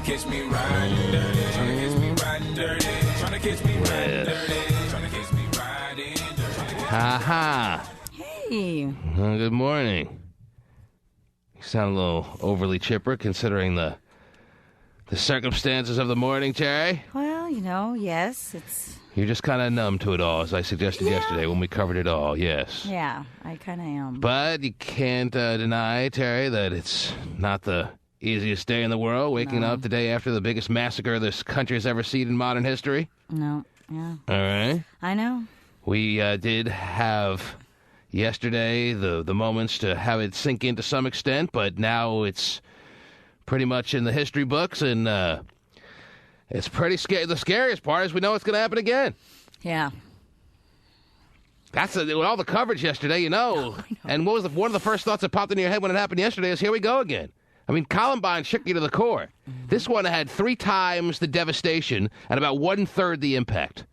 catch me riding dirty. Tryna catch me riding dirty. Tryna catch me riding dirty. Tryna catch me riding dirty. Ha-ha. Hey. Good morning. You sound a little overly chipper considering the circumstances of the morning, Tari. Well, yes, it's... You're just kind of numb to it all, as I suggested yesterday when we covered it all, yes. Yeah, I kind of am. But you can't deny, Tari, that it's not the easiest day in the world, waking up the day after the biggest massacre this country has ever seen in modern history. No, yeah. All right. I know. We did have yesterday the moments to have it sink in to some extent, but now it's pretty much in the history books, and it's pretty scary. The scariest part is we know it's going to happen again. Yeah. That's with all the coverage yesterday, you know. And what was one of the first thoughts that popped into your head when it happened yesterday is, here we go again. I mean, Columbine shook you to the core. Mm-hmm. This one had 3 times the devastation and about 1/3 the impact.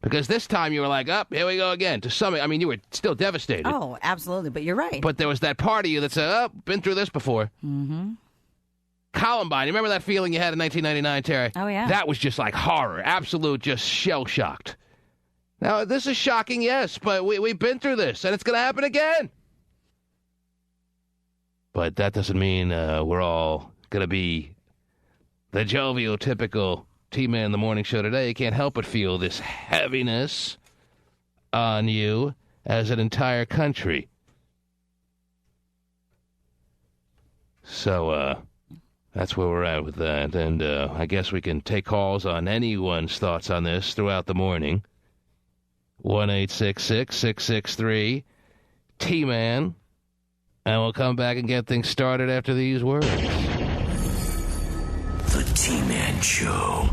Because this time you were like, here we go again. To some, I mean, you were still devastated. Oh, absolutely, but you're right. But there was that part of you that said, been through this before. Mm-hmm. Columbine, you remember that feeling you had in 1999, Tari? Oh, yeah. That was just like horror, absolute just shell-shocked. Now, this is shocking, yes, but we've been through this, and it's going to happen again. But that doesn't mean we're all going to be the jovial, typical T-Man in the morning show today. You can't help but feel this heaviness on you as an entire country. So, that's where we're at with that, and I guess we can take calls on anyone's thoughts on this throughout the morning. 1-866-663-T-Man, and we'll come back and get things started after these words. The T-Man Show.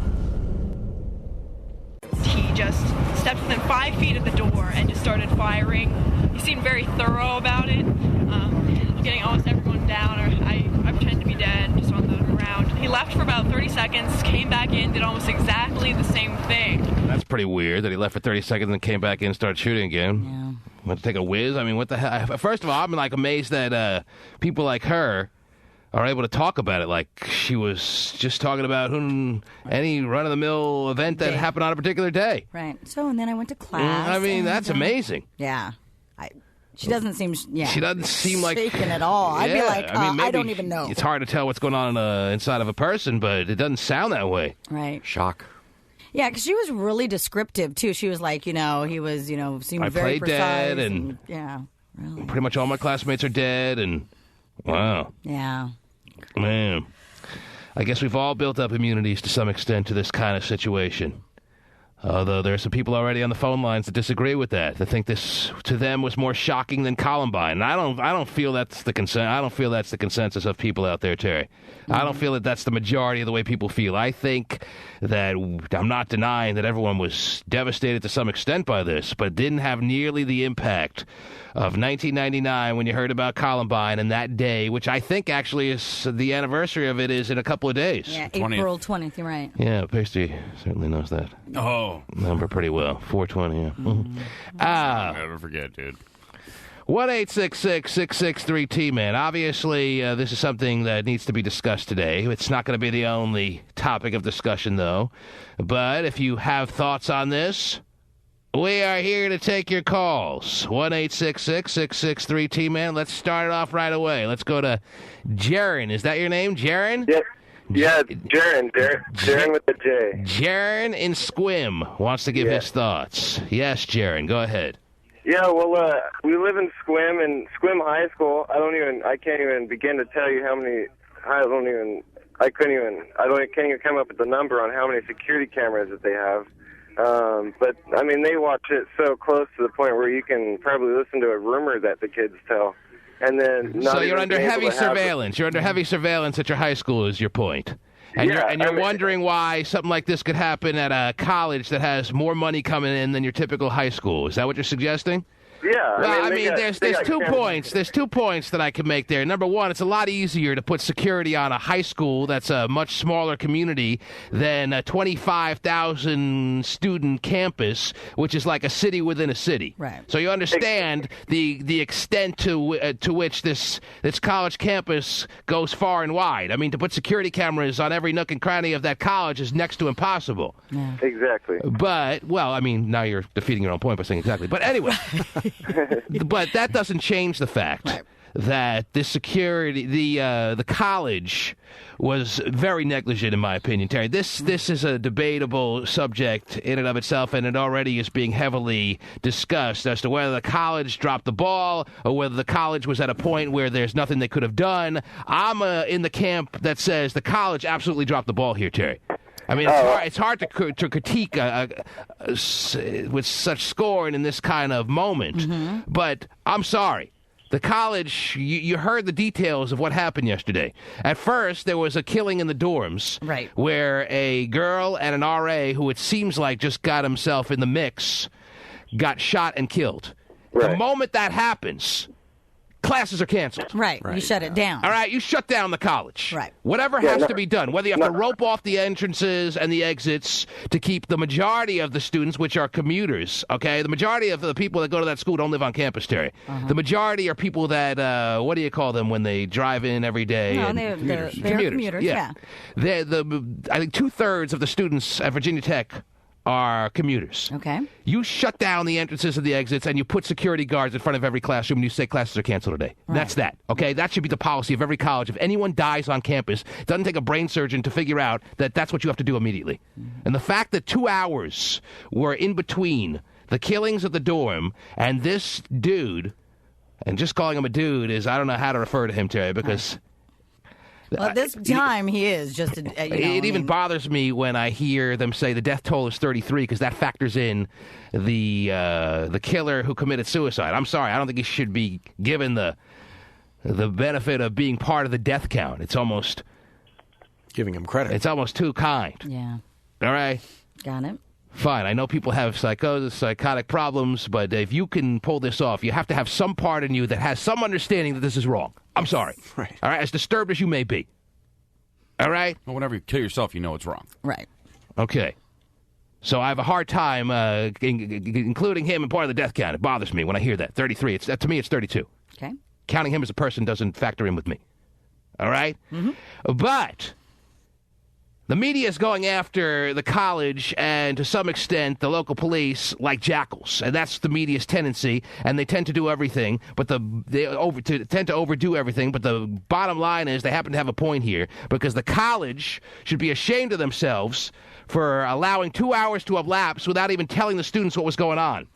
He just stepped within 5 feet of the door and just started firing. He seemed very thorough about it, getting almost everyone down, or I pretended to be dead, just on the ground. He left for about 30 seconds, came back in, did almost exactly the same thing. That's pretty weird that he left for 30 seconds and came back in and started shooting again. Yeah. Want to take a whiz? I mean, what the hell? First of all, I'm like amazed that people like her are able to talk about it like she was just talking about any run-of-the-mill event that happened on a particular day. Right. So, and then I went to class. I mean, that's amazing. Yeah. She doesn't seem, She doesn't seem like shaken at all. I'd be like, I don't even know. It's hard to tell what's going on inside of a person, but it doesn't sound that way. Right. Shock. Yeah, because she was really descriptive, too. She was like, he was, seemed I very played precise. dead, and yeah, really. Pretty much all my classmates are dead, and wow. Yeah. Man. I guess we've all built up immunities to some extent to this kind of situation. Although there are some people already on the phone lines that disagree with that. That think this to them was more shocking than Columbine. And I don't feel that's the I don't feel that's the consensus of people out there, Tari. Mm-hmm. I don't feel that that's the majority of the way people feel. I think that I'm not denying that everyone was devastated to some extent by this, but didn't have nearly the impact of 1999 when you heard about Columbine and that day, which I think actually is the anniversary of it is in a couple of days. Yeah, April 20th, you're right. Yeah, Pasty certainly knows that. Oh. Number pretty well. 420, yeah. Mm-hmm. I'll never forget, dude. 1-866-663-T-Man. Obviously, this is something that needs to be discussed today. It's not going to be the only topic of discussion, though. But if you have thoughts on this, we are here to take your calls. 1-866-663-T-Man. Let's start it off right away. Let's go to Jaron. Is that your name, Jaron? Yep. Yeah, Jaron. Jaron with the J. Jaron in Squim wants to give his thoughts. Yes, Jaron, go ahead. Yeah, well, we live in Squim, and Squim High School, I can't even begin to tell you how many, I can't even come up with the number on how many security cameras that they have. But, I mean, they watch it so close to the point where you can probably listen to a rumor that the kids tell. And then so you're under heavy surveillance. You're under heavy surveillance at your high school is your point. And you're wondering why something like this could happen at a college that has more money coming in than your typical high school. Is that what you're suggesting? Yeah. Well, I they mean, got- there's they got two cameras. points. There's 2 points that I can make there. Number one, it's a lot easier to put security on a high school that's a much smaller community than a 25,000 student campus, which is like a city within a city. Right. So you understand the extent to which this college campus goes far and wide. I mean, to put security cameras on every nook and cranny of that college is next to impossible. Yeah. Exactly. But, well, I mean, now you're defeating your own point by saying exactly. But anyway, but that doesn't change the fact that the security, the college was very negligent, in my opinion, Terry. This is a debatable subject in and of itself, and it already is being heavily discussed as to whether the college dropped the ball or whether the college was at a point where there's nothing they could have done. I'm in the camp that says the college absolutely dropped the ball here, Terry. I mean, it's hard to critique with such scorn in this kind of moment, but I'm sorry. The college, you heard the details of what happened yesterday. At first, there was a killing in the dorms, Right. where a girl and an RA, who it seems like just got himself in the mix, got shot and killed. The Right. moment that happens, classes are canceled. Right. You shut it down. All right, you shut down the college. Right. Whatever has to be done, whether you have to rope off the entrances and the exits to keep the majority of the students, which are commuters, okay? The majority of the people that go to that school don't live on campus, Terry. The majority are people that, what do you call them when they drive in every day? No, and- they're commuters, yeah. I think 2/3 of the students at Virginia Tech are commuters. Okay. You shut down the entrances and the exits, and you put security guards in front of every classroom, and you say classes are canceled today. Right. That's that, okay? That should be the policy of every college. If anyone dies on campus, it doesn't take a brain surgeon to figure out that that's what you have to do immediately. And the fact that 2 hours were in between the killings at the dorm and this dude, and just calling him a dude is, I don't know how to refer to him, Terry, because... Well, this time he is just. It even bothers me when I hear them say the death toll is 33 because that factors in the killer who committed suicide. I'm sorry, I don't think he should be given the benefit of being part of the death count. It's almost giving him credit. It's almost too kind. Yeah. All right. Got it. Fine. I know people have psychotic problems, but if you can pull this off, you have to have some part in you that has some understanding that this is wrong. I'm sorry. Right. All right. As disturbed as you may be. All right. Well, whenever you kill yourself, you know it's wrong. Right. Okay. So I have a hard time including him in part of the death count. It bothers me when I hear that. 33. To me, it's 32. Okay. Counting him as a person doesn't factor in with me. All right? But the media is going after the college and, to some extent, the local police like jackals. And that's the media's tendency, and they tend to do everything, but they tend to overdo everything. But the bottom line is they happen to have a point here, because the college should be ashamed of themselves for allowing 2 hours to elapse without even telling the students what was going on.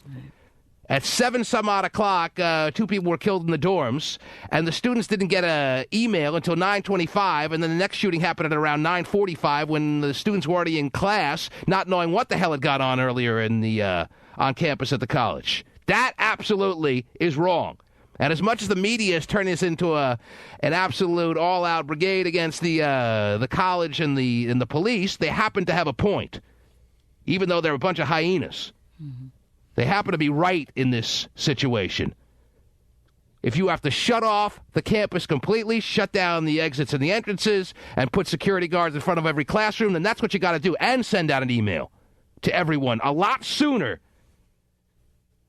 At 7-some-odd o'clock, 2 people were killed in the dorms, and the students didn't get an email until 9:25, and then the next shooting happened at around 9:45 when the students were already in class, not knowing what the hell had gone on earlier in the on campus at the college. That absolutely is wrong. And as much as the media is turning this into an absolute all-out brigade against the college and the police, they happen to have a point, even though they're a bunch of hyenas. They happen to be right in this situation. If you have to shut off the campus completely, shut down the exits and the entrances, and put security guards in front of every classroom, then that's what you got to do, and send out an email to everyone a lot sooner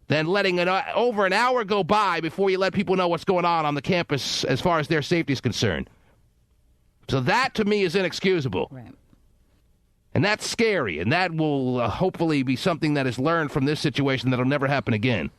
than letting over an hour go by before you let people know what's going on the campus as far as their safety is concerned. So that, to me, is inexcusable. Right. And that's scary, and that will hopefully be something that is learned from this situation that will never happen again.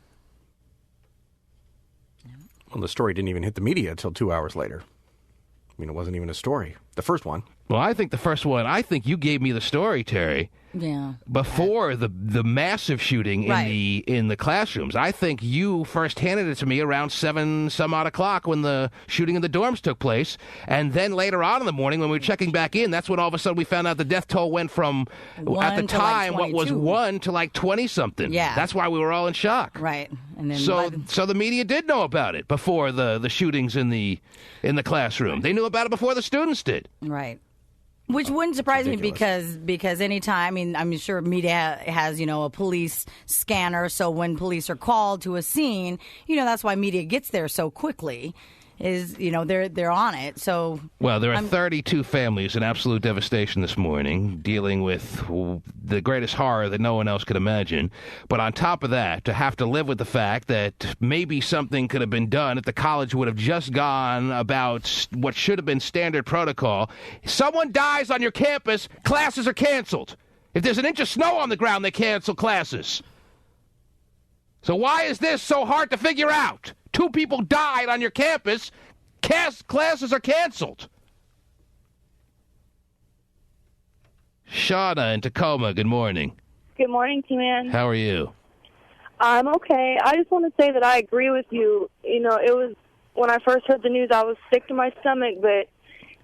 Well, the story didn't even hit the media until 2 hours later. I mean, it wasn't even a story. The first one. Well, I think the first one, I think you gave me the story, Terry, Yeah. before the massive shooting in the classrooms. I think you first handed it to me around 7-some-odd o'clock when the shooting in the dorms took place. And then later on in the morning when we were checking back in, that's when all of a sudden we found out the death toll went from, at the time, what was 1 to like 20-something. Yeah. That's why we were all in shock. Right. And then So the media did know about it before the shootings in the classroom. They knew about it before the students did. Right. Which wouldn't surprise me ridiculous. because anytime, I mean, I'm sure media has, a police scanner. So when police are called to a scene, that's why media gets there so quickly. Is they're on it. So well, there are 32 families in absolute devastation this morning, dealing with the greatest horror that no one else could imagine. But on top of that, to have to live with the fact that maybe something could have been done if the college would have just gone about what should have been standard protocol. Someone dies on your campus, classes are canceled. If there's an inch of snow on the ground, they cancel classes. So why is this so hard to figure out? 2 people died on your campus. Classes are canceled. Shauna in Tacoma, good morning. Good morning, T-Man. How are you? I'm okay. I just want to say that I agree with you. It was, when I first heard the news, I was sick to my stomach, but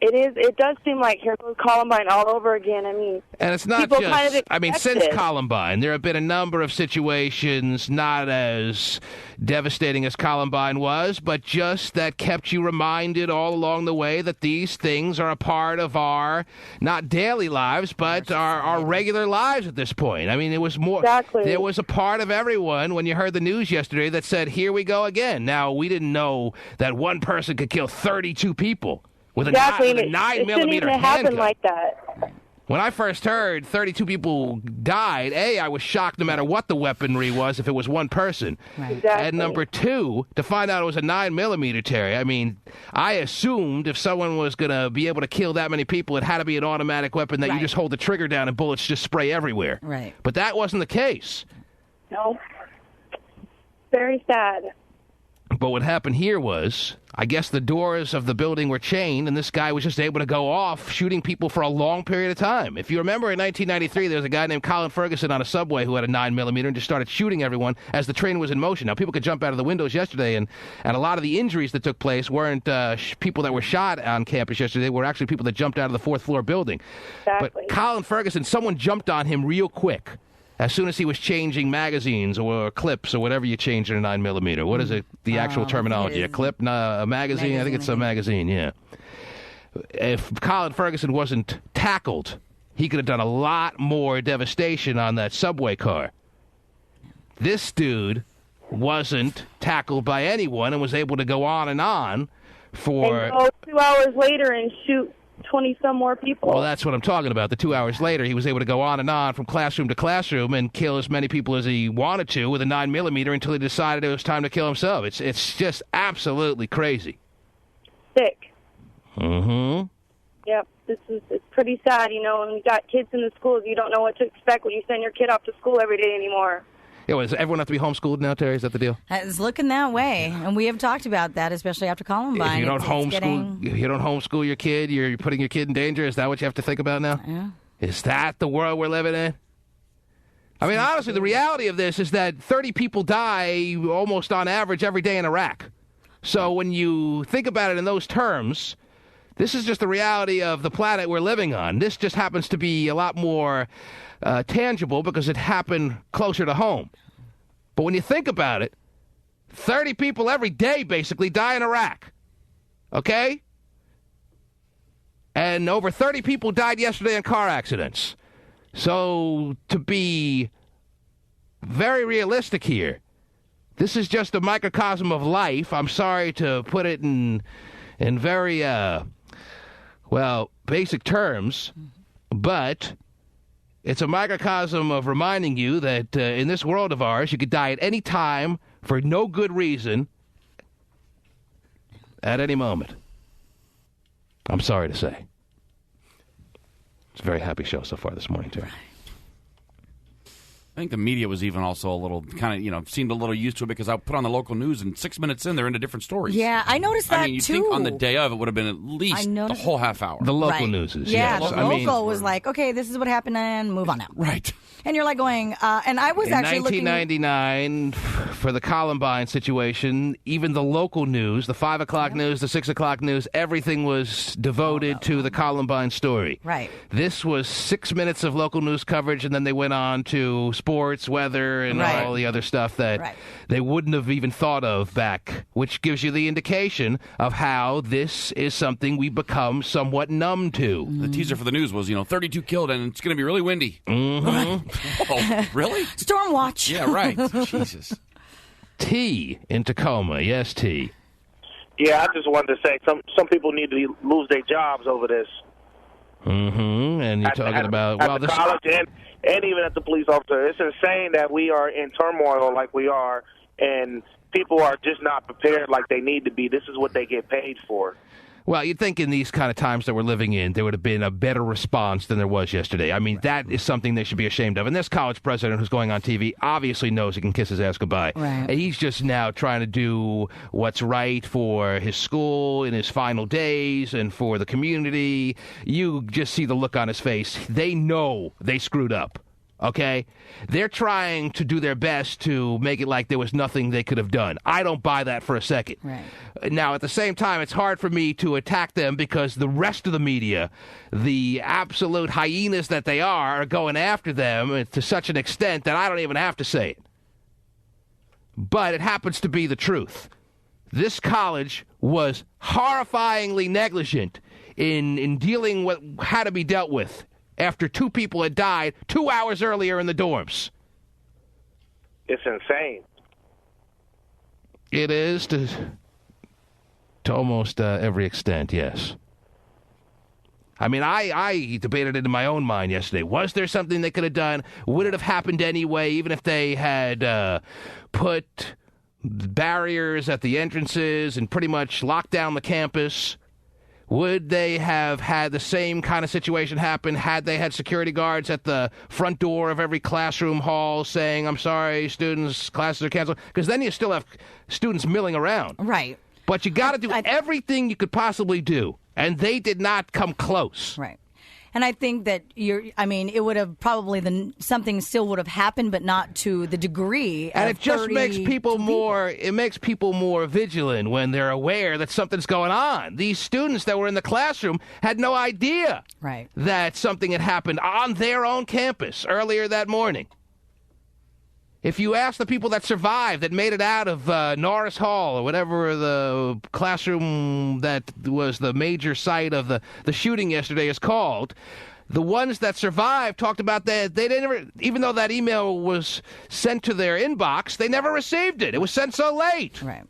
it does seem like here goes Columbine all over again. I mean, and it's not people just, kind of since Columbine, there have been a number of situations not as devastating as Columbine was, but just that kept you reminded all along the way that these things are a part of our, not daily lives, but our regular lives at this point. I mean, it was more, exactly. There was a part of everyone when you heard the news yesterday that said, here we go again. Now, we didn't know that one person could kill 32 people. With a 9mm handgun. Happen like that. When I first heard 32 people died, I was shocked no matter what the weaponry was if it was one person. Right. Exactly. And number 2, to find out it was a 9mm, Terry. I mean, I assumed if someone was going to be able to kill that many people, it had to be an automatic weapon that you just hold the trigger down and bullets just spray everywhere. Right. But that wasn't the case. No. Very sad. But what happened here was, I guess the doors of the building were chained, and this guy was just able to go off shooting people for a long period of time. If you remember, in 1993, there was a guy named Colin Ferguson on a subway who had a 9mm and just started shooting everyone as the train was in motion. Now, people could jump out of the windows yesterday, and a lot of the injuries that took place weren't people that were shot on campus yesterday. They were actually people that jumped out of the 4th floor building. Exactly. But Colin Ferguson, someone jumped on him real quick. As soon as he was changing magazines or clips or whatever you change in a 9mm. What is it, the actual terminology? A clip, a magazine? I think it's a magazine, yeah. If Colin Ferguson wasn't tackled, he could have done a lot more devastation on that subway car. This dude wasn't tackled by anyone and was able to go on for... And go 2 hours later and shoot 20-some more people. Well, that's what I'm talking about. The 2 hours later, he was able to go on from classroom to classroom and kill as many people as he wanted to with a 9mm until he decided it was time to kill himself. It's just absolutely crazy. Sick. Mm-hmm. Yep. It's pretty sad, when you got kids in the schools, you don't know what to expect when you send your kid off to school every day anymore. Yeah, does everyone have to be homeschooled now, Terry? Is that the deal? It's looking that way, and we have talked about that, especially after Columbine. If you don't homeschool your kid, you're putting your kid in danger. Is that what you have to think about now? Yeah. Is that the world we're living in? I mean, honestly, the reality of this is that 30 people die almost on average every day in Iraq. So when you think about it in those terms, this is just the reality of the planet we're living on. This just happens to be a lot more tangible because it happened closer to home. But when you think about it, 30 people every day basically die in Iraq. Okay? And over 30 people died yesterday in car accidents. So to be very realistic here, this is just a microcosm of life. I'm sorry to put it in very, basic terms, but it's a microcosm of reminding you that in this world of ours, you could die at any time for no good reason at any moment. I'm sorry to say. It's a very happy show so far this morning, Terry. I think the media was even also a little seemed a little used to it because I put on the local news and 6 minutes in, they're into different stories. Yeah, I noticed that, you'd too. think on the day of, it would have been at least the whole half hour. The local news is, yeah, yes. the local was like, okay, this is what happened, and move on now. Right. And you're like going, and I was actually looking... In 1999, for the Columbine situation, even the local news, the 5 o'clock news, the 6 o'clock news, everything was devoted to the Columbine story. Right. This was 6 minutes of local news coverage, and then they went on to sports, weather, and all the other stuff that they wouldn't have even thought of back, which gives you the indication of how this is something we become somewhat numb to. The teaser for the news was, 32 killed, and it's going to be really windy. Oh, really? Storm watch. Yeah, right. Jesus. T in Tacoma. Yes, T. Yeah, I just wanted to say some people need to lose their jobs over this. Mm-hmm. And you're talking about the college and even at the police officer. It's insane that we are in turmoil like we are, and people are just not prepared like they need to be. This is what they get paid for. Well, you'd think in these kind of times that we're living in, there would have been a better response than there was yesterday. I mean, that is something they should be ashamed of. And this college president who's going on TV obviously knows he can kiss his ass goodbye. Right. And he's just now trying to do what's right for his school in his final days and for the community. You just see the look on his face. They know they screwed up. Okay? They're trying to do their best to make it like there was nothing they could have done. I don't buy that for a second. Right. Now, at the same time, it's hard for me to attack them because the rest of the media, the absolute hyenas that they are going after them to such an extent that I don't even have to say it. But it happens to be the truth. This college was horrifyingly negligent in dealing with what had to be dealt with after 2 people had died 2 hours earlier in the dorms. It's insane. It is to almost every extent, yes. I mean, I debated it in my own mind yesterday. Was there something they could have done? Would it have happened anyway, even if they had put barriers at the entrances and pretty much locked down the campus? Would they have had the same kind of situation happen had they had security guards at the front door of every classroom hall saying, I'm sorry, students, classes are canceled? Because then you still have students milling around. Right. But you got to do everything you could possibly do, and they did not come close. Right. And I think that it would have probably something still would have happened, but not to the degree. And it just makes people more vigilant when they're aware that something's going on. These students that were in the classroom had no idea that something had happened on their own campus earlier that morning. If you ask the people that survived, that made it out of Norris Hall or whatever the classroom that was the major site of the shooting yesterday is called, the ones that survived talked about that they never, even though that email was sent to their inbox, they never received it. It was sent so late. Right.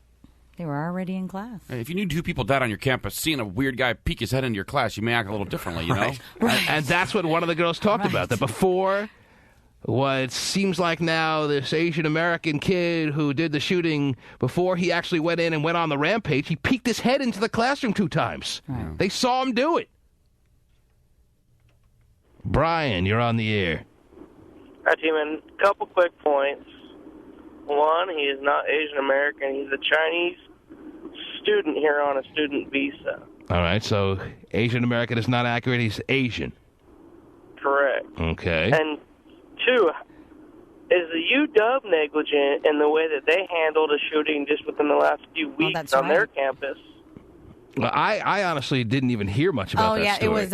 They were already in class. If you knew 2 people died on your campus, seeing a weird guy peek his head into your class, you may act a little differently, you know? Right. And that's what one of the girls talked about, that before what seems like now this Asian American kid who did the shooting, before he actually went in and went on the rampage, he peeked his head into the classroom 2 times. Right. They saw him do it. Brian, you're on the air. Hi, Team. A couple quick points. One, he is not Asian American. He's a Chinese student here on a student visa. All right, so Asian American is not accurate. He's Asian. Correct. Okay. And 2, is the UW negligent in the way that they handled a shooting just within the last few weeks on their campus? Well, I honestly didn't even hear much about that story. It was.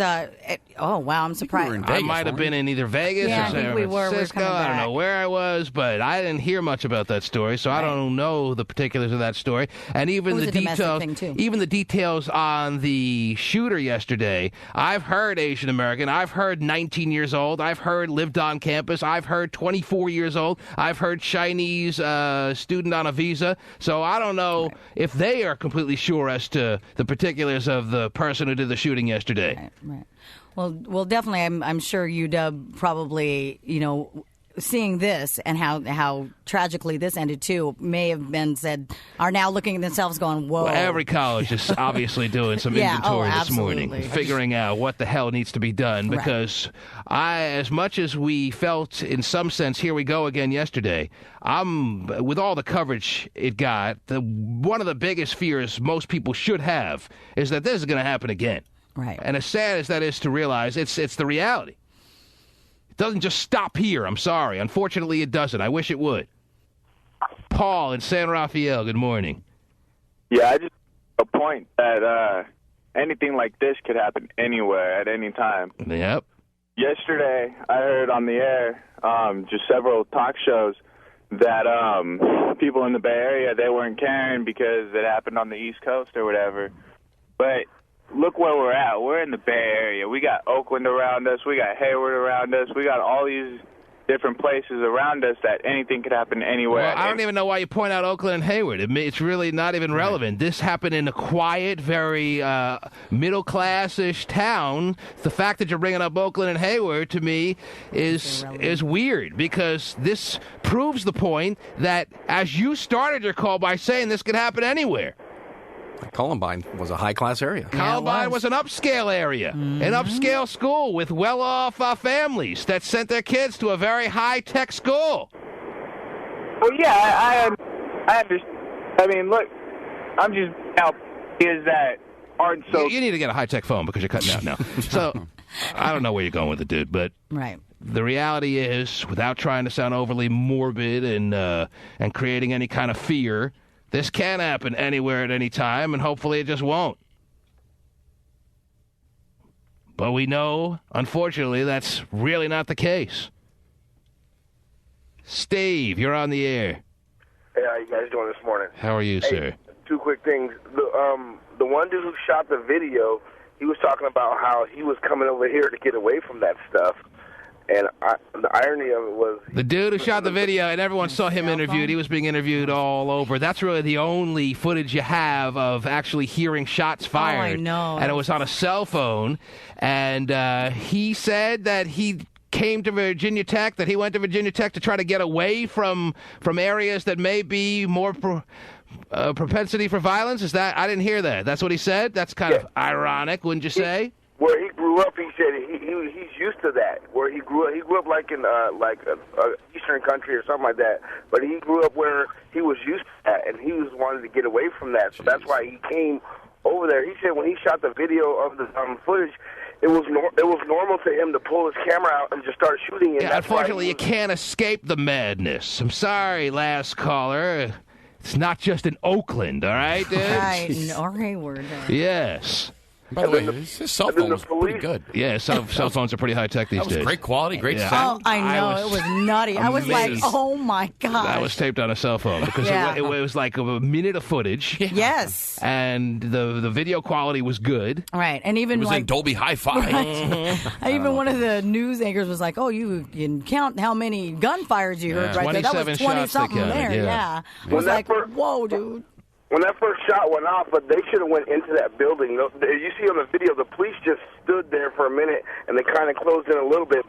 Oh, wow, I'm surprised. I might have been in either Vegas or San Francisco. I don't know where I was, but I didn't hear much about that story, so I don't know the particulars of that story. And even the details on the shooter yesterday, I've heard Asian American, I've heard 19 years old, I've heard lived on campus, I've heard 24 years old, I've heard Chinese student on a visa, so I don't know if they are completely sure as to the particulars of the person who did the shooting yesterday. Right. Well, definitely, I'm sure UW probably, seeing this and how tragically this ended too, may have been are now looking at themselves going, whoa. Well, every college is obviously doing some inventory this morning, figuring out what the hell needs to be done, because as much as we felt in some sense, here we go again yesterday, with all the coverage it got, one of the biggest fears most people should have is that this is going to happen again. Right. And as sad as that is to realize, it's the reality. It doesn't just stop here. I'm sorry. Unfortunately, it doesn't. I wish it would. Paul in San Rafael. Good morning. Yeah, I just a point that anything like this could happen anywhere at any time. Yep. Yesterday, I heard on the air just several talk shows that people in the Bay Area, they weren't caring because it happened on the East Coast or whatever. But look where we're at. We're in the Bay Area. We got Oakland around us. We got Hayward around us. We got all these different places around us that anything could happen anywhere. Well, I don't even know why you point out Oakland and Hayward. It's really not even relevant. This happened in a quiet, very middle-class-ish town. The fact that you're bringing up Oakland and Hayward, to me, is weird, because this proves the point that, as you started your call by saying, this could happen anywhere. Columbine was a high-class area. Columbine was an upscale area, an upscale school with well-off families that sent their kids to a very high-tech school. Well, yeah, I understand. I mean, look, I'm just out is that aren't so. You need to get a high-tech phone because you're cutting out now. So I don't know where you're going with it, dude, but the reality is, without trying to sound overly morbid and creating any kind of fear, this can happen anywhere at any time, and hopefully it just won't. But we know, unfortunately, that's really not the case. Steve, you're on the air. Hey, how you guys doing this morning? How are you, sir? Two quick things. The one dude who shot the video, he was talking about how he was coming over here to get away from that stuff. And the irony of it was... The dude who shot the video, and everyone saw him interviewed. He was being interviewed all over. That's really the only footage you have of actually hearing shots fired. Oh, I know. And it was on a cell phone. And he said that he came to Virginia Tech, that he went to Virginia Tech to try to get away from areas that may be more propensity for violence. Is that... I didn't hear that. That's what he said? That's kind of ironic, wouldn't you say? Where he grew up, he said he's used to that. Where he grew up like in Eastern country or something like that. But he grew up where he was used to that, and he was wanting to get away from that. So that's why he came over there. He said when he shot the video of the footage, it was normal to him to pull his camera out and just start shooting it. Yeah, unfortunately, you can't escape the madness. I'm sorry, last caller. It's not just in Oakland, all right, dude? Right, or Hayward. Yes. By the way, his cell phone was pretty good. Yeah, cell phones are pretty high-tech these days. That was great quality, great Oh, sound. I know. It was nutty. I was like, oh, my God. That was taped on a cell phone because it was like a minute of footage. Yes. And the video quality was good. Right. And even it was in Dolby Hi-Fi. Right. Even one of the news anchors was like, oh, you can count how many gunfires you heard right there. That was 20-something there. Yeah. I was like, whoa, dude. When that first shot went off, but they should have went into that building. You see on the video, the police just stood there for a minute, and they kind of closed in a little bit,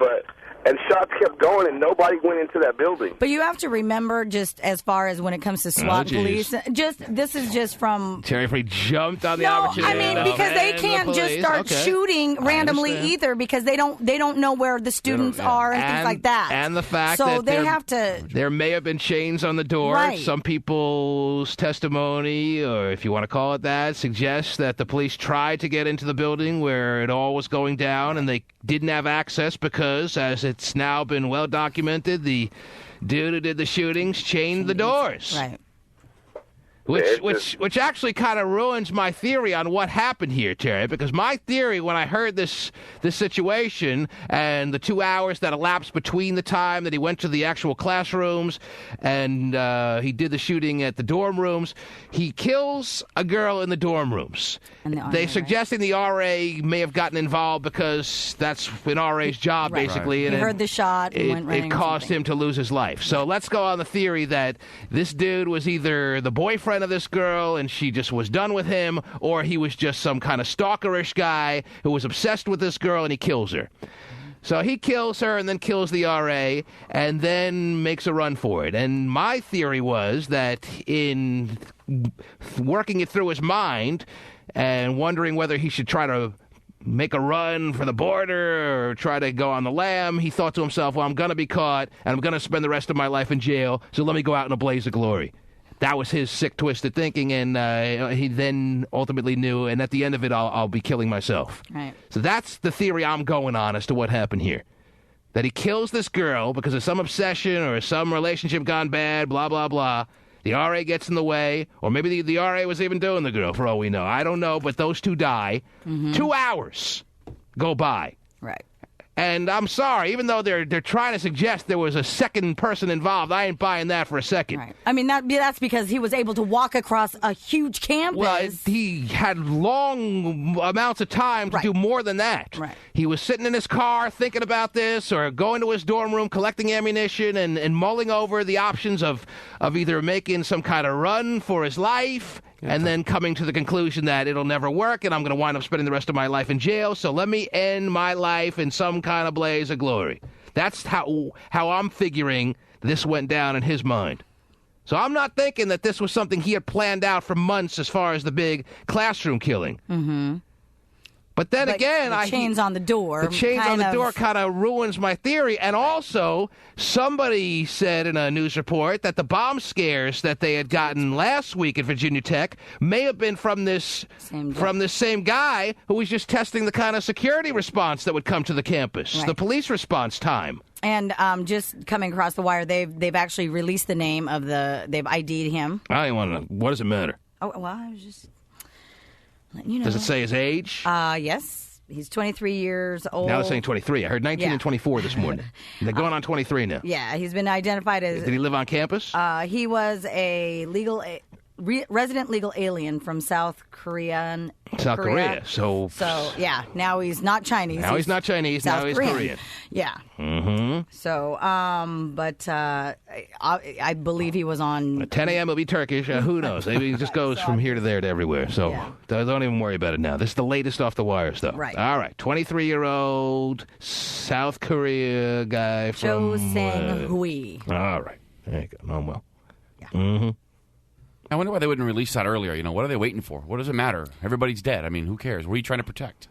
and shots kept going, and nobody went into that building. But you have to remember, just as far as when it comes to SWAT police, this is just from... Terry Free jumped on the opportunity. I mean, because they can't just start shooting randomly either, because they don't know where the students are and things like that. And the fact that they have to... There may have been chains on the door. Right. Some people's testimony, or if you want to call it that, suggests that the police tried to get into the building where it all was going down, and they didn't have access because, as it's now been well documented, the dude who did the shootings chained the doors. Right. Which actually kind of ruins my theory on what happened here, Terry, because my theory when I heard this situation and the 2 hours that elapsed between the time that he went to the actual classrooms and he did the shooting at the dorm rooms, he kills a girl in the dorm rooms. They suggesting the RA may have gotten involved because that's an RA's job, basically. Right. And he heard the shot and went running. It caused him to lose his life. So let's go on the theory that this dude was either the boyfriend of this girl and she just was done with him, or he was just some kind of stalkerish guy who was obsessed with this girl and he kills her. So he kills her and then kills the RA and then makes a run for it. And my theory was that in working it through his mind and wondering whether he should try to make a run for the border or try to go on the lam, he thought to himself, well, I'm going to be caught and I'm going to spend the rest of my life in jail, so let me go out in a blaze of glory. That was his sick, twisted thinking, and he then ultimately knew, and at the end of it, I'll be killing myself. Right. So that's the theory I'm going on as to what happened here. That he kills this girl because of some obsession or some relationship gone bad, blah, blah, blah, The RA gets in the way, or maybe the RA was even doing the girl, for all we know. I don't know, but those two die. 2 hours go by. Right. And I'm sorry, even though they're trying to suggest there was a second person involved, I ain't buying that for a second. Right. I mean, that's because he was able to walk across a huge campus. Well, he had long amounts of time to do more than that. Right. He was sitting in his car thinking about this, or going to his dorm room, collecting ammunition, and mulling over the options of either making some kind of run for his life, and then coming to the conclusion that it'll never work, and I'm going to wind up spending the rest of my life in jail, so let me end my life in some kind of blaze of glory. That's how I'm figuring this went down in his mind. So I'm not thinking that this was something he had planned out for months as far as the big classroom killing. Mm-hmm. But then again, the chains on the door. The chains on the door kind of ruins my theory. And also, somebody said in a news report that the bomb scares that they had gotten last week at Virginia Tech may have been from this same guy who was just testing the kind of security response that would come to the campus, the police response time. And just coming across the wire, they've actually released the name of they've ID'd him. I don't want to know. What does it matter? Oh, well, I was just letting you know. Does it say his age? Yes. He's 23 years old. Now it's saying 23. I heard 19 and 24 this morning. They're going on 23 now. Yeah, he's been identified as... Did he live on campus? He was a resident legal alien from South Korea. So yeah, now he's not Chinese. Now he's not Chinese. South now he's Korean. Korean. Yeah. Mm-hmm. So, but I believe he was on... At 10 a.m. will be Turkish. Who knows? Maybe it just goes from here to there to everywhere. So don't even worry about it now. This is the latest off the wire stuff. Right. All right. 23-year-old South Korea guy from... Cho Sang-hui. All right. There you go. Oh, well. Yeah. Mm-hmm. I wonder why they wouldn't release that earlier. You know, what are they waiting for? What does it matter? Everybody's dead. I mean, who cares? What are you trying to protect?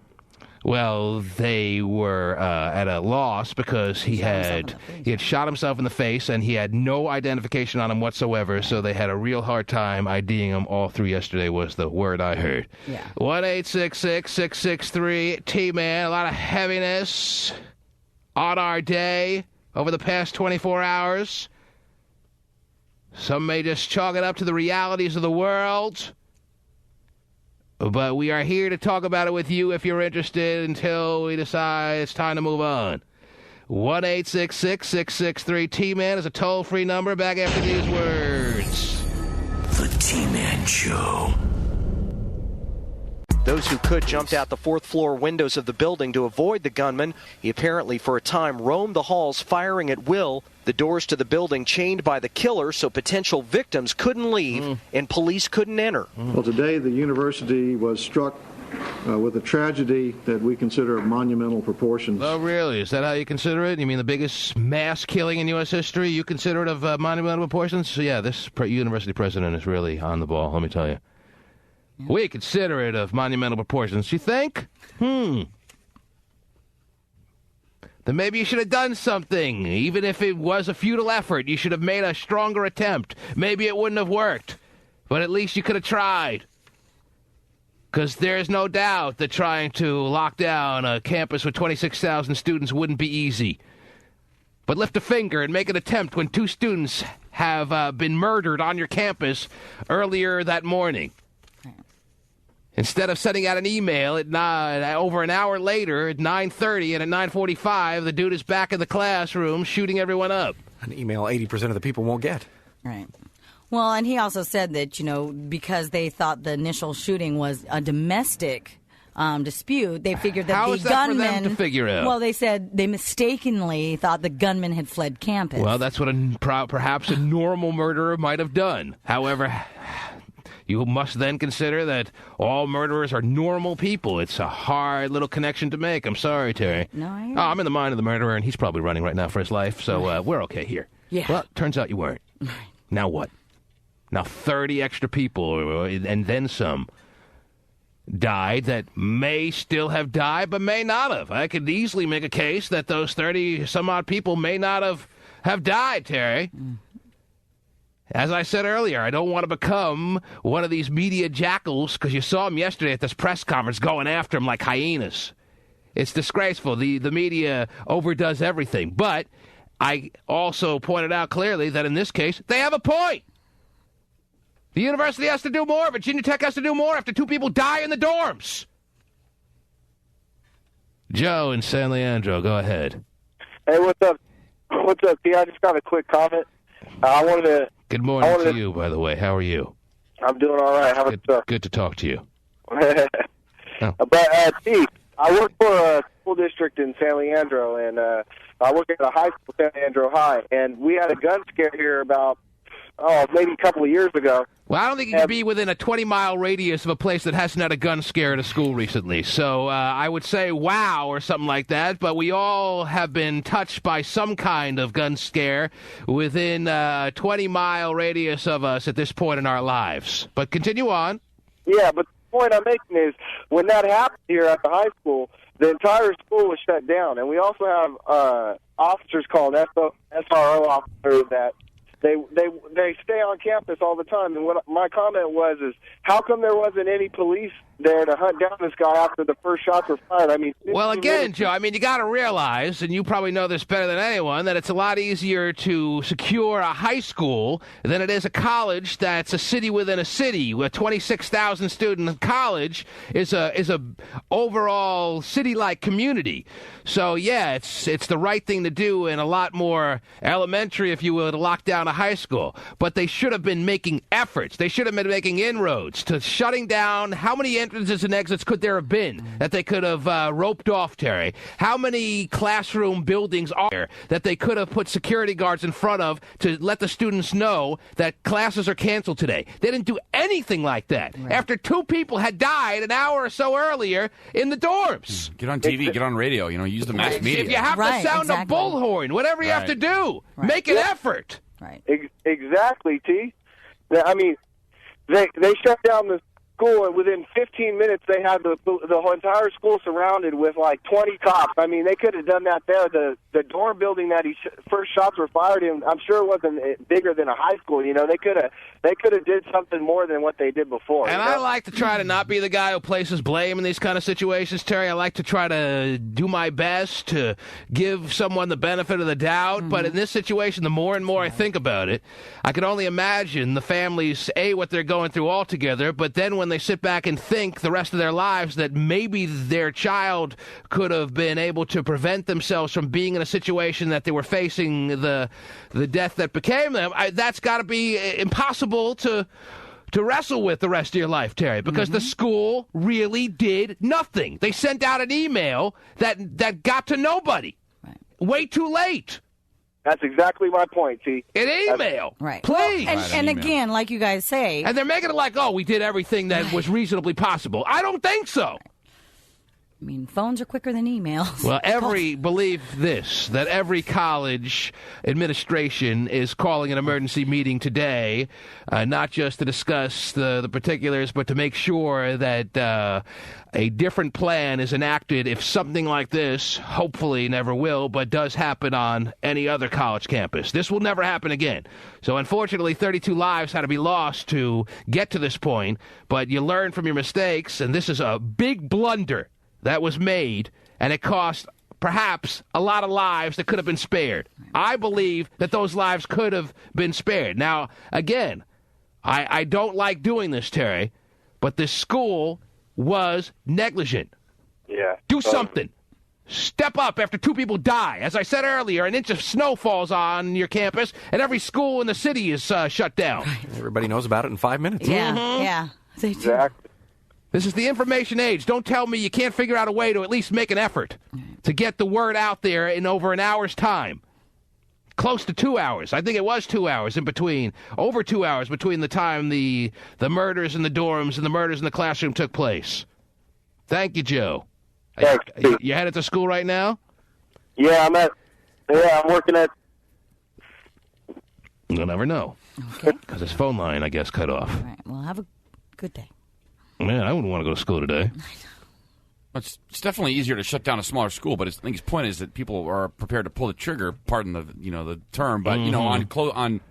Well, they were at a loss because he had shot himself in the face, and he had no identification on him whatsoever, so they had a real hard time IDing him all through yesterday was the word I heard. Yeah. 1-866-663-T-Man. A lot of heaviness on our day over the past 24 hours. Some may just chalk it up to the realities of the world. But we are here to talk about it with you if you're interested until we decide it's time to move on. 1-866-663-T-Man is a toll-free number. Back after these words. The T-Man Show. Those who could jumped out the fourth-floor windows of the building to avoid the gunman. He apparently, for a time, roamed the halls firing at will. The doors to the building chained by the killer so potential victims couldn't leave and police couldn't enter. Well, today the university was struck with a tragedy that we consider of monumental proportions. Oh, really? Is that how you consider it? You mean the biggest mass killing in U.S. history? You consider it of monumental proportions? So, yeah, this university president is really on the ball, let me tell you. We consider it of monumental proportions. You think? Then maybe you should have done something. Even if it was a futile effort, you should have made a stronger attempt. Maybe it wouldn't have worked, but at least you could have tried. Because there's no doubt that trying to lock down a campus with 26,000 students wouldn't be easy. But lift a finger and make an attempt when 2 students have been murdered on your campus earlier that morning. Instead of sending out an email at over an hour later at 9:30 and at 9:45, the dude is back in the classroom shooting everyone up. An email 80% of the people won't get. Right. Well, and he also said that, because they thought the initial shooting was a domestic dispute, they figured that How the is that gunman... for them to figure out? Well, they said they mistakenly thought the gunman had fled campus. Well, that's what perhaps a normal murderer might have done. However... You must then consider that all murderers are normal people. It's a hard little connection to make. I'm sorry, Terry. No, I'm in the mind of the murderer, and he's probably running right now for his life, so we're okay here. Yeah. Well, turns out you weren't. Now what? Now 30 extra people, and then some, died that may still have died, but may not have. I could easily make a case that those 30-some-odd people may not have died, Terry. As I said earlier, I don't want to become one of these media jackals, because you saw him yesterday at this press conference going after him like hyenas. It's disgraceful. The media overdoes everything. But I also pointed out clearly that in this case, they have a point. The university has to do more. Virginia Tech has to do more after 2 people die in the dorms. Joe in San Leandro, go ahead. Hey, what's up? What's up, T? I just got a quick comment. I wanted to... Good morning to you, by the way. How are you? I'm doing all right. How about yourself? Good to talk to you. But, T, I work for a school district in San Leandro, and I work at a high school, San Leandro High, and we had a gun scare here about, maybe a couple of years ago. Well, I don't think you can be within a 20-mile radius of a place that hasn't had a gun scare at a school recently. So I would say wow or something like that, but we all have been touched by some kind of gun scare within a 20-mile radius of us at this point in our lives. But continue on. Yeah, but the point I'm making is when that happened here at the high school, the entire school was shut down. And we also have officers called SRO officers that They stay on campus all the time, and what my comment was is, how come there wasn't any police there to hunt down this guy after the first shots were fired? I mean, well, again, Joe, I mean, you got to realize, and you probably know this better than anyone, that it's a lot easier to secure a high school than it is a college that's a city within a city. A 26,000 student college is a overall city-like community. So yeah, it's the right thing to do and a lot more elementary, if you will, to lock down a high school. But they should have been making efforts. They should have been making inroads to shutting down. How many entrances and exits could there have been that they could have roped off, Terry? How many classroom buildings are there that they could have put security guards in front of to let the students know that classes are canceled today? They didn't do anything like that. Right. After 2 people had died an hour or so earlier in the dorms. Get on TV, get on radio, use the mass media. If you have to sound a bullhorn, whatever you have to do, make an effort. Right. Exactly, T. I mean, they shut down the school, and within 15 minutes they had the whole entire school surrounded with like 20 cops. I mean, they could have done that there. The dorm building that first shots were fired in, I'm sure it wasn't bigger than a high school. They could have did something more than what they did before. And I like to try to not be the guy who places blame in these kind of situations, Terry. I like to try to do my best to give someone the benefit of the doubt. But in this situation, the more and more I think about it, I can only imagine the families, what they're going through altogether, but then when they sit back and think the rest of their lives that maybe their child could have been able to prevent themselves from being in a situation that they were facing the death that became them, that's got to be impossible to wrestle with the rest of your life, Terry, because the school really did nothing. They sent out an email that got to nobody. Right. Way too late. That's exactly my point, T. An email. Right. Please. And again, like you guys say. And they're making it like, we did everything that was reasonably possible. I don't think so. I mean, phones are quicker than emails. Well, believe this, that every college administration is calling an emergency meeting today, not just to discuss the particulars, but to make sure that a different plan is enacted if something like this, hopefully never will, but does happen on any other college campus. This will never happen again. So unfortunately, 32 lives had to be lost to get to this point, but you learn from your mistakes, and this is a big blunder that was made, and it cost perhaps a lot of lives that could have been spared. I believe that those lives could have been spared. Now, again, I don't like doing this, Terry, but this school was negligent. Yeah. Do something. Step up after 2 people die. As I said earlier, an inch of snow falls on your campus, and every school in the city is shut down. Everybody knows about it in 5 minutes. Yeah, yeah. Exactly. This is the information age. Don't tell me you can't figure out a way to at least make an effort to get the word out there in over an hour's time. Close to 2 hours. I think it was 2 hours in between. Over 2 hours between the time the murders in the dorms and the murders in the classroom took place. Thank you, Joe. You headed to school right now? Yeah, I'm working at... You'll never know. Okay. Because his phone line, I guess, cut off. All right. Well, have a good day. Man, I wouldn't want to go to school today. It's definitely easier to shut down a smaller school, but I think his point is that people are prepared to pull the trigger. Pardon the term, but on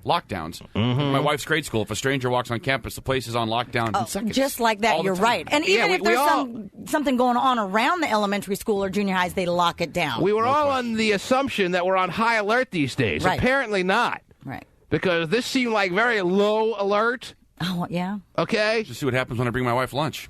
lockdowns. My wife's grade school. If a stranger walks on campus, the place is on lockdown in seconds. Just like that, you're right. And even if there's something going on around the elementary school or junior highs, they lock it down. We were all on the assumption that we're on high alert these days. Right. Apparently not. Right. Because this seemed like very low alert. Oh, yeah. Okay? Just see what happens when I bring my wife lunch.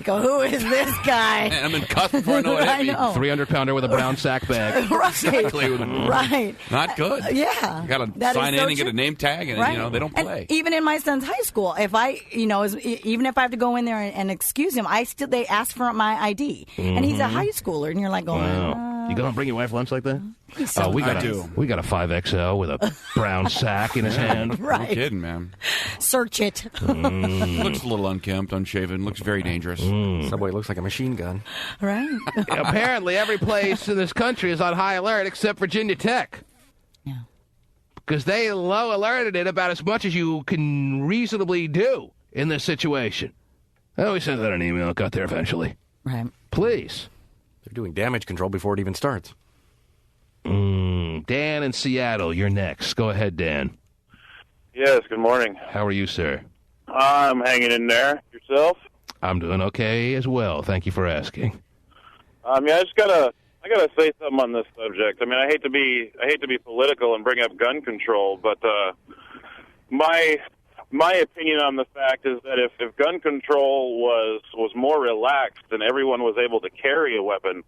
Go, who is this guy? I'm in cuffs before I know what I hit me. know. 300-pounder with a brown sack bag. Right. Exactly. Right. Not good. Yeah. You got to That sign is in so and get true. a name tag, and Right. they don't play. And even in my son's high school, if I, even if I have to go in there and excuse him, they ask for my ID, and he's a high schooler, and you're like, going, Wow. You gonna bring your wife lunch like that? He's so we got I do. We got a 5XL with a brown sack in his hand. Right. No kidding, man. Search it. Looks a little unkempt, unshaven. Looks very dangerous. Subway looks like a machine gun. Right. Apparently, every place in this country is on high alert except Virginia Tech. Yeah. Because they low alerted it about as much as you can reasonably do in this situation. Oh, we sent out an email. It got there eventually. Right. Please. They're doing damage control before it even starts. Dan in Seattle, you're next. Go ahead, Dan. Yes, good morning. How are you, sir? I'm hanging in there. Yourself? I'm doing okay as well. Thank you for asking. I gotta say something on this subject. I mean, I hate to be political and bring up gun control, but my opinion on the fact is that if gun control was more relaxed and everyone was able to carry a weapon,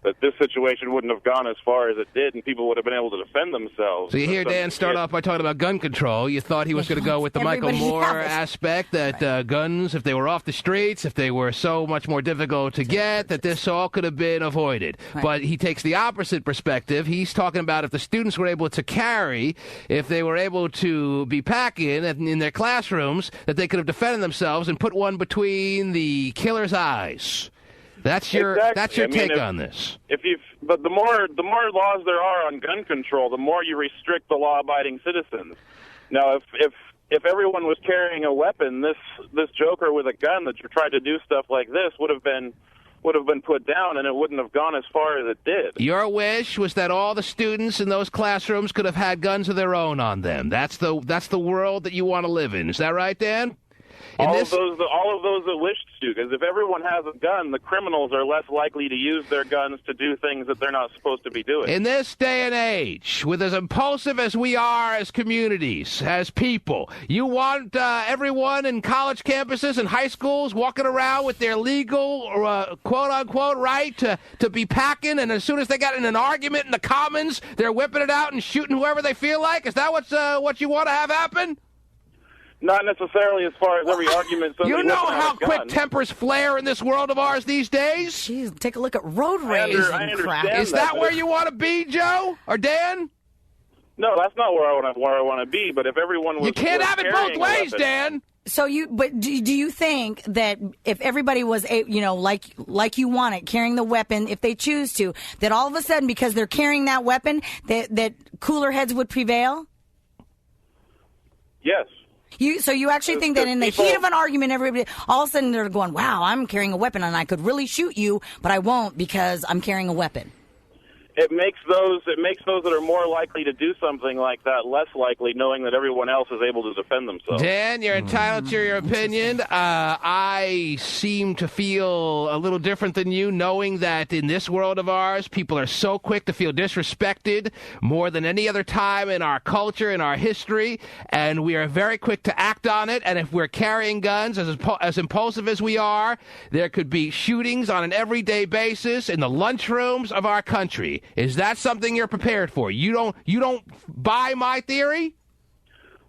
that this situation wouldn't have gone as far as it did, and people would have been able to defend themselves. So you hear Dan start off by talking about gun control. You thought he was going to go with the Michael Moore aspect, that guns, if they were off the streets, if they were so much more difficult to get, that this all could have been avoided. Right. But he takes the opposite perspective. He's talking about if the students were able to carry, if they were able to be packing in their classrooms, that they could have defended themselves and put one between the killer's eyes. That's your take on this. But the more laws there are on gun control, the more you restrict the law-abiding citizens. Now, if everyone was carrying a weapon, this joker with a gun that tried to do stuff like this would have been put down, and it wouldn't have gone as far as it did. Your wish was that all the students in those classrooms could have had guns of their own on them. That's the world that you want to live in. Is that right, Dan? All of those that wished to, because if everyone has a gun, the criminals are less likely to use their guns to do things that they're not supposed to be doing. In this day and age, with as impulsive as we are as communities, as people, you want everyone in college campuses and high schools walking around with their legal, quote-unquote, right to be packing, and as soon as they got in an argument in the Commons, they're whipping it out and shooting whoever they feel like? Is that what you want to have happen? Not necessarily as far as every argument. You know how quick tempers flare in this world of ours these days? Jeez, take a look at road rage and crap. Is that where you want to be, Joe? Or Dan? No, that's not where I want to be, but if everyone was... You can't have it both ways, Dan! So do you think that if everybody was, like you want it, carrying the weapon, if they choose to, that all of a sudden, because they're carrying that weapon, that cooler heads would prevail? Yes. So you actually think that in the heat of an argument, everybody, all of a sudden they're going, wow, I'm carrying a weapon and I could really shoot you, but I won't because I'm carrying a weapon. It makes those that are more likely to do something like that less likely, knowing that everyone else is able to defend themselves. Dan, you're entitled to your opinion. I seem to feel a little different than you, knowing that in this world of ours, people are so quick to feel disrespected more than any other time in our culture, in our history, and we are very quick to act on it. And if we're carrying guns, as impulsive as we are, there could be shootings on an everyday basis in the lunchrooms of our country. Is that something you're prepared for? You don't buy my theory?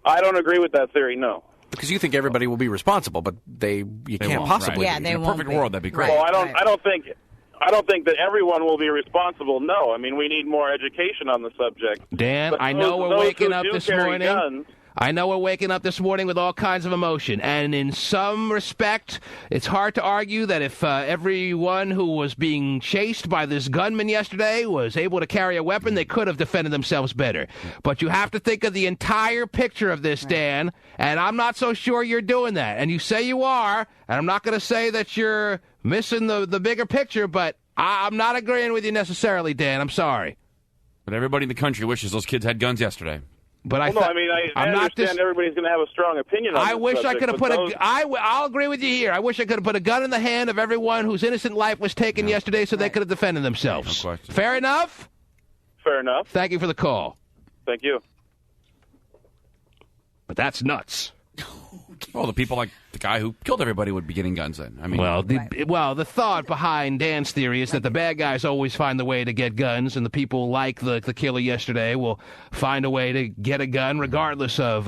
I don't agree with that theory, no. Because you think everybody will be responsible, but you can't possibly. Yeah, they in a won't perfect be. world, that'd be great. Well, I don't think that everyone will be responsible. No, I mean we need more education on the subject. Dan, But I know those we're waking who up do this carry morning. guns- I know we're waking up this morning with all kinds of emotion, and in some respect, it's hard to argue that if everyone who was being chased by this gunman yesterday was able to carry a weapon, they could have defended themselves better. But you have to think of the entire picture of this, Dan, and I'm not so sure you're doing that. And you say you are, and I'm not going to say that you're missing the bigger picture, but I'm not agreeing with you necessarily, Dan. I'm sorry. But everybody in the country wishes those kids had guns yesterday. But I understand everybody's going to have a strong opinion on I this wish I subject, could have but put I'll agree with you here. I wish I could have put a gun in the hand of everyone whose innocent life was taken yesterday so they could have defended themselves. No question. Fair enough? Fair enough. Thank you for the call. Thank you. But that's nuts. Well, the people like the guy who killed everybody would be getting guns then. I mean, the thought behind Dan's theory is that the bad guys always find the way to get guns, and the people like the killer yesterday will find a way to get a gun regardless of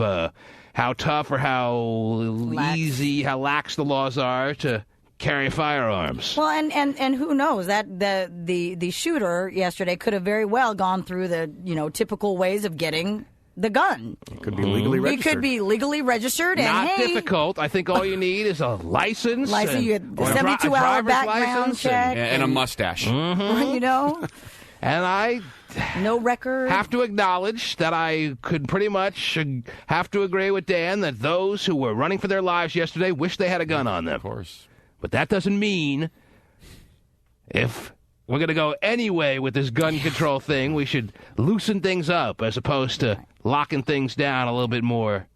how tough or how easy, how lax the laws are to carry firearms. Well, and who knows, that the shooter yesterday could have very well gone through the typical ways of getting the gun. It could be legally registered. It could be legally registered. Not and difficult. I think all you need is a license. You get the 72-hour background check. And a mustache. Mm-hmm. And I no record. Have to acknowledge that I could pretty much have to agree with Dan that those who were running for their lives yesterday wish they had a gun on them. Of course. But that doesn't mean if we're going to go anyway with this gun control thing, we should loosen things up as opposed to locking things down a little bit more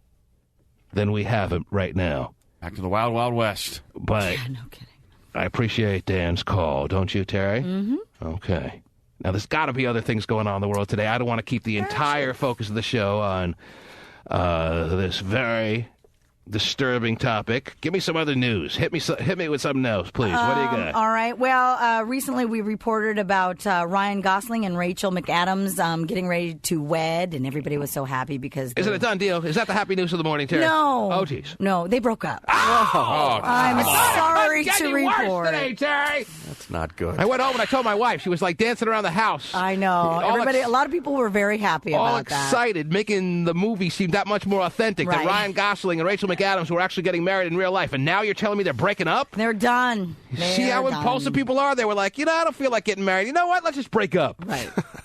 than we have it right now. Back to the Wild Wild West. But no kidding. I appreciate Dan's call, don't you, Terry? Mm-hmm. Okay. Now, there's got to be other things going on in the world today. I don't want to keep the entire focus of the show on this very disturbing topic. Give me some other news. Hit me with something else, please. What do you got? All right. Well, recently we reported about Ryan Gosling and Rachel McAdams getting ready to wed, and everybody was so happy because... Is it a done deal? Is that the happy news of the morning, Terry? No. Oh, jeez. No, they broke up. Oh, I'm sorry to report. Worse today, Terry. That's not good. I went home and I told my wife. She was like dancing around the house. I know. A lot of people were very happy about that. All excited, making the movie seem that much more authentic. That Ryan Gosling and Rachel McAdams were actually getting married in real life, and now you're telling me they're breaking up? They're done. See how impulsive people are? They were like, I don't feel like getting married. You know what? Let's just break up.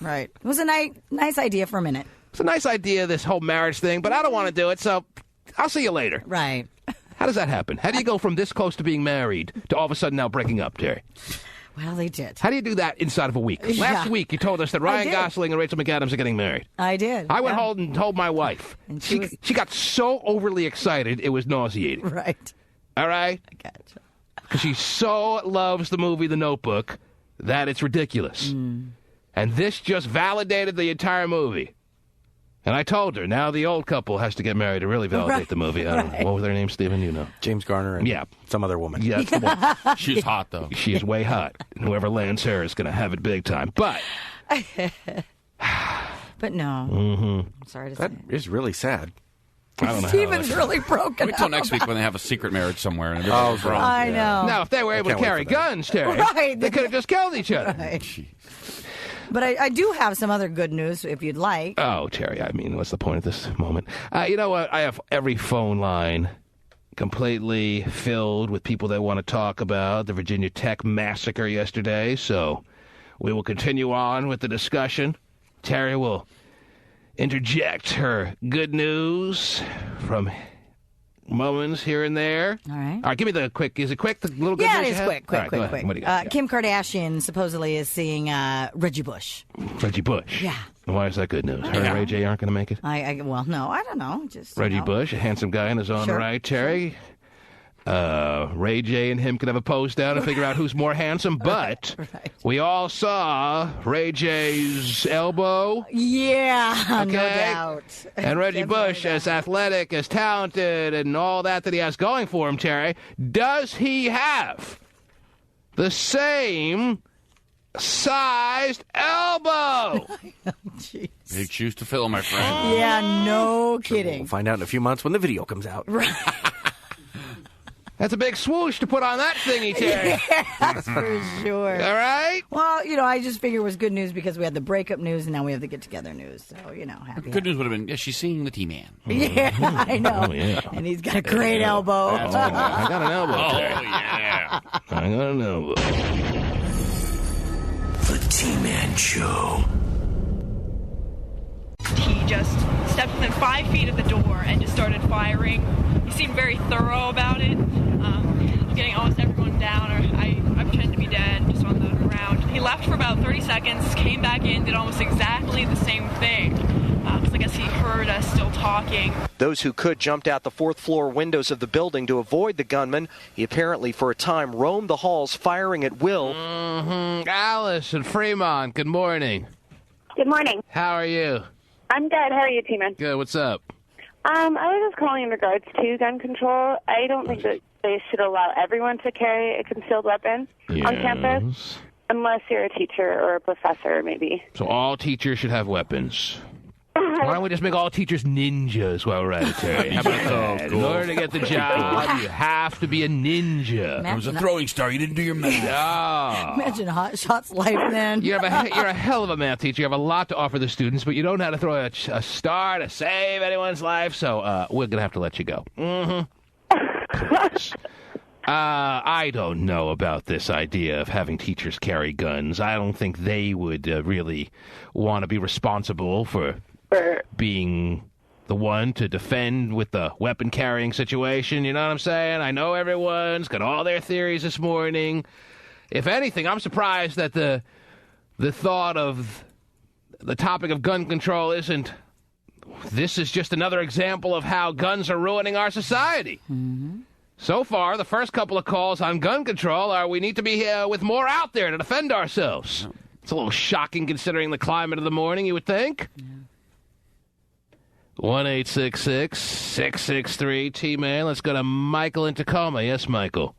Right. It was a nice idea for a minute. It's a nice idea, this whole marriage thing, but I don't want to do it, so I'll see you later. Right. How does that happen? How do you go from this close to being married to all of a sudden now breaking up, Terry? Well, they did. How do you do that inside of a week? Last week, you told us that Ryan Gosling and Rachel McAdams are getting married. I did. I went home and told my wife. And she got so overly excited, it was nauseating. Right. All right? I gotcha. Because she so loves the movie The Notebook that it's ridiculous. And this just validated the entire movie. And I told her, now the old couple has to get married to really validate the movie. I don't know. What was their name, Stephen? You know. James Garner and some other woman. Yeah, that's the one. She's hot, though. She is way hot. And whoever lands her is going to have it big time. But... But no. Mm-hmm. I'm sorry to that say. Is really sad. I don't know. Stephen's really broken. Wait till next week when they have a secret marriage somewhere. And I know. Now, if they were able to carry guns, Terry, they could have just killed each other. Right. But I do have some other good news, if you'd like. Oh, Terry, I mean, what's the point at this moment? You know what? I have every phone line completely filled with people that want to talk about the Virginia Tech massacre yesterday, so we will continue on with the discussion. Terry will interject her good news from moments here and there. All right. All right, give me the quick. Is it quick? The little good news? It is you quick. What do you got? Kim Kardashian supposedly is seeing Reggie Bush. Reggie Bush? Yeah. Why is that good news? Her and Ray J aren't going to make it? Well, no, I don't know. Just Reggie Bush, a handsome guy in his own right, Terry. Ray J and him could have a pose down and figure out who's more handsome, but we all saw Ray J's elbow. Yeah, okay? No doubt. And Reggie Bush, as athletic, as talented, and all that he has going for him, Terry, does he have the same sized elbow? Big shoes to fill, my friend. Yeah, no kidding. We'll find out in a few months when the video comes out. Right. That's a big swoosh to put on that thingy, Terry. Yes, for sure. All right? Well, I just figured it was good news because we had the breakup news and now we have the get-together news. So, happy. Good news would have been, she's seeing the T-Man. Yeah, I know. Oh, yeah. And he's got a great elbow. I got an elbow, Terry. Oh, yeah. I got an elbow. The T-Man Show. He just stepped within 5 feet of the door and just started firing. He seemed very thorough about it. Getting almost everyone down, or I pretend to be dead, just on the ground. He left for about 30 seconds, came back in, did almost exactly the same thing. Because I guess he heard us still talking. Those who could jumped out the fourth-floor windows of the building to avoid the gunman. He apparently, for a time, roamed the halls, firing at will. Mm-hmm. Alice in Fremont, good morning. Good morning. How are you? I'm good. How are you, T-Man? Good, what's up? I was just calling in regards to gun control. I don't think that they should allow everyone to carry a concealed weapon on campus, unless you're a teacher or a professor, maybe. So all teachers should have weapons. Why don't we just make all teachers ninjas while we're at it, Terry? How about that? Cool. In order to get the job, you have to be a ninja. It was a throwing star. You didn't do your math. Oh. Imagine Hot Shots life then. You're a hell of a math teacher. You have a lot to offer the students, but you don't know how to throw a star to save anyone's life, so we're going to have to let you go. I don't know about this idea of having teachers carry guns. I don't think they would really want to be responsible for being the one to defend with the weapon-carrying situation. You know what I'm saying? I know everyone's got all their theories this morning. If anything, I'm surprised that the thought of the topic of gun control isn't, this is just another example of how guns are ruining our society. Mm-hmm. So far, the first couple of calls on gun control are we need to be with more out there to defend ourselves. It's a little shocking considering the climate of the morning, you would think. 1-866-663-T-Man. Let's go to Michael in Tacoma. Yes, Michael.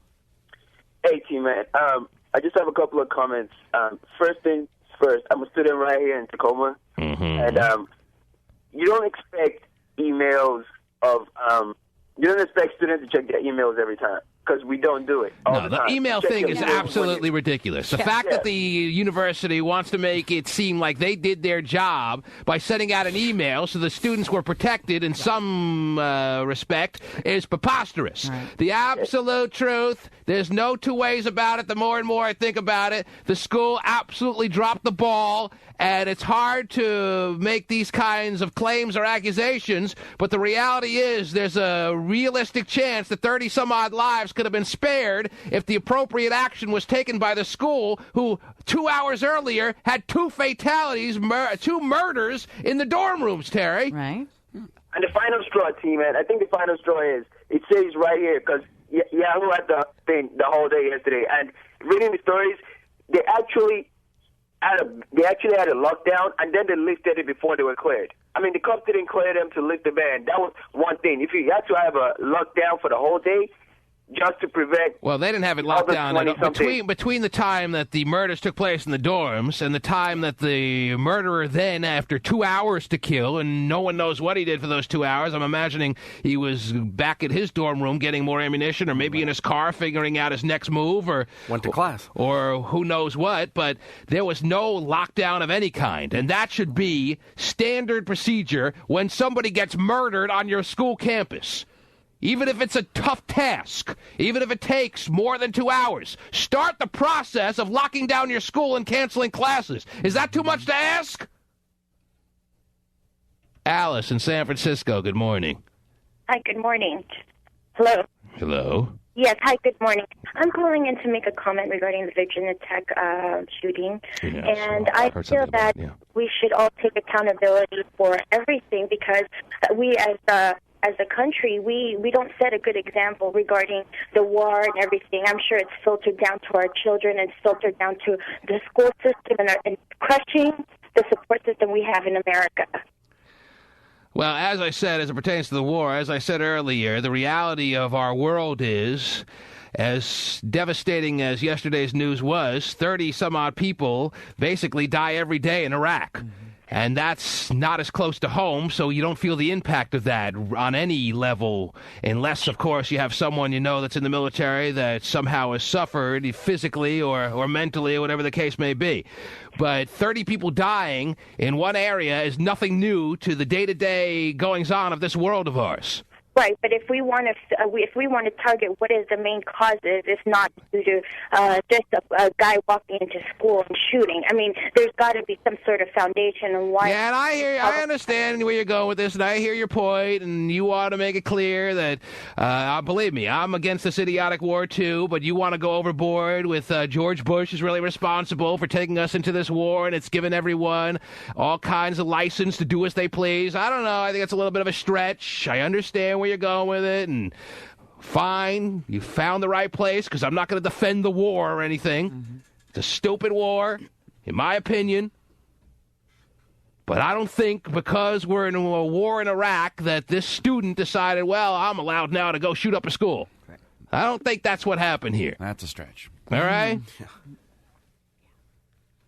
Hey, T-Man. I just have a couple of comments. First thing first, I'm a student right here in Tacoma. And you don't expect emails of... you don't expect students to check their emails every time, because we don't do it all the time. The email thing is absolutely ridiculous. The fact that the university wants to make it seem like they did their job by sending out an email so the students were protected in some respect is preposterous. Right. The absolute truth, there's no two ways about it. The more and more I think about it, the school absolutely dropped the ball, and it's hard to make these kinds of claims or accusations, but the reality is there's a realistic chance that 30-some-odd lives could have been spared if the appropriate action was taken by the school, who 2 hours earlier had 2 fatalities, 2 murders in the dorm rooms, Terry. Right. And the final straw, T-Man, I think the final straw is, it says right here, because Yahoo had the thing the whole day yesterday, and reading the stories, they actually had a lockdown, and then they lifted it before they were cleared. I mean, the cops didn't clear them to lift the ban. That was one thing. If you had to have a lockdown for the whole day, just to prevent... Well, they didn't have it locked down. Between the time that the murders took place in the dorms and the time that the murderer then, after 2 hours to kill, and no one knows what he did for those 2 hours, I'm imagining he was back at his dorm room getting more ammunition, or maybe in his car figuring out his next move, or... Went to class. Or who knows what, but there was no lockdown of any kind, and that should be standard procedure when somebody gets murdered on your school campus. Even if it's a tough task, even if it takes more than 2 hours, start the process of locking down your school and canceling classes. Is that too much to ask? Alice in San Francisco, good morning. Hi, good morning. Hello. Hello. Yes, hi, good morning. I'm calling in to make a comment regarding the Virginia Tech shooting. Yes, and I feel that we should all take accountability for everything, because we as a country, we don't set a good example regarding the war and everything. I'm sure it's filtered down to our children, and it's filtered down to the school system, and crushing the support system we have in America. Well, as I said, as it pertains to the war, as I said earlier, the reality of our world is, as devastating as yesterday's news was, 30-some-odd people basically die every day in Iraq. Mm-hmm. And that's not as close to home, so you don't feel the impact of that on any level, unless, of course, you have someone you know that's in the military that somehow has suffered physically or mentally, or whatever the case may be. But 30 people dying in one area is nothing new to the day-to-day goings-on of this world of ours. Right, but if we want to target what is the main causes, it's not due to just a guy walking into school and shooting. I mean, there's got to be some sort of foundation on why. Yeah, and I understand where you're going with this, and I hear your point, and you want to make it clear that, believe me, I'm against this idiotic war too, but you want to go overboard with George Bush is really responsible for taking us into this war, and it's given everyone all kinds of license to do as they please. I don't know. I think it's a little bit of a stretch. I understand where you're going with it, and fine, you found the right place, because I'm not going to defend the war or anything. Mm-hmm. It's a stupid war, in my opinion. But I don't think because we're in a war in Iraq that this student decided, well, I'm allowed now to go shoot up a school. I don't think that's what happened here. That's a stretch. All right?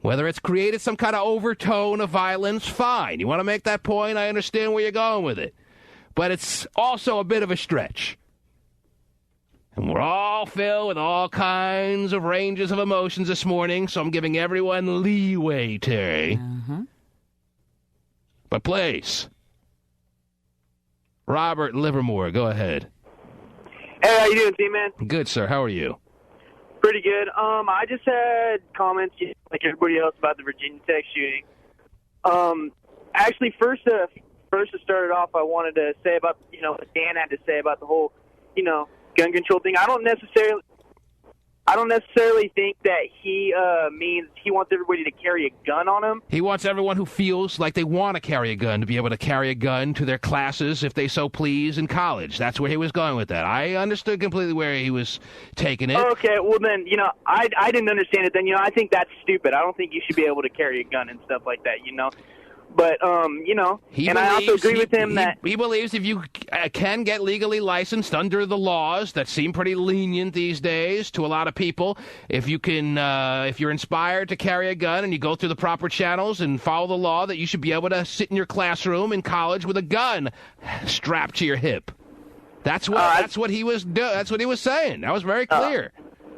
Whether it's created some kind of overtone of violence, fine. You want to make that point? I understand where you're going with it. But it's also a bit of a stretch. And we're all filled with all kinds of ranges of emotions this morning, so I'm giving everyone leeway, Terry. But please, Robert Livermore, go ahead. Hey, how you doing, T-Man? Good, sir. How are you? Pretty good. I just had comments, like everybody else, about the Virginia Tech shooting. Actually, first to start it off, I wanted to say about, what Dan had to say about the whole, gun control thing. I don't necessarily think that he means he wants everybody to carry a gun on him. He wants everyone who feels like they want to carry a gun to be able to carry a gun to their classes if they so please in college. That's where he was going with that. I understood completely where he was taking it. Okay, well then, I didn't understand it then. I think that's stupid. I don't think you should be able to carry a gun and stuff like that, But, I also agree with him that... He believes if you can get legally licensed under the laws that seem pretty lenient these days to a lot of people, if you can, if you're inspired to carry a gun and you go through the proper channels and follow the law, that you should be able to sit in your classroom in college with a gun strapped to your hip. That's what he was That's what he was saying. That was very clear.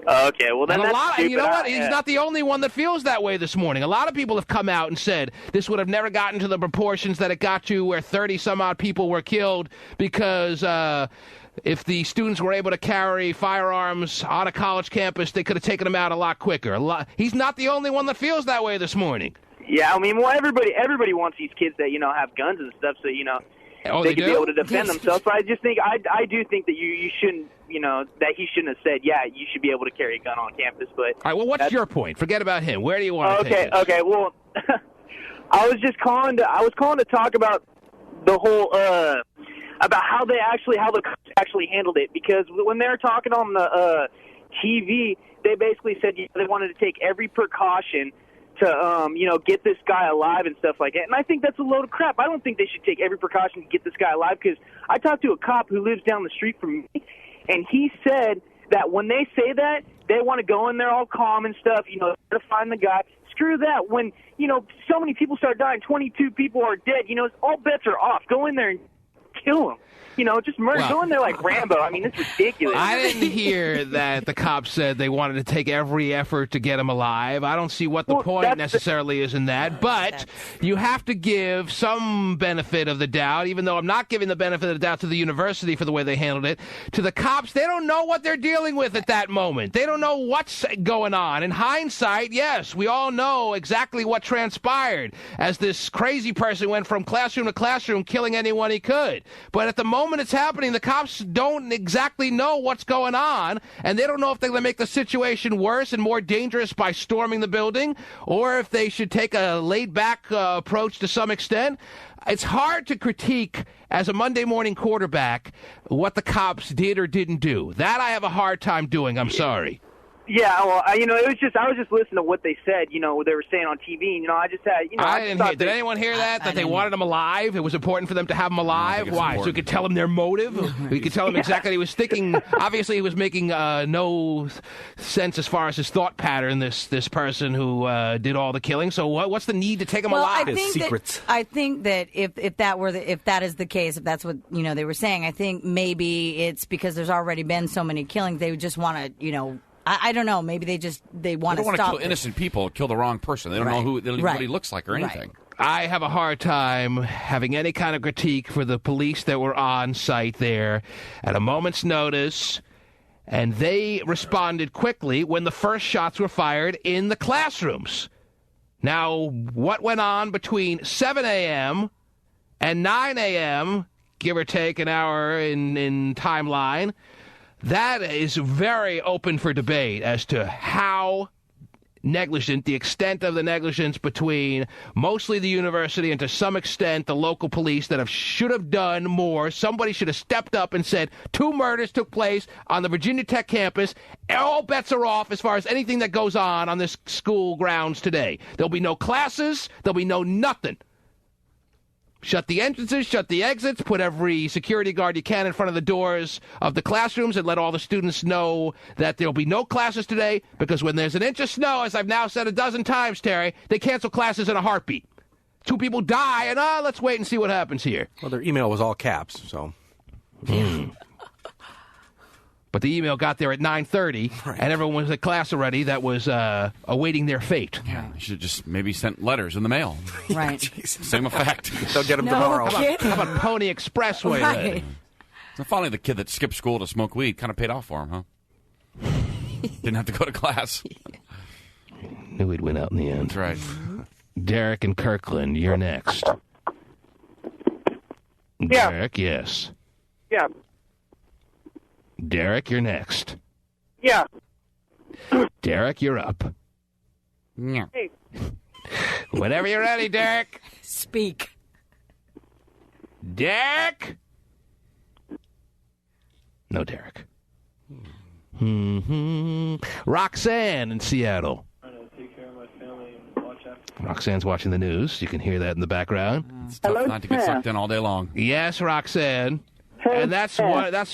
Okay, well then and you know what? He's not the only one that feels that way this morning. A lot of people have come out and said this would have never gotten to the proportions that it got to, where 30-some-odd people were killed because if the students were able to carry firearms on a college campus, they could have taken them out a lot quicker. He's not the only one that feels that way this morning. Yeah, I mean, well, everybody wants these kids that have guns and stuff, so they could be able to defend themselves. So I just think I do think that you shouldn't. That he shouldn't have said, yeah, you should be able to carry a gun on campus. But all right, well, what's your point? Forget about him. Where do you want to take this? Okay, well, I was calling to talk about the whole about how the cops actually handled it, because when they were talking on the TV, they basically said they wanted to take every precaution to get this guy alive and stuff like that. And I think that's a load of crap. I don't think they should take every precaution to get this guy alive, because I talked to a cop who lives down the street from me, and he said that when they say that, they want to go in there all calm and stuff, to find the guy. Screw that. When, so many people start dying, 22 people are dead, all bets are off. Go in there and kill them. Just murder. Go in there like Rambo. I mean, it's ridiculous. I didn't hear that the cops said they wanted to take every effort to get him alive. I don't see what the point necessarily is in that. But you have to give some benefit of the doubt, even though I'm not giving the benefit of the doubt to the university for the way they handled it. To the cops, they don't know what they're dealing with at that moment. They don't know what's going on. In hindsight, yes, we all know exactly what transpired as this crazy person went from classroom to classroom killing anyone he could. But at the moment it's happening, the cops don't exactly know what's going on, and they don't know if they're going to make the situation worse and more dangerous by storming the building, or if they should take a laid-back approach to some extent. It's hard to critique, as a Monday morning quarterback, what the cops did or didn't do. That I have a hard time doing. I'm sorry. Yeah, well, I was just listening to what they said, what they were saying on TV, and, I just had, I didn't hear. Did anyone hear that? That they wanted him alive? It was important for them to have him alive? Why? So we could tell him their motive? We could tell him exactly what he was thinking. Obviously, he was making no sense as far as his thought pattern, this person who did all the killing. So what's the need to take him alive? I think that if that is the case, if that's what, they were saying, I think maybe it's because there's already been so many killings, they would just want to, I don't know. Maybe they want to stop. They don't want to kill innocent people, kill the wrong person. They don't know what he looks like or anything. I have a hard time having any kind of critique for the police that were on site there at a moment's notice, and they responded quickly when the first shots were fired in the classrooms. Now, what went on between 7 a.m. and 9 a.m., give or take an hour in timeline, that is very open for debate as to how negligent, the extent of the negligence between mostly the university and to some extent the local police that should have done more. Somebody should have stepped up and said 2 murders took place on the Virginia Tech campus. All bets are off as far as anything that goes on this school grounds today. There'll be no classes. There'll be no nothing. Shut the entrances, shut the exits, put every security guard you can in front of the doors of the classrooms, and let all the students know that there'll be no classes today, because when there's an inch of snow, as I've now said a dozen times, Terry, they cancel classes in a heartbeat. 2 people die, and let's wait and see what happens here. Well, their email was all caps, so. But the email got there at 9:30, and everyone was at class already that was awaiting their fate. Yeah, you should have just maybe sent letters in the mail. Right. Same effect. They'll get them tomorrow. How about Pony Expressway? Right. So finally, the kid that skipped school to smoke weed kind of paid off for him, huh? Didn't have to go to class. Knew he'd win out in the end. That's right. Derek and Kirkland, you're next. Yeah. Derek, yes. Yeah. Derek, you're next. Yeah. Derek, you're up. Yeah. Hey. Whenever you're ready, Derek. Speak. Derek? No, Derek. Roxanne in Seattle. Roxanne's watching the news. You can hear that in the background. It's tough not to get sucked in all day long. Yes, Roxanne. And that's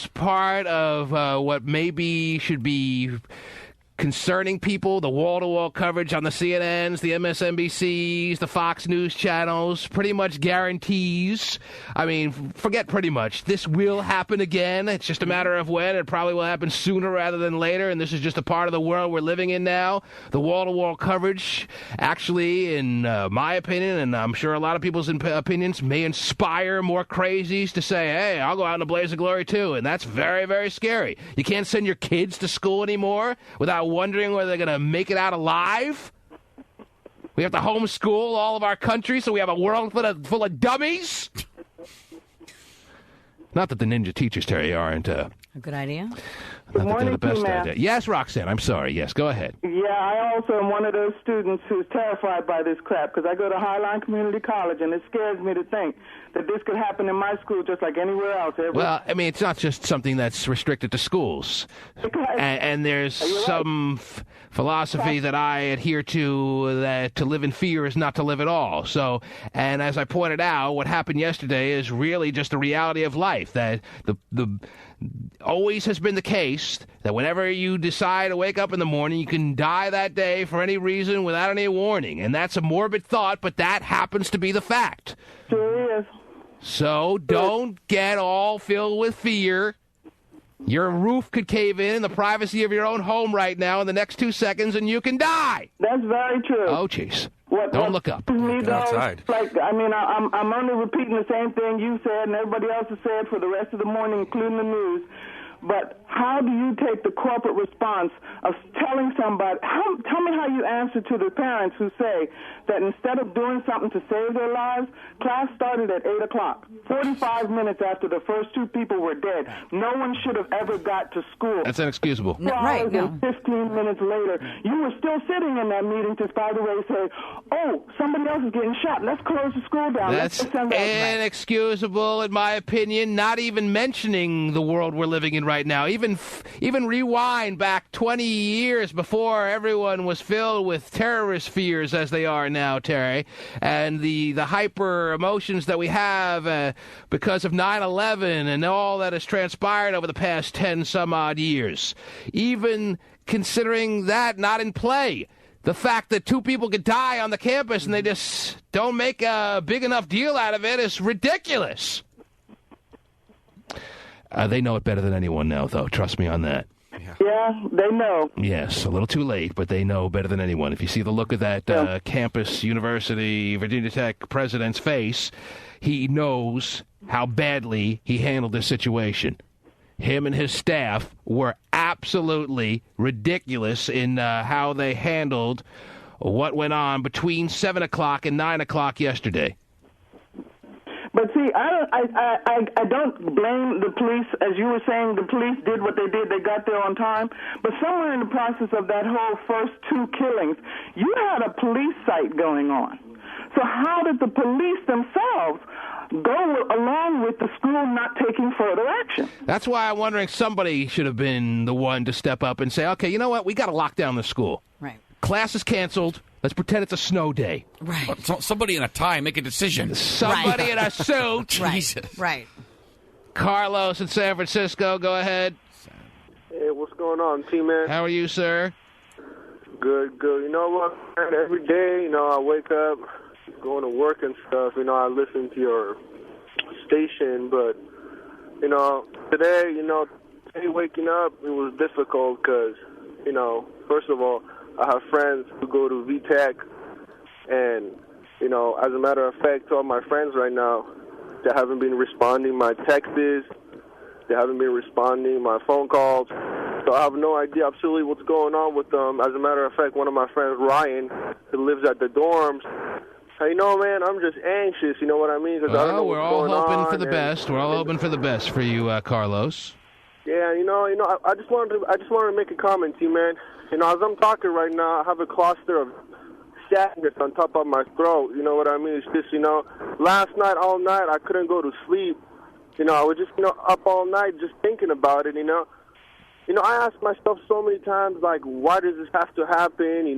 part of what maybe should be concerning people, the wall-to-wall coverage on the CNNs, the MSNBCs, the Fox News channels, pretty much guarantees. I mean, forget pretty much. This will happen again. It's just a matter of when. It probably will happen sooner rather than later, and this is just a part of the world we're living in now. The wall-to-wall coverage, actually, in my opinion, and I'm sure a lot of people's opinions, may inspire more crazies to say, hey, I'll go out in a blaze of glory too, and that's very, very scary. You can't send your kids to school anymore without wondering whether they're going to make it out alive. We have to homeschool all of our country, so we have a world full of dummies. Not that the ninja teachers, Terry, aren't A good idea. not that they're the best idea. Yes, Roxanne, I'm sorry. Yes, go ahead. Yeah, I also am one of those students who's terrified by this crap because I go to Highline Community College, and it scares me to think that this could happen in my school just like anywhere else. Well, I mean, it's not just something that's restricted to schools. And there's some philosophy that I adhere to, that to live in fear is not to live at all. So, and as I pointed out, what happened yesterday is really just the reality of life, that the always has been the case that whenever you decide to wake up in the morning, you can die that day for any reason without any warning. And that's a morbid thought, but that happens to be the fact. Sure is. So don't get all filled with fear. Your roof could cave in the privacy of your own home right now in the next 2 seconds, and you can die. That's very true. Oh, jeez. Don't look up. Get outside. Like, I mean, I'm only repeating the same thing you said and everybody else has said for the rest of the morning, including the news. But how do you take the corporate response of telling somebody, tell me how you answer to the parents who say that instead of doing something to save their lives, class started at 8 o'clock, 45 minutes after the first 2 people were dead. No one should have ever got to school. That's inexcusable. Right. And 15 minutes later, you were still sitting in that meeting to, by the way, say, oh, somebody else is getting shot. Let's close the school down. That's inexcusable, in my opinion, not even mentioning the world we're living in right now. Even rewind back 20 years before everyone was filled with terrorist fears as they are now, Terry, and the hyper emotions that we have because of 9/11 and all that has transpired over the past 10 some odd years. Even considering that not in play, the fact that 2 people could die on the campus and they just don't make a big enough deal out of it is ridiculous. They know it better than anyone now, though. Trust me on that. Yeah, they know. Yes, a little too late, but they know better than anyone. If you see the look of that campus, university, Virginia Tech president's face, he knows how badly he handled this situation. Him and his staff were absolutely ridiculous in how they handled what went on between 7 o'clock and 9 o'clock yesterday. But see, I don't blame the police. As you were saying, the police did what they did. They got there on time. But somewhere in the process of that whole first 2 killings, you had a police site going on. So how did the police themselves go along with the school not taking further action? That's why I'm wondering somebody should have been the one to step up and say, okay, you know what? We got to lock down the school. Right. Class is canceled. Let's pretend it's a snow day. Right. Somebody in a tie make a decision. Somebody in a suit. Jesus. Right. Carlos in San Francisco, go ahead. Hey, what's going on, T-Man? How are you, sir? Good, good. You know what, man? Every day, I wake up, going to work and stuff, I listen to your station, but, today, waking up, it was difficult because, first of all, I have friends who go to VTech, and, as a matter of fact, all my friends right now, they haven't been responding my texts, they haven't been responding my phone calls, so I have no idea absolutely what's going on with them. As a matter of fact, one of my friends, Ryan, who lives at the dorms, man, I'm just anxious, you know what I mean? Because I don't know what's going on. We're all hoping for the best. We're all hoping for the best for you, Carlos. Yeah, I just wanted to make a comment to you, man. As I'm talking right now, I have a cluster of sadness on top of my throat. You know what I mean? It's just, last night, all night, I couldn't go to sleep. I was just, up all night just thinking about it, I asked myself so many times, like, why does this have to happen?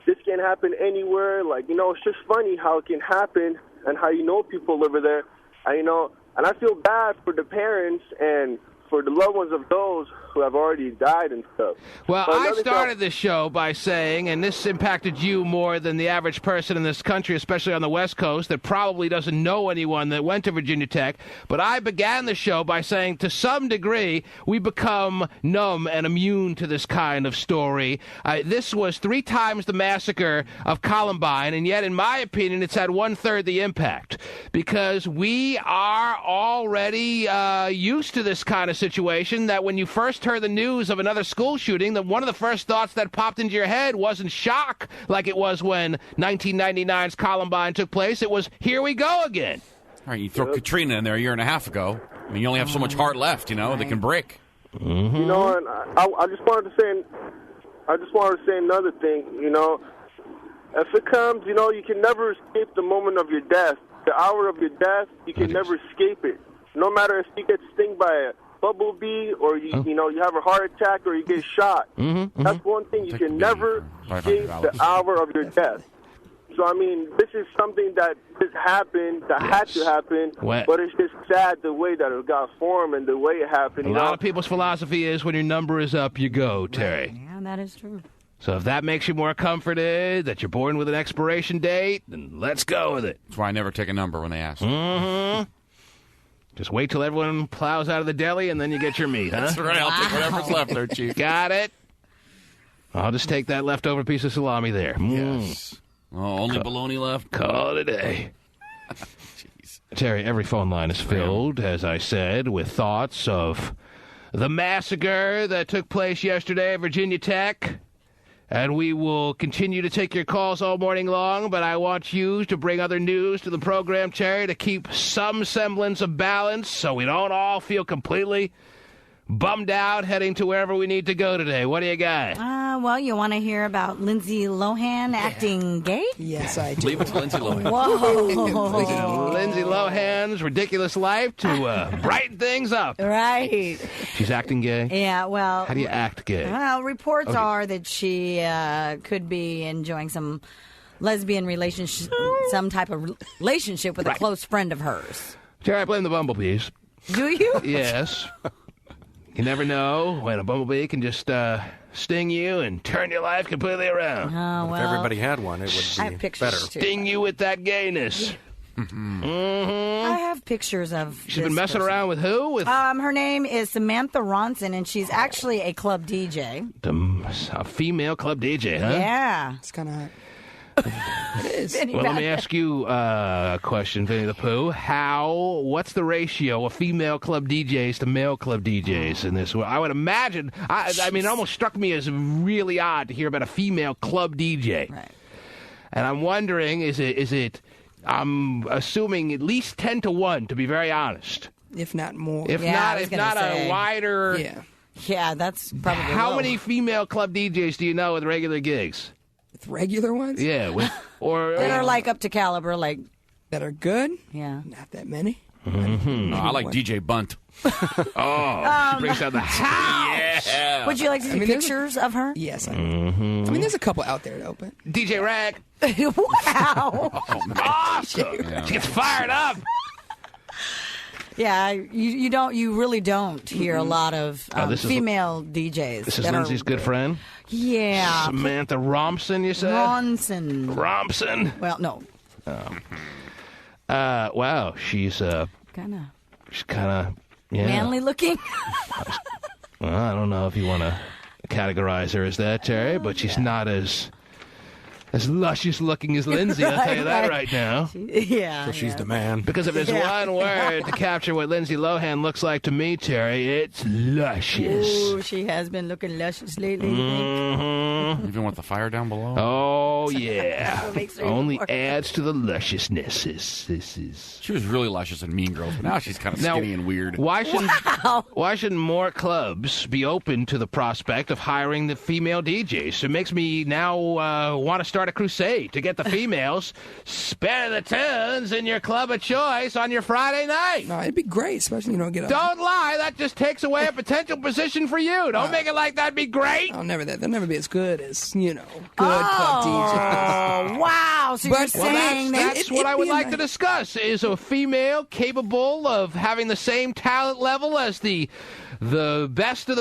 This can't happen anywhere. Like, it's just funny how it can happen and how people over there. And I feel bad for the parents and for the loved ones of those who have already died and stuff. Well, I started this show by saying, and this impacted you more than the average person in this country, especially on the West Coast, that probably doesn't know anyone that went to Virginia Tech, but I began the show by saying, to some degree, we become numb and immune to this kind of story. This was 3 times the massacre of Columbine, and yet, in my opinion, it's had 1/3 the impact, because we are already used to this kind of situation, that when you first heard the news of another school shooting, that one of the first thoughts that popped into your head wasn't shock like it was when 1999's Columbine took place. It was, here we go again. All right, you throw Katrina in there a year and a half ago. I mean, you only have so much heart left, that can break. Mm-hmm. And I just wanted to say another thing, if it comes, you can never escape the moment of your death. The hour of your death, you can never escape it. No matter if you get stung by a bumblebee or you have a heart attack or you get shot. That's one thing you can never escape the hour of your death. So, this is something that just happened, that had to happen, but it's just sad the way that it got formed and the way it happened. A lot of people's philosophy is when your number is up, you go, Terry. Yeah, that is true. So if that makes you more comforted, that you're born with an expiration date, then let's go with it. That's why I never take a number when they ask. Mm-hmm. Just wait till everyone plows out of the deli, and then you get your meat, huh? That's right. I'll take whatever's left there, Chief. Got it. I'll just take that leftover piece of salami there. Yes. Oh, only bologna left? Call it a day. Jeez. Terry, every phone line is filled, as I said, with thoughts of the massacre that took place yesterday at Virginia Tech. And we will continue to take your calls all morning long, but I want you to bring other news to the program, Terry, to keep some semblance of balance so we don't all feel completely bummed out heading to wherever we need to go today. What do you got? Well, you want to hear about Lindsay Lohan acting gay? Yes, I do. Leave it to Lindsay Lohan. Whoa. Lindsay Lohan's ridiculous life to brighten things up. Right. She's acting gay? Yeah, well. How do you act gay? Well, reports are that she could be enjoying some lesbian relationship, some type of relationship with a close friend of hers. Terry, I blame the bumblebees. Do you? Yes. You never know when a bumblebee can just sting you and turn your life completely around. Oh, well. If everybody had one, it would be better. Sting you with that gayness. I have pictures of She's been messing around with who? Her name is Samantha Ronson, and she's actually a club DJ. A female club DJ, huh? Yeah. It's kind of... It is. Well, let me ask you a question, Vinnie the Pooh. What's the ratio of female club DJs to male club DJs in this? I would imagine, it almost struck me as really odd to hear about a female club DJ. Right. And I'm wondering, is it I'm assuming at least 10-1, to be very honest. If not more. If not a wider... Yeah. Yeah, that's probably How many female club DJs do you know with regular gigs? With regular ones? Yeah. That are like up to caliber, like... That are good? Yeah. Not that many. Mm-hmm. I like DJ Bunt. She brings out the house. Yeah. Would you like to see pictures of her? Yes. I Mm-hmm. mean, there's a couple out there, though, but... DJ Rag. Wow. Oh, man. Awesome. Yeah. She gets fired up. Yeah, you really don't hear a lot of female DJs. This is Lindsay's good friend? Yeah. Samantha Romson, you said? Romson. Well, no. Wow, she's Kind of yeah. manly looking. Well, I don't know if you want to categorize her as that, Terry, but she's not as luscious looking as Lindsay, I'll tell you that right now. Yeah. So she's the man. Because if there's one word to capture what Lindsay Lohan looks like to me, Terry, it's luscious. Ooh, she has been looking luscious lately. Mm-hmm. Even with the fire down below? Oh, yeah. Makes her Only more. adds to the lusciousness. This is... She was really luscious in Mean Girls, but now she's kind of skinny and weird. Why shouldn't more clubs be open to the prospect of hiring the female DJs? It makes me now want to start a crusade to get the females spinning the tunes in your club of choice on your Friday night. No, it'd be great, especially, get Don't lie. That just takes away a potential position for you. Don't make it like that'd be great. They'll never be as good as, good club DJs. Oh, wow. So you're saying that's what I would like to discuss. Is a female capable of having the same talent level as the best of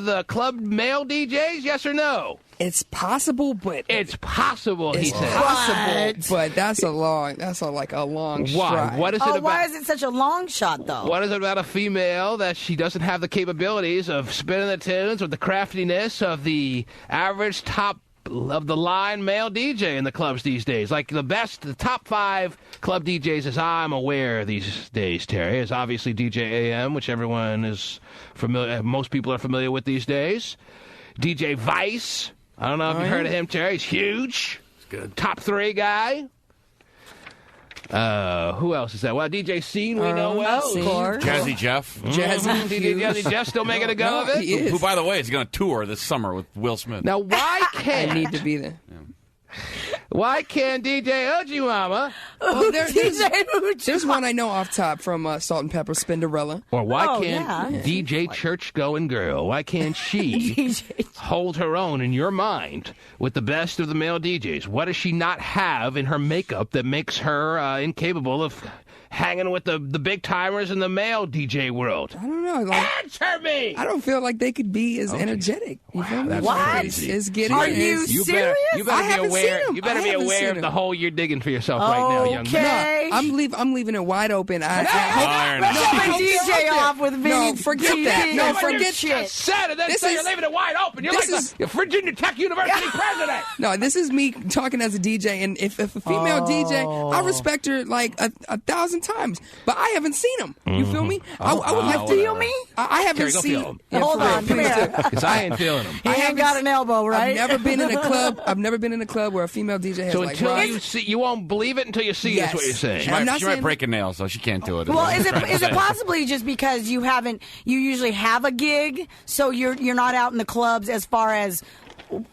the club male DJs? Yes or no? It's possible, but it's possible. He said, possible, but that's a long Why? stride. What is it about? Why is it such a long shot, though? What is it about a female that she doesn't have the capabilities of spinning the tunes with the craftiness of the average top of the line male DJ in the clubs these days? Like the top 5 club DJs, as I'm aware these days, Terry, is obviously DJ AM, which everyone is familiar. Most people are familiar with these days. DJ Vice. I don't know if you've heard of him, Terry. He's huge. He's good. Top 3 guy. Who else is that? Well, DJ Scene, we know well. Of course. Jazzy Jeff. DJ Jazzy Jeff still making a go of it? He is. Who, by the way, is going to tour this summer with Will Smith. Now, why can't... I need to be there. Why can't DJ Oji Mama... Well, there's one I know off top from Salt and Pepper, Spinderella. Or why can't DJ Church-Going Girl, why can't she hold her own in your mind with the best of the male DJs? What does she not have in her makeup that makes her incapable of hanging with the big timers in the male DJ world? I don't know. Answer me! I don't feel like they could be as energetic. You feel me? What? It's getting. Are you serious? You better be aware. You better be aware of the hole you're digging for yourself right now, young man. No, I'm leaving it wide open. Let's DJ off with Vinnie. No, forget that. No, forget shit. Said it, then say you're leaving it wide open. You're like the Virginia Tech University president. No, this is me talking as a DJ, and if a female DJ, I respect her like a 1,000 times, but I haven't seen them. You feel me? I would like to feel me. I haven't seen them. Yeah, hold on, come here. Because I ain't feeling them. He ain't got an elbow, right? I've never been in a club where a female DJ has so like. So until you won't believe it until you see it. That's what you're saying. She might break a nail, so she can't do it. Well, is it possibly just because you usually have a gig, so you're not out in the clubs as far as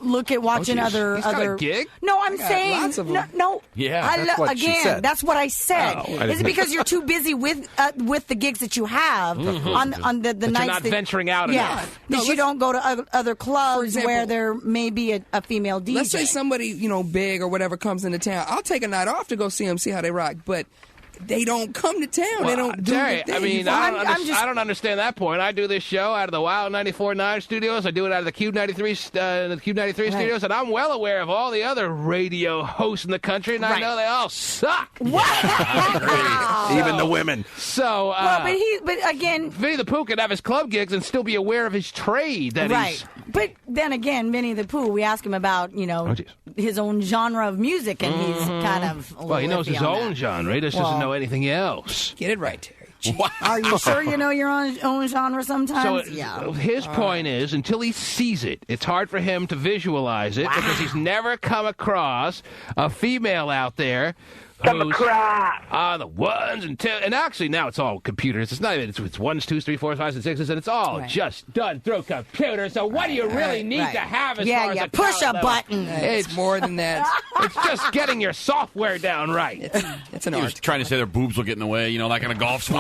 watching other got a gig? No, I'm saying lots of them. no. Yeah, that's what she said. That's what I said. Is it because you're too busy with the gigs that you have on the that nights you're not venturing out enough? That you don't go to other clubs where there may be a female DJ. Let's say somebody big or whatever comes into town. I'll take a night off to go see them, see how they rock, but they don't come to town. They don't do Terry, the thing. I mean, I don't understand that point. I do this show out of the Wild 94.9 studios. I do it out of the KUBE 93 studios, and I'm well aware of all the other radio hosts in the country, and I know they all suck. Even the women. So, but again, Vinnie the Pooh could have his club gigs and still be aware of his trade. But then again, Vinnie the Pooh, we ask him about his own genre of music, and he's kind of he knows his own genre. He just doesn't know anything else. Get it right, Terry. Wow. Are you sure you know your own genre sometimes? So his point is, until he sees it, it's hard for him to visualize it because he's never come across a female out there who's the ones and two. And actually, now it's all computers. It's not even, it's ones, twos, three, fours, fives, and sixes, and it's all just done through computers. So what do you really need to have as far as a push a level? button. It's more than that. It's just getting your software down right. It's an He art. was trying to say their boobs will get in the way, like in a golf swing.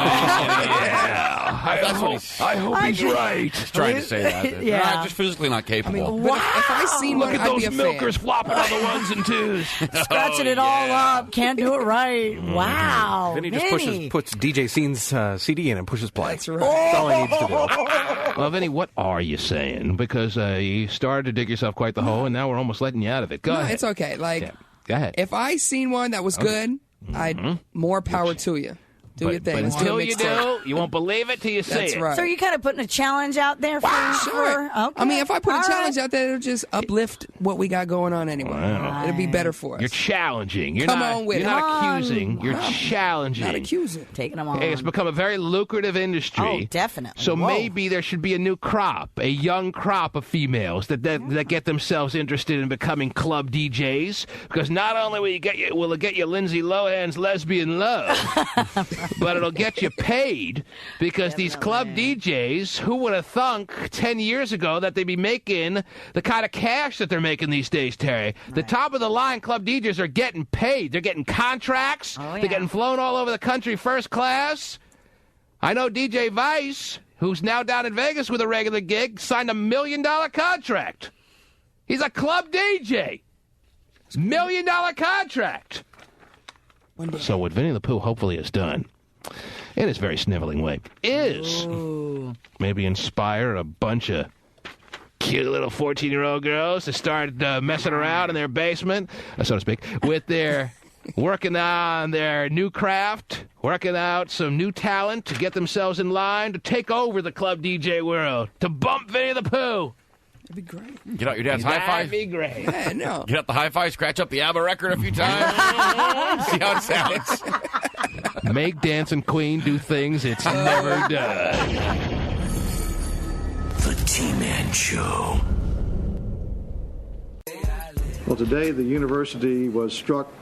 I hope he's right. He's trying to say that. They're not just physically not capable. But if I seen Look one, at I'd those be a milkers fan. flopping on the ones and twos. Scratching it all up. Can't do it right. Wow. Then he just puts DJ Scene's CD in and pushes play. That's right. That's all he needs to do. Well, Vinny, what are you saying? Because you started to dig yourself quite the hole, and now we're almost letting you out of it. Go ahead. It's okay. Go ahead. If I seen one that was good, I'd more power to you. Do your thing. But Let's until do a you mixtape. do, you won't believe it till you see That's it. right. So are you kind of putting a challenge out there for Sure. okay. I mean, if I put All a challenge right. out there, it'll just uplift what we got going on anyway. Wow. It'll be better for us. You're challenging. You're Come not, on with you're it. not accusing. You're I'm challenging. Not accusing. Taking them on. Hey, it's become a very lucrative industry. Oh, definitely. So Whoa. maybe there should be a new crop, a young crop of females that get themselves interested in becoming club DJs. Because not only will it get you Lindsay Lohan's Lesbian Love, but it'll get you paid, because these club DJs, who would have thunk 10 years ago that they'd be making the kind of cash that they're making these days, Terry? The top of the line club DJs are getting paid. They're getting contracts. They're getting flown all over the country first class. I know DJ Vice, who's now down in Vegas with a regular gig, signed $1 million contract. He's a club DJ. $1 million contract. So what Vinnie the Pooh hopefully has done, in his very sniveling way, is maybe inspire a bunch of cute little 14-year-old girls to start messing around in their basement, so to speak, with their working on their new craft, working out some new talent to get themselves in line to take over the club DJ world, to bump Vinnie the Pooh. That'd be great. Get out your dad's high five. That'd be great. Yeah, no. Get out the high five, scratch up the ABBA record a few times. See how it sounds. Make Dancing Queen do things it's never done. The T-Man Show. Well, today the university was struck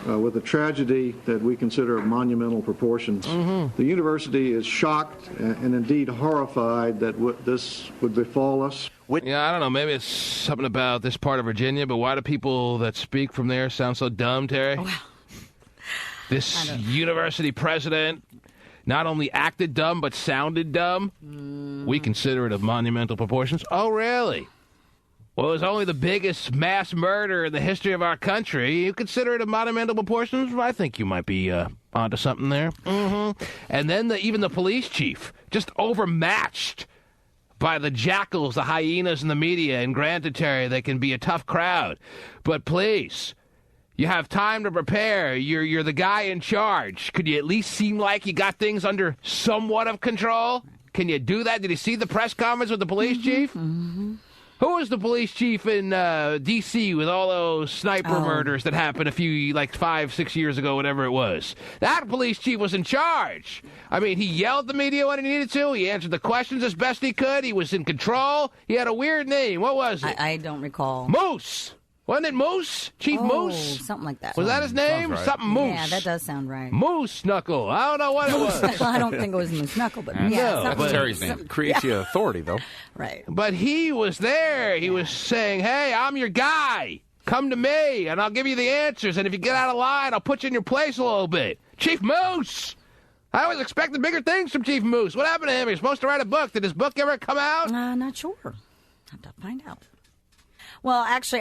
with a tragedy that we consider of monumental proportions. The university is shocked and indeed horrified that this would befall us. Yeah, I don't know. Maybe it's something about this part of Virginia, but why do people that speak from there sound so dumb, Terry? Wow. This university president not only acted dumb, but sounded dumb. We consider it of monumental proportions. Oh, really? Well, it was only the biggest mass murder in the history of our country. You consider it of monumental proportions? I think you might be onto something there. And then even the police chief, just overmatched by the jackals, the hyenas, and the media. And granted, Terry, they can be a tough crowd. But please, you have time to prepare. You're the guy in charge. Could you at least seem like you got things under somewhat of control? Can you do that? Did you see the press conference with the police chief? Who was the police chief in D.C. with all those sniper murders that happened a few, 5-6 years ago, whatever it was? That police chief was in charge. I mean, he yelled at the media when he needed to. He answered the questions as best he could. He was in control. He had a weird name. What was it? I don't recall. Moose. Wasn't it Moose? Chief Moose? Something like that. Was that his name? Right. Something Moose. Yeah, that does sound right. Moose Knuckle. I don't know what it was. I don't think it was Moose Knuckle, but No, yeah. That's Terry's name. Creates you authority, though. Right. But he was there. He was saying, hey, I'm your guy. Come to me, and I'll give you the answers. And if you get out of line, I'll put you in your place a little bit. Chief Moose. I always expected bigger things from Chief Moose. What happened to him? He was supposed to write a book. Did his book ever come out? Not sure. Have to find out. Well, actually,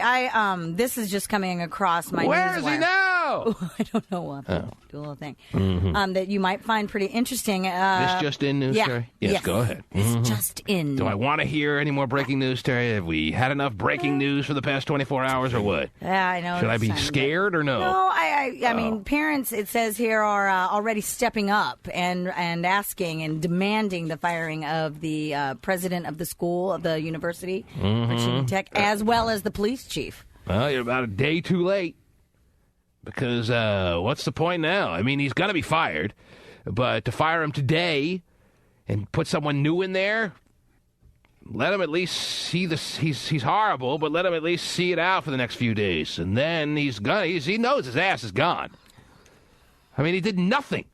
this is just coming across my Where is he newswire. now? I don't know. We'll have to do a little thing that you might find pretty interesting. This just in news, yeah. Terry? Yes, go ahead. It's just in. Do I want to hear any more breaking news, Terry? Have we had enough breaking news for the past 24 hours or what? Yeah, I know. Should I it's be time to scared or no? No, I mean, parents, it says here, are already stepping up and asking and demanding the firing of the president of the school, of the university, Virginia Tech, as well as the police chief. Well, you're about a day too late. Because what's the point now? I mean, he's going to be fired. But to fire him today and put someone new in there, let him at least see this. He's horrible, but let him at least see it out for the next few days. And then he knows his ass is gone. I mean, he did nothing.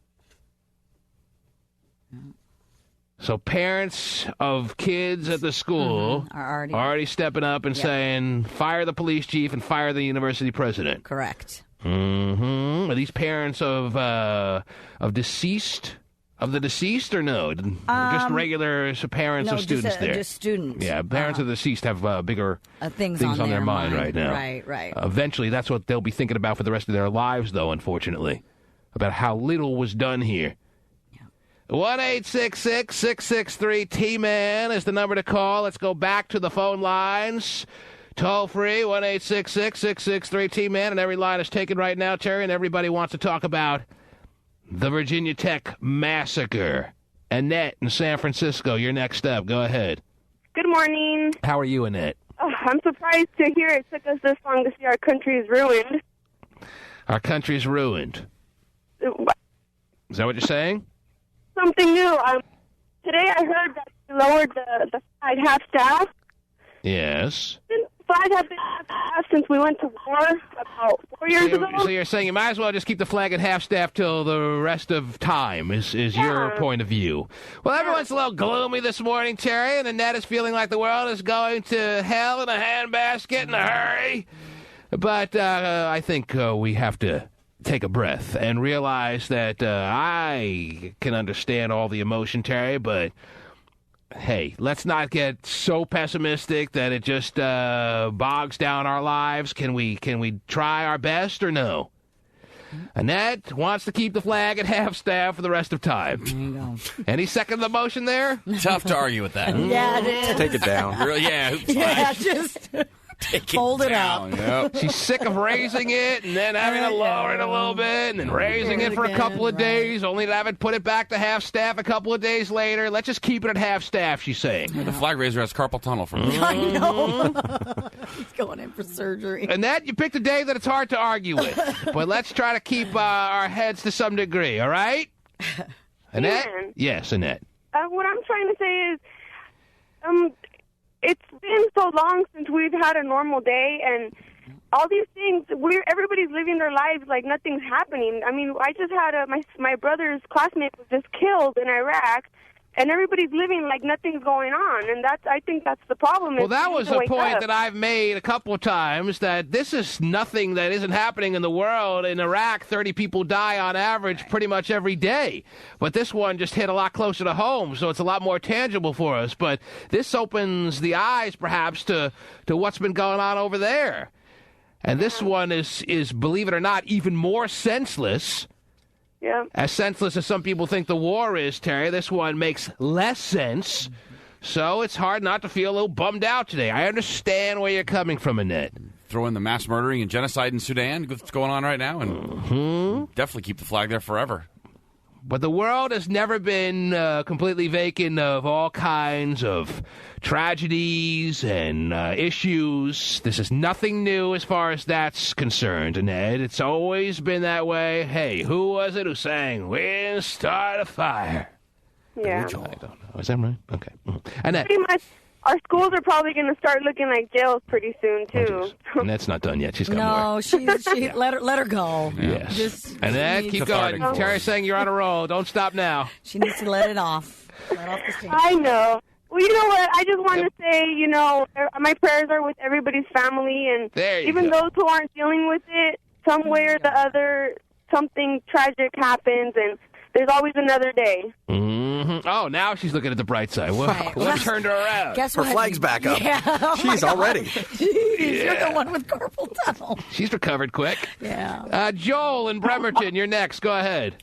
So parents of kids at the school are already stepping up and saying, fire the police chief and fire the university president. Correct. Mm-hmm. Are these parents of deceased? Of the deceased or no? Just regular parents of students there? Just students. Yeah, parents of the deceased have bigger things on their mind right now. Right. Eventually, that's what they'll be thinking about for the rest of their lives, though, unfortunately, about how little was done here. 1-866-663-T-MAN is the number to call. Let's go back to the phone lines. Toll free, 1-866-663-T-MAN, and every line is taken right now, Terry, and everybody wants to talk about the Virginia Tech massacre. Annette in San Francisco, you're next up. Go ahead. Good morning. How are you, Annette? I'm surprised to hear it took us this long to see our country is ruined. Our country's ruined. Is that what you're saying? Something new. Today I heard that you lowered the flag half-staff. Yes. Flag has been half-staff since we went to war about 4 years ago. So you're saying you might as well just keep the flag at half-staff till the rest of time is your point of view. Well, everyone's a little gloomy this morning, Terry, and Annette is feeling like the world is going to hell in a handbasket in a hurry. But I think we have to take a breath and realize that I can understand all the emotion, Terry, but hey, let's not get so pessimistic that it just bogs down our lives. Can we try our best or no? Annette wants to keep the flag at half-staff for the rest of time. There you go. Any second the motion there? Tough to argue with that. Yeah, it is. Take it down. Really? Yeah. Yeah, just fold it up. Yep. She's sick of raising it and then having to lower it a little bit and then raising it for a couple of days, only to have it put it back to half-staff a couple of days later. Let's just keep it at half-staff, she's saying. The flag raiser has carpal tunnel for me. I know. He's going in for surgery. Annette, you picked a day that it's hard to argue with, but let's try to keep our heads to some degree, all right? Annette? Man. Yes, Annette. What I'm trying to say is, it's been so long since we've had a normal day, and all these things, everybody's living their lives like nothing's happening. I mean, I just had my brother's classmate was just killed in Iraq, and everybody's living like nothing's going on, and I think that's the problem. Well, that was a point that I've made a couple of times, that this is nothing that isn't happening in the world. In Iraq, 30 people die on average pretty much every day. But this one just hit a lot closer to home, so it's a lot more tangible for us. But this opens the eyes, perhaps, to what's been going on over there. And this one is, believe it or not, even more senseless. Yeah. As senseless as some people think the war is, Terry, this one makes less sense. So it's hard not to feel a little bummed out today. I understand where you're coming from, Annette. Throw in the mass murdering and genocide in Sudan, what's going on right now, and definitely keep the flag there forever. But the world has never been completely vacant of all kinds of tragedies and issues. This is nothing new as far as that's concerned, Annette. It's always been that way. Hey, who was it who sang, "We'll start a fire"? Yeah. I don't know. Is that right? Okay. Annette. Pretty much, our schools are probably going to start looking like jails pretty soon, too. Annette's not done yet. She's got No, more. she let her go. Yes. Just, Annette, she keep needs going. to- Terry's saying you're on a roll. Don't stop now. She needs to let it off. Let off the steam. I know. Well, you know what? I just want to say, my prayers are with everybody's family, and There you even go. those who aren't dealing with it, some way or the other, something tragic happens, and there's always another day. Mm-hmm. Oh, now she's looking at the bright side. Well, what turned her around? Guess Her what? flag's back up. Yeah. Oh She's my all God. ready. Jeez, you're the one with carpal tunnel. She's recovered quick. Yeah. Joel in Bremerton, you're next. Go ahead.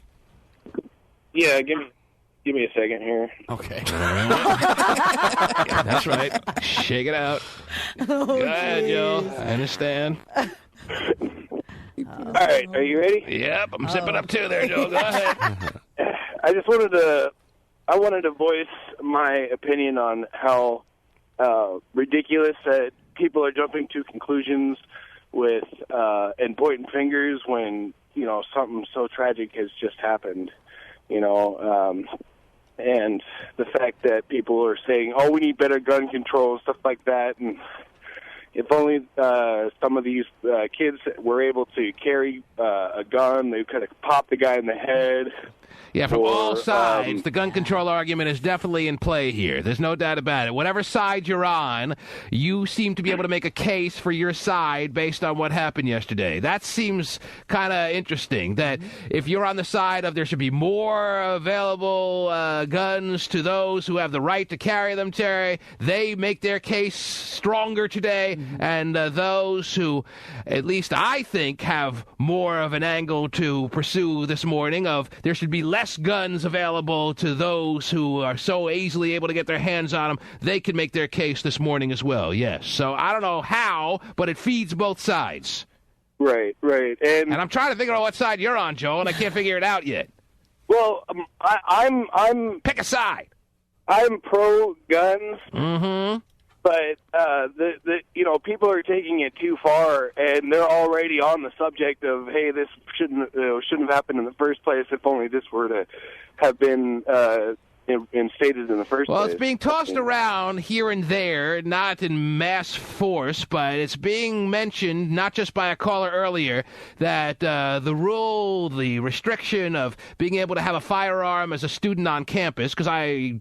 Yeah, give me a second here. Okay. Yeah, that's right. Shake it out. Oh, Go ahead, Joel. jeez. I understand. All right, are you ready? Yep, I'm zipping up too there, Joel. Go ahead. I just wanted to voice my opinion on how ridiculous that people are jumping to conclusions with and pointing fingers when something so tragic has just happened. And the fact that people are saying, "Oh, we need better gun control," stuff like that, and if only some of these kids were able to carry a gun, they could have popped the guy in the head. Yeah, from all sides, the gun control argument is definitely in play here. There's no doubt about it. Whatever side you're on, you seem to be able to make a case for your side based on what happened yesterday. That seems kind of interesting, that if you're on the side of there should be more available guns to those who have the right to carry them, Terry, they make their case stronger today, and those who, at least I think, have more of an angle to pursue this morning of there should be less guns available to those who are so easily able to get their hands on them, they can make their case this morning as well, yes. So I don't know how, but it feeds both sides. Right. And I'm trying to figure out what side you're on, Joel, and I can't figure it out yet. Well, I'm pick a side. I'm pro guns. Mm-hmm. But people are taking it too far, and they're already on the subject of, hey, this shouldn't have happened in the first place. If only this were to have been instated in the first place. Well, it's being tossed around here and there, not in mass force, but it's being mentioned, not just by a caller earlier, that the restriction of being able to have a firearm as a student on campus, because I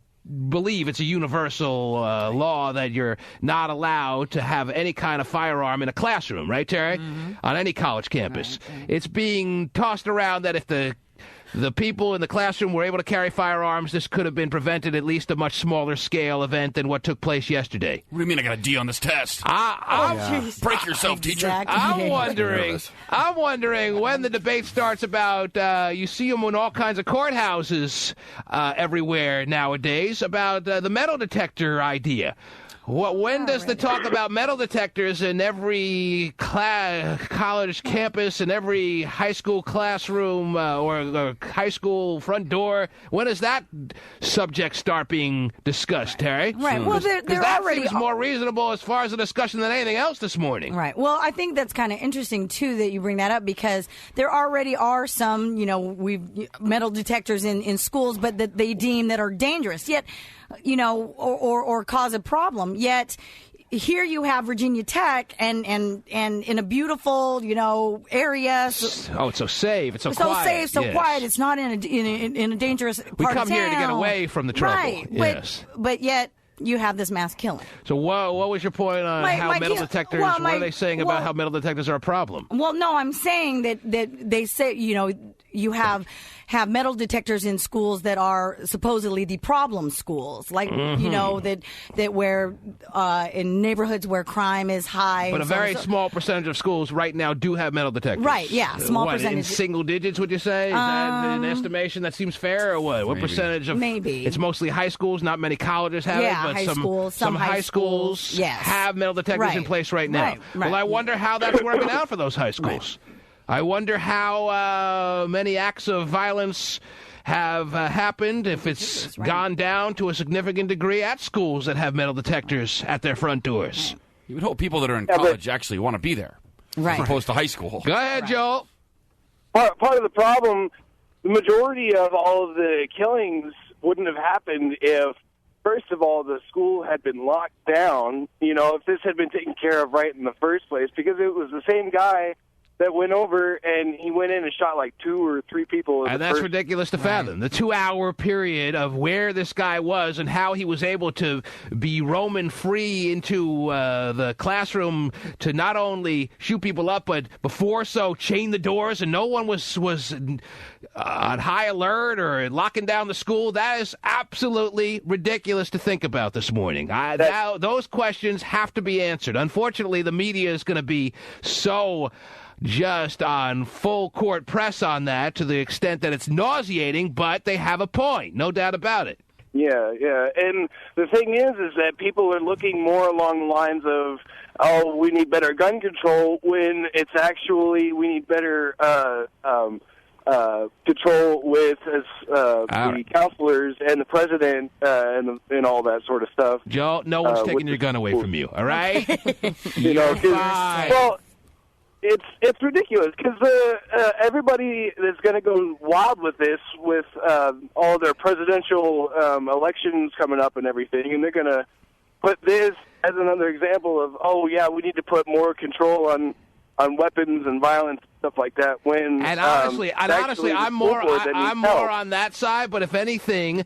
believe it's a universal law that you're not allowed to have any kind of firearm in a classroom, right, Terry? Mm-hmm. On any college campus. Right. It's being tossed around that if the people in the classroom were able to carry firearms, this could have been prevented at least a much smaller scale event than what took place yesterday. What do you mean I got a D on this test? Break yourself, teacher. I'm wondering when the debate starts about, you see them in all kinds of courthouses everywhere nowadays, about the metal detector idea. When does the talk about metal detectors in every college campus, in every high school classroom or high school front door, when does that subject start being discussed, Terry? Right. Well, they're that already seems more reasonable as far as a discussion than anything else this morning. Right. Well, I think that's kind of interesting, too, that you bring that up, because there already are some, metal detectors in schools, but that they deem that are dangerous, yet, or cause a problem. Yet here you have Virginia Tech and in a beautiful, area. Oh, it's so safe. It's so quiet. Quiet. It's not in a dangerous part of town. We come here to get away from the trouble. Right. Yes. But yet you have this mass killing. So what was your point on how metal detectors, what are they saying about how metal detectors are a problem? Well, no, I'm saying that they say, you have metal detectors in schools that are supposedly the problem schools, like that where in neighborhoods where crime is high. But a very small percentage of schools right now do have metal detectors. Right? Yeah, small percentage. In single digits, would you say? Is that an estimation that seems fair, or what? What percentage of? Maybe it's mostly high schools. Not many colleges have it, but some high schools have metal detectors in place right now. Right. Well, I wonder how that's working out for those high schools. Right. I wonder how many acts of violence have happened, if it's gone down to a significant degree at schools that have metal detectors at their front doors. Right. You would hope people that are in college actually want to be there, as opposed to high school. Go ahead, Joel. Part of the problem, the majority of all of the killings wouldn't have happened if, first of all, the school had been locked down, if this had been taken care of right in the first place, because it was the same guy that went over and he went in and shot like 2 or 3 people. And that's ridiculous to fathom. The 2-hour period of where this guy was and how he was able to be roaming free into the classroom to not only shoot people up, but before chain the doors, and no one was on high alert or locking down the school. That is absolutely ridiculous to think about this morning. Now those questions have to be answered. Unfortunately, the media is going to be so just on full court press on that to the extent that it's nauseating, but they have a point, no doubt about it. Yeah. And the thing is that people are looking more along the lines of, we need better gun control, when it's actually we need better control with the counselors and the president and all that sort of stuff. Joe, no one's taking your gun away from you, all right? Well, it's ridiculous because everybody that's going to go wild with this, with all their presidential elections coming up and everything, and they're going to put this as another example of, oh yeah, we need to put more control on weapons and violence and stuff like that. When honestly, I'm more on that side. But if anything,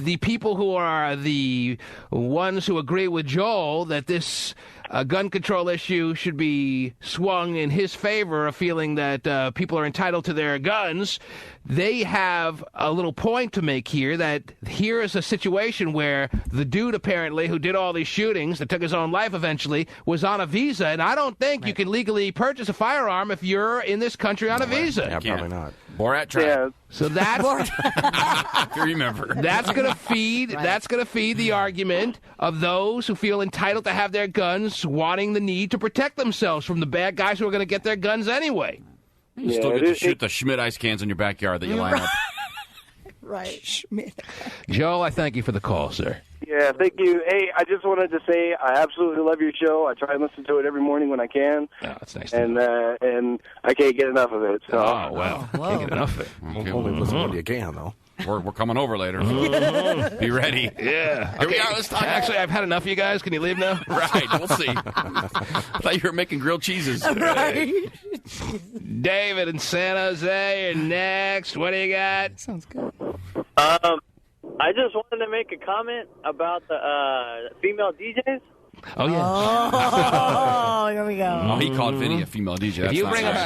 the people who are the ones who agree with Joel that this gun control issue should be swung in his favor of feeling that people are entitled to their guns, they have a little point to make here, that here is a situation where the dude apparently who did all these shootings that took his own life eventually was on a visa, and I don't think you can legally purchase a firearm if you're in this country on a visa. Yeah, probably not. Borat tried. Yeah. So that's If you remember. That's going to feed the argument of those who feel entitled to have their guns, wanting the need to protect themselves from the bad guys who are going to get their guns anyway. You still get to shoot the Schmidt ice cans in your backyard that you line up. Right. Schmidt. Joel, I thank you for the call, sir. Yeah, thank you. Hey, I just wanted to say I absolutely love your show. I try and listen to it every morning when I can. Oh, that's nice. And I can't get enough of it. So. Oh, well. Can't get enough of it. Okay, only listen when you can, though. We're coming over later. Be ready. Yeah. Here we are. Let's talk. Actually, I've had enough of you guys. Can you leave now? Right. We'll see. I thought you were making grilled cheeses. Right. David in San Jose, you're next. What do you got? Sounds good. I just wanted to make a comment about the female DJs. Oh, yeah. Oh, here we go. Oh, he called Vinnie a female DJ. If you bring up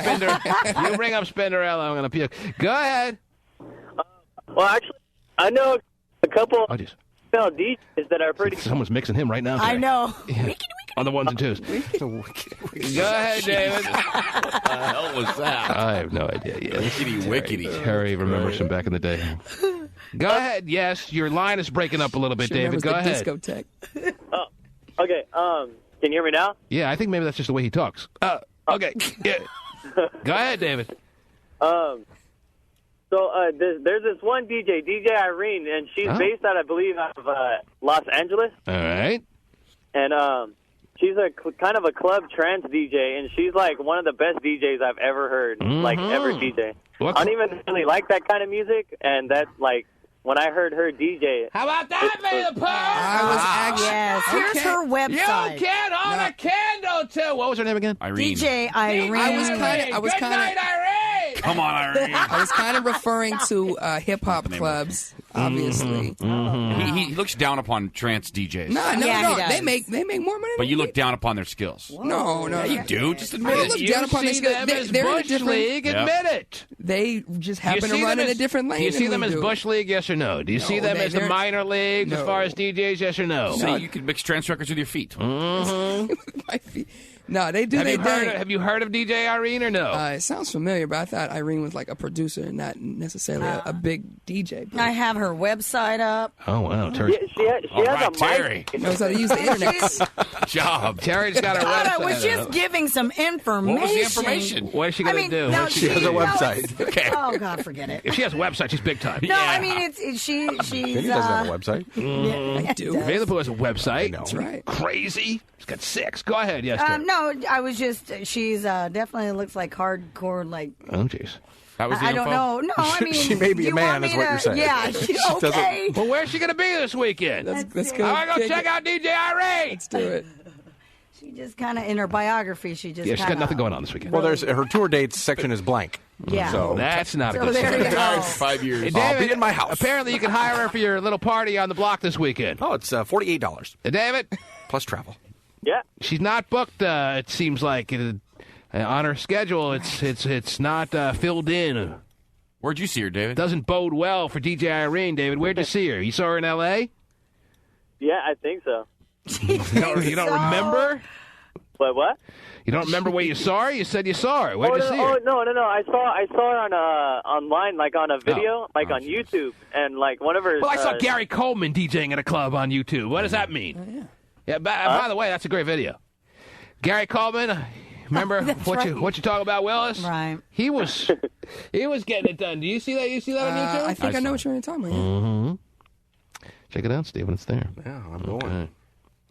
Spinderella, I'm going to puke. Go ahead. Well, actually, I know a couple of female DJs that are pretty... Someone's mixing him right now. I know. Yeah. On the ones and twos. Go ahead, David. What the hell was that? I have no idea. Yeah, Wickety. Terry remembers him back in the day. Go ahead. Yes, your line is breaking up a little bit, She David. remembers Go the ahead. discotheque. Oh, okay. Can you hear me now? Yeah, I think maybe that's just the way he talks. Okay. Yeah. Go ahead, David. So there's this one DJ Irene, and she's based out, I believe, out of Los Angeles. All right. And she's kind of a club trance DJ, and she's like one of the best DJs I've ever heard, like ever DJ. I don't even really like that kind of music, and that's like when I heard her DJ. How about that, Vinnie the Pooh? I was actually... Yes, here's her website. You can't hold a candle to... What was her name again? Irene. DJ Irene. I was kind of... Irene! Come on, Irene. I was kind of referring to hip-hop clubs, obviously. He looks down upon trance DJs. No. They make more money But than you me. look down upon their skills. No. Yeah, you do. Just admit I it. look down upon their skills. They're in a different League. Admit it. They just happen to run in a different lane. Do you see them than as we do. Bush League, yes or no? Do you see them as the minor leagues as far as DJs, yes or no? See, you can mix trance records with your feet. My feet. No, they do. Have you heard of DJ Irene or no? It sounds familiar, but I thought Irene was like a producer and not necessarily a big DJ. I have her website up. Oh, wow. Terry. She has a mic. Terry. Knows how to use the internet. Job. Terry's got her website. I was just giving some information. What was the information? What is she going to do? No, She has a website. Okay. Oh, God, forget it. If she has a website, she's big time. No, I mean, she's... Vinnie doesn't have a website. Yeah, I do. Vinnie the Pooh has a website. That's right. Crazy. She's got 6. Go ahead. Yes, Terry. No, I was just... She's definitely looks like hardcore, like... Oh, jeez. That was the I don't know. No, I mean... She may be a man, is what you're saying. Yeah, okay. Well, where's she going to be this weekend? Let's go. I want to go check out DJ Irene. Let's do it. She just kind of, in her biography, she just Yeah, she's got nothing going on this weekend. Well, her tour dates section is blank. Yeah. So That's not a So good there sign. you go. 5 years. Hey, I'll David, be in my house. Apparently, you can hire her for your little party on the block this weekend. Oh, it's $48 David? plus travel. Yeah. She's not booked, it seems like. On her schedule, it's not filled in. Where'd you see her, David? Doesn't bode well for DJ Irene, David. Where'd you see her? You saw her in L.A.? Yeah, I think so. You don't remember? What? You don't remember where you saw her? You said you saw her. Where'd you see her? Oh, no. I saw her on online, like on a video, on YouTube, and like one of her. Well, I saw Gary Coleman DJing at a club on YouTube. What does that mean? Yeah. By the way, that's a great video. Gary Coleman, remember what you talk about, Willis? Right. He was getting it done. Do you see that? You see that on YouTube? I think I know what you're talking about. Mm-hmm. Check it out, Stephen. It's there. Yeah, I'm going. Okay.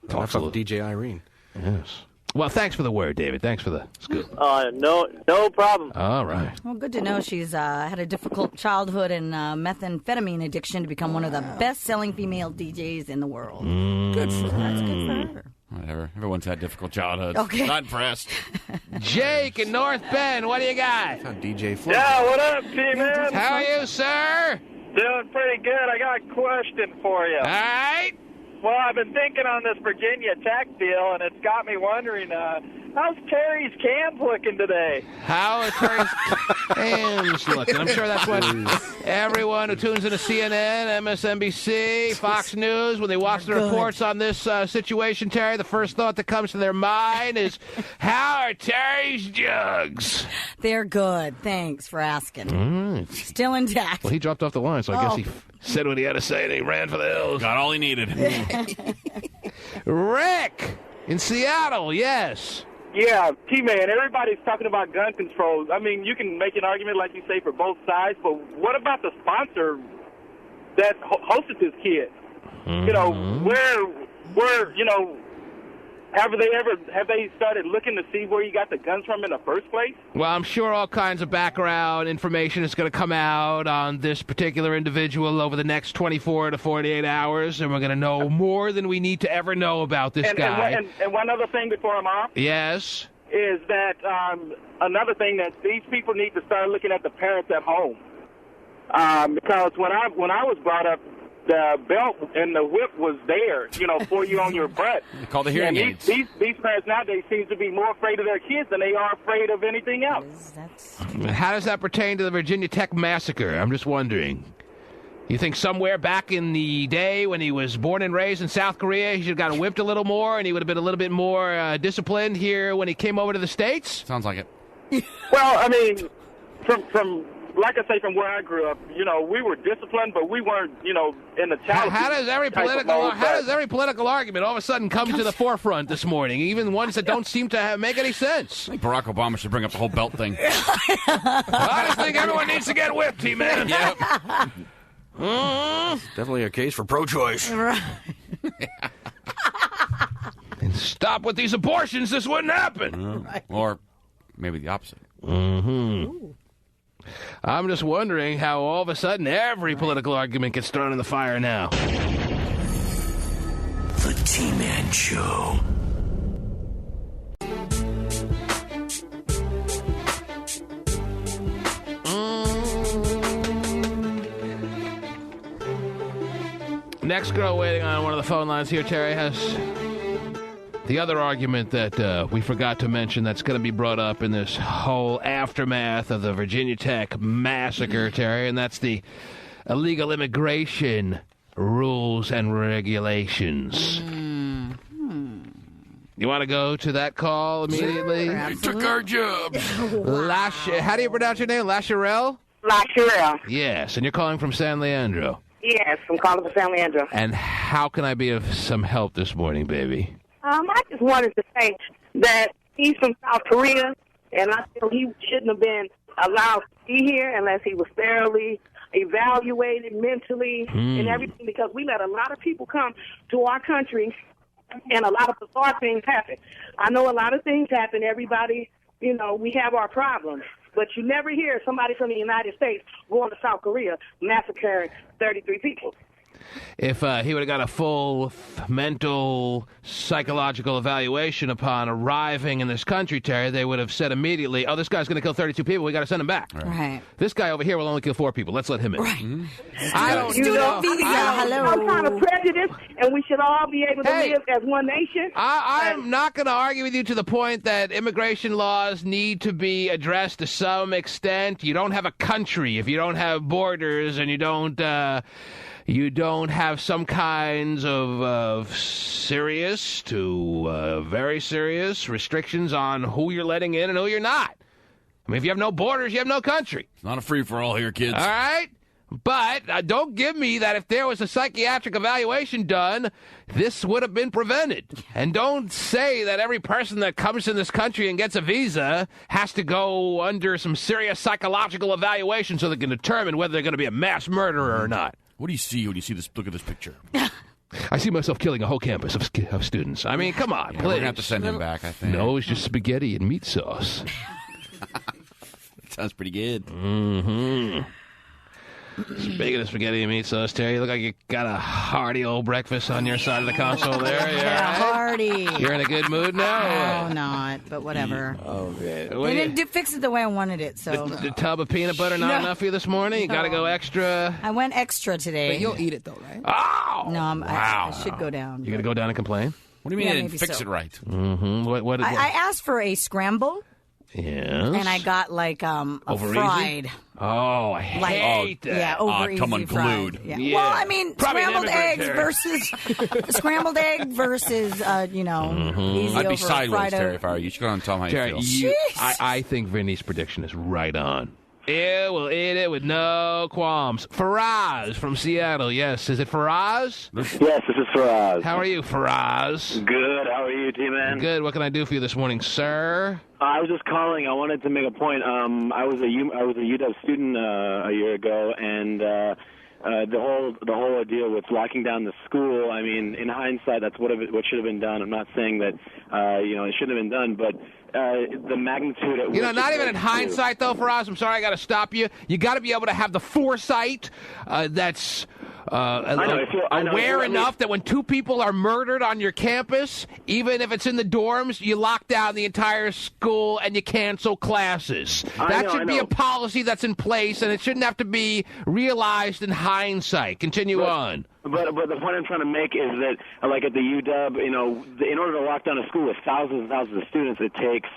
Talks about DJ Irene. Yes. Well, thanks for the word, David. Thanks for the scoop. No problem. All right. Well, good to know she's had a difficult childhood and methamphetamine addiction to become one of the best-selling female DJs in the world. Good for her. That's good for her. Whatever. Everyone's had difficult childhoods. Okay. Not impressed. Jake in North Bend, what do you got? DJ Flip. Yeah, what up, T-Man? How are you, sir? Doing pretty good. I got a question for you. All right. Well, I've been thinking on this Virginia Tech deal, and it's got me wondering, how's Terry's cams looking today? How are Terry's cams looking? I'm sure that's what everyone who tunes into CNN, MSNBC, Fox News, when they watch the reports on this situation, Terry, the first thought that comes to their mind is, how are Terry's jugs? They're good. Thanks for asking. All right. Still intact. Well, he dropped off the line, so I guess he said what he had to say, and he ran for the hills. Got all he needed. Rick in Seattle, yes. Yeah, T-Man, everybody's talking about gun control. I mean, you can make an argument, like you say, for both sides, but what about the sponsor that hosted this kid? You know, where, you know, have they started looking to see where he got the guns from in the first place? Well, I'm sure all kinds of background information is going to come out on this particular individual over the next 24 to 48 hours, and we're going to know more than we need to ever know about this guy. And one other thing before I'm off. Yes? Is that another thing that these people need to start looking at the parents at home. Because when I was brought up, the belt and the whip was there, you know, for you on your butt. They call the hearing aids. These parents nowadays seem to be more afraid of their kids than they are afraid of anything else. How does that pertain to the Virginia Tech massacre? I'm just wondering. You think somewhere back in the day when he was born and raised in South Korea, he should have gotten whipped a little more and he would have been a little bit more disciplined here when he came over to the States? Sounds like it. Well, I mean, from like I say, from where I grew up, you know, we were disciplined, but we weren't, you know, in the challenge. How does every political argument all of a sudden come to the forefront this morning, even ones that don't seem to make any sense? I think Barack Obama should bring up the whole belt thing. I just think everyone needs to get whipped, man. Yep. Definitely a case for pro-choice. Right. And stop with these abortions. This wouldn't happen. Right. Or maybe the opposite. I'm just wondering how all of a sudden every political argument gets thrown in the fire now. The T-Man Show. Next girl waiting on one of the phone lines here, Terry, has the other argument that we forgot to mention that's going to be brought up in this whole aftermath of the Virginia Tech massacre, Terry, and that's the illegal immigration rules and regulations. You want to go to that call immediately? Sure, they took our jobs. How do you pronounce your name? Lasharel? Lasharel. Yes, and you're calling from San Leandro. Yes, I'm calling from San Leandro. And how can I be of some help this morning, baby? I just wanted to say that he's from South Korea, and I feel he shouldn't have been allowed to be here unless he was thoroughly evaluated mentally and everything, because we let a lot of people come to our country, and a lot of bizarre things happen. I know a lot of things happen. Everybody, you know, we have our problems. But you never hear somebody from the United States going to South Korea massacring 33 people. If he would have got a full mental, psychological evaluation upon arriving in this country, Terry, they would have said immediately, oh, this guy's going to kill 32 people. We got to send him back. Right. This guy over here will only kill 4 people. Let's let him in. Right. I don't Student know. visa, hello. Some kind of prejudice, and we should all be able to live as one nation. I'm not going to argue with you to the point that immigration laws need to be addressed to some extent. You don't have a country if you don't have borders and you don't have some kinds of serious to very serious restrictions on who you're letting in and who you're not. I mean, if you have no borders, you have no country. It's not a free-for-all here, kids. All right? But don't give me that if there was a psychiatric evaluation done, this would have been prevented. And don't say that every person that comes in this country and gets a visa has to go under some serious psychological evaluation so they can determine whether they're going to be a mass murderer or not. What do you see when you see this? Look at this picture. I see myself killing a whole campus of students. I mean, come on, Yeah, please. we're going to have to send him back, I think. No, it's just spaghetti and meat sauce. Sounds pretty good. Mm-hmm. Speaking of spaghetti and meat sauce, Terry, you look like you got a hearty old breakfast on your side of the console there. Yeah, hearty. You're in a good mood now? No, not, but whatever. Oh, man. They didn't fix it the way I wanted it, so. The tub of peanut butter not enough for you this morning? You got to go extra? I went extra today. But you'll eat it, though, right? Oh! No, wow. I should go down. You going to go down and complain? What do you mean Yeah, you didn't maybe fix so. it right? Mm-hmm. What I asked for a scramble, yes. and I got like a Over fried. easy? Oh, I hate that. Yeah, over easy come fried. unglued. Yeah. Yeah. Well, I mean, Probably an scrambled eggs immigrant, versus scrambled egg versus easy I'd over be sideways, fried Terry, if I were you. You should go on and tell him how Terry, you feel. I think Vinnie's prediction is right on. Yeah, we'll eat it with no qualms. Faraz from Seattle, yes. Is it Faraz? Yes, this is Faraz. How are you, Faraz? Good. How are you, T-Man? Good. What can I do for you this morning, sir? I was just calling. I wanted to make a point. I was a UW student a year ago, and the whole ordeal with locking down the school. I mean, in hindsight, that's what should have been done. I'm not saying that it shouldn't have been done, but the magnitude at which Not even in hindsight, though, Faraz. I'm sorry, I got to stop you. You got to be able to have the foresight that's aware enough that when two people are murdered on your campus, even if it's in the dorms, you lock down the entire school and you cancel classes. That should be a policy that's in place, and it shouldn't have to be realized in hindsight. Continue on. But the point I'm trying to make is that, like at the UW, in order to lock down a school with thousands and thousands of students, it takes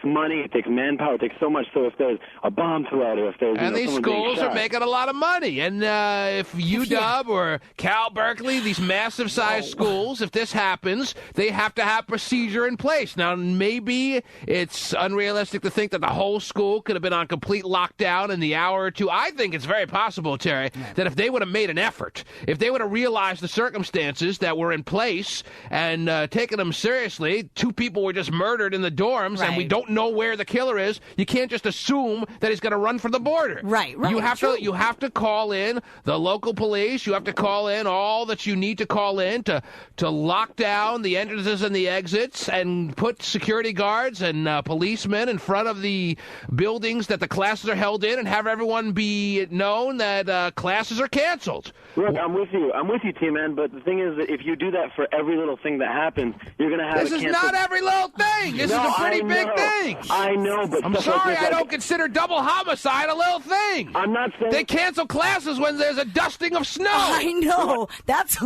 money, it takes manpower, it takes so much. So if there's a bomb threat, or if there's and these someone being schools shot, are making a lot of money, and if UW or Cal Berkeley, these massive-sized schools, if this happens, they have to have procedure in place. Now, maybe it's unrealistic to think that the whole school could have been on complete lockdown in the hour or two. I think it's very possible, Terry, that if they would have made an effort, if they would have realized the circumstances that were in place and taken them seriously, two people were just murdered in the dorms, and we don't know where the killer is. You can't just assume that he's going to run for the border. Right. You have to call in the local police. You have to call in all that you need to call in to lock down the entrances and the exits, and put security guards and policemen in front of the buildings that the classes are held in, and have everyone be known that classes are canceled. Look, I'm with you, T-Man, but the thing is that if you do that for every little thing that happens, you're going to have This is not every little thing. This is a pretty big thing. I know, but I'm sorry, I don't consider double homicide a little thing. I'm not saying... They cancel classes when there's a dusting of snow. I know. That's...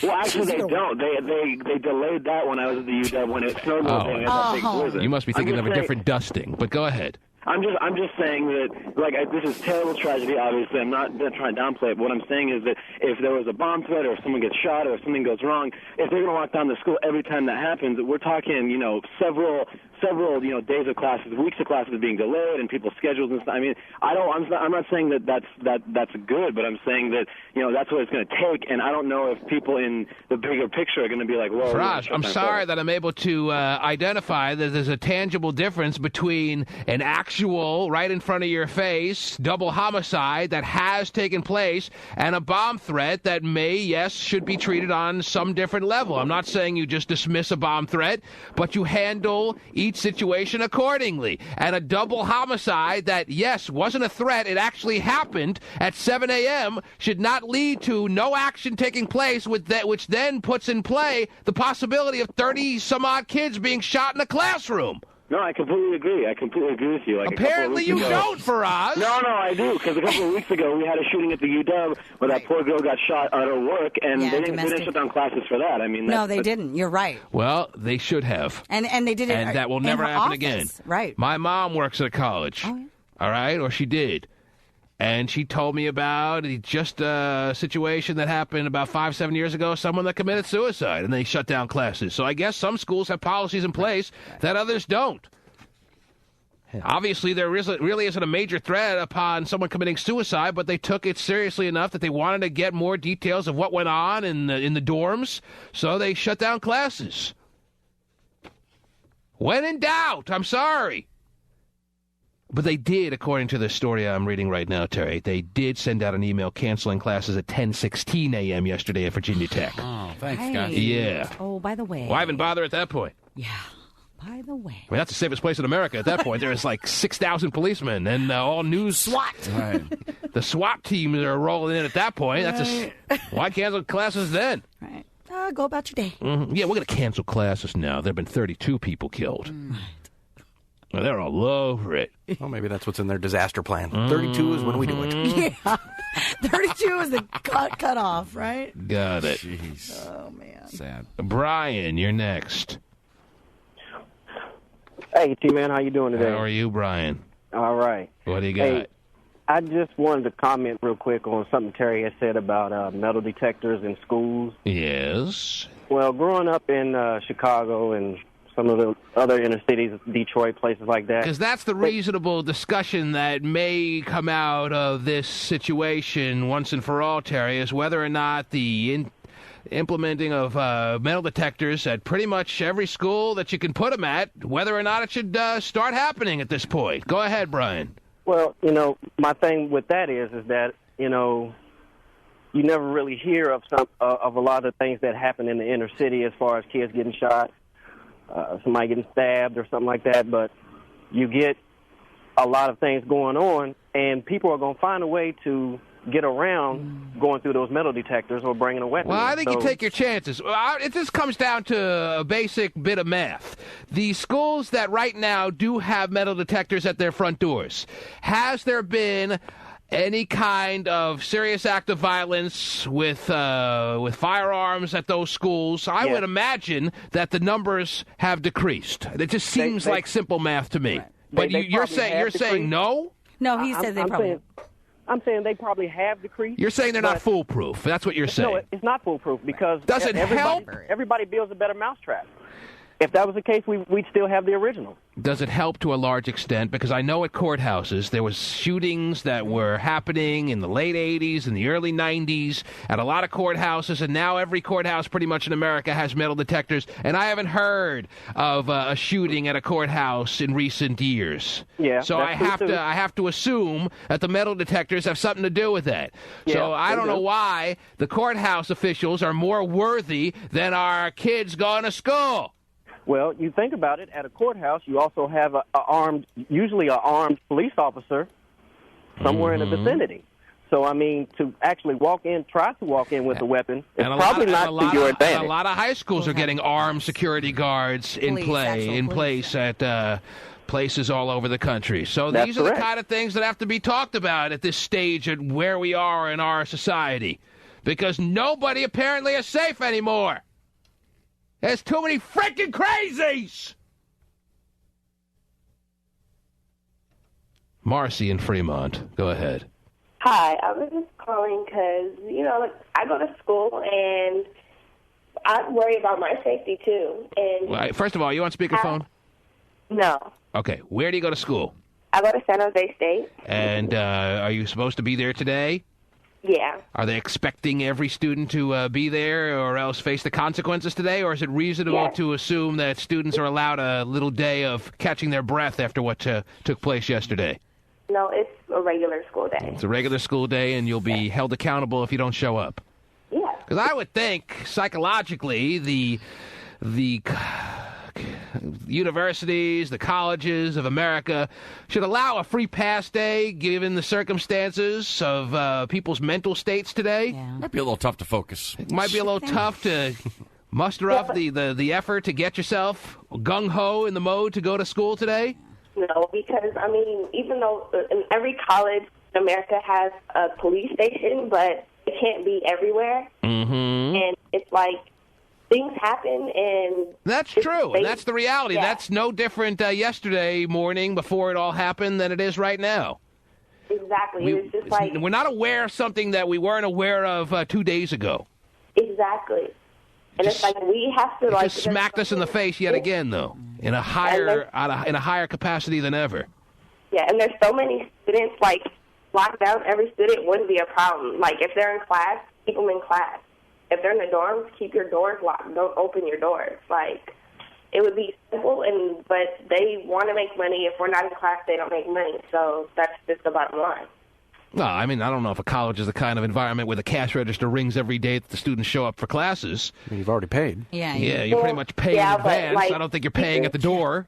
Well, actually, they don't. They delayed that when I was at the UW when it snowed a little bit. That big blizzard. You must be thinking of a different dusting, but go ahead. I'm just saying that, this is terrible tragedy, obviously. I'm not trying to downplay it, but what I'm saying is that if there was a bomb threat, or if someone gets shot, or if something goes wrong, if they're going to lock down the school every time that happens, we're talking, several days of classes, weeks of classes being delayed, and people's schedules and stuff. I mean, I'm not saying that's good, but I'm saying that, that's what it's going to take, and I don't know if people in the bigger picture are going to be like, whoa. Raj, I'm sorry that I'm able to identify that there's a tangible difference between an actual, right in front of your face, double homicide that has taken place, and a bomb threat that should be treated on some different level. I'm not saying you just dismiss a bomb threat, but you handle each situation accordingly. And a double homicide that, wasn't a threat, it actually happened at 7 a.m., should not lead to no action taking place, which then puts in play the possibility of 30-some-odd kids being shot in a classroom. No, I completely agree. With you. Apparently you don't, Faraz. No, I do, because a couple of weeks ago we had a shooting at the UW where that poor girl got shot at her work, and they didn't shut down classes for that. I mean, no, they didn't. You're right. Well, they should have. And they did it. And that will never happen office. again. Right. My mom works at a college. Oh, yeah. All right, or she did. And she told me about just a situation that happened about 5-7 years ago, someone that committed suicide, and they shut down classes. So I guess some schools have policies in place that others don't. Obviously, there really isn't a major threat upon someone committing suicide, but they took it seriously enough that they wanted to get more details of what went on in the dorms, so they shut down classes. When in doubt, I'm sorry. But they did, according to the story I'm reading right now, Terry, they did send out an email canceling classes at 10:16 a.m. yesterday at Virginia Tech. Oh, thanks, Right. guys. Yeah. Oh, by the way. Why even bother at that point? Yeah. By the way. I mean, that's the safest place in America at that point. There's like 6,000 policemen and all news SWAT. Right. The SWAT teams are rolling in at that point. That's why cancel classes then? Right. Go about your day. Mm-hmm. Yeah, we're going to cancel classes now. There have been 32 people killed. Well, they're all over it. Well, maybe that's what's in their disaster plan. 32 is when we do it. Yeah. 32 is the cut off, right? Got it. Jeez. Oh, man. Sad. Brian, you're next. Hey, T-Man, how you doing today? How are you, Brian? All right. What do you got? Hey, I just wanted to comment real quick on something Terry had said about metal detectors in schools. Yes. Well, growing up in Chicago and some of the other inner cities, Detroit, places like that. Because that's the reasonable discussion that may come out of this situation once and for all, Terry, is whether or not the implementing of metal detectors at pretty much every school that you can put them at, whether or not it should start happening at this point. Go ahead, Brian. Well, my thing with that is that, you never really hear of a lot of the things that happen in the inner city as far as kids getting shot, somebody getting stabbed or something like that, but you get a lot of things going on, and people are going to find a way to get around going through those metal detectors or bringing a weapon. Well, I think So- you take your chances. It just comes down to a basic bit of math. The schools that right now do have metal detectors at their front doors, has there been any kind of serious act of violence with firearms at those schools? I would imagine that the numbers have decreased. It just seems like simple math to me. Right. But They you're probably saying have decreased. no? No, he said they probably. I'm saying they probably have decreased. You're saying they're not but- foolproof. That's what you're saying. No, it's not foolproof because Does it help? Everybody builds a better mousetrap. If that was the case, we'd still have the original. Does it help to a large extent? Because I know at courthouses there was shootings that were happening in the late 80s and the early 90s at a lot of courthouses, and now every courthouse pretty much in America has metal detectors, and I haven't heard of a shooting at a courthouse in recent years. Yeah, So that's I true, too. have to assume that the metal detectors have something to do with that. Yeah, so I they don't know do. why the courthouse officials are more worthy than our kids going to school. Well, you think about it, at a courthouse, you also have usually an armed police officer somewhere in the vicinity. So, I mean, to actually try to walk in with a weapon, it's And probably not to your advantage. A lot of high schools are getting armed security guards in place at places all over the country. So That's these are correct. the kind of things that have to be talked about at this stage at where we are in our society, because nobody apparently is safe anymore. There's too many freaking crazies. Marcy in Fremont, go ahead. Hi, I was just calling because, I go to school and I worry about my safety too. And Well, first of all, you on speakerphone? No, Okay, where do you go to school? I go to San Jose State. And are you supposed to be there today? Yeah. Are they expecting every student to be there or else face the consequences today? Or is it reasonable to assume that students are allowed a little day of catching their breath after what took place yesterday? No, it's a regular school day. It's a regular school day, and you'll be held accountable if you don't show up. Yeah. Because I would think, psychologically, the universities, the colleges of America should allow a free pass day given the circumstances of people's mental states today. Might be a little tough to focus. It might be a little tough to muster up the effort to get yourself gung-ho in the mode to go to school today. No, because, even though in every college in America has a police station, but it can't be everywhere. Mm-hmm. And it's like things happen and... That's true, and that's the reality. That's no different yesterday morning before it all happened than it is right now. Exactly. It's just like... We're not aware of something that we weren't aware of 2 days ago. Exactly. And it's like we have to It like... just smacked us in the face yet again, though, in a higher capacity than ever. Yeah, and there's so many students, like, lock down every student wouldn't be a problem. Like, if they're in class, keep them in class. If they're in the dorms, keep your doors locked. Don't open your doors. Like, it would be simple, but they want to make money. If we're not in class, they don't make money. So that's just the bottom line. Well, I mean, I don't know if a college is the kind of environment where the cash register rings every day that the students show up for classes. I mean, you've already paid. Yeah, you're pretty much paying in advance. like, I don't think you're paying at the door.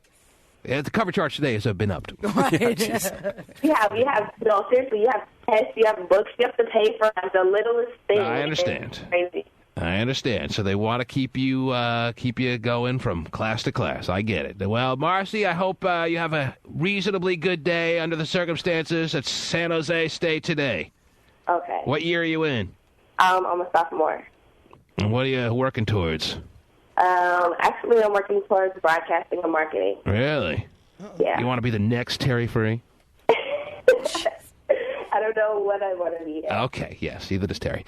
Yeah, the cover charge today has been upped. Right. Seriously, you have tests, you have books, you have to pay for the littlest thing. I understand. It's crazy. I understand. So they want to keep you going from class to class. I get it. Well, Marcy, I hope you have a reasonably good day under the circumstances at San Jose State today. Okay. What year are you in? I'm a sophomore. And what are you working towards? Actually, I'm working towards broadcasting and marketing. Really? Yeah. You want to be the next Terry Free? I don't know what I want to be. Okay, yes, either does Terry.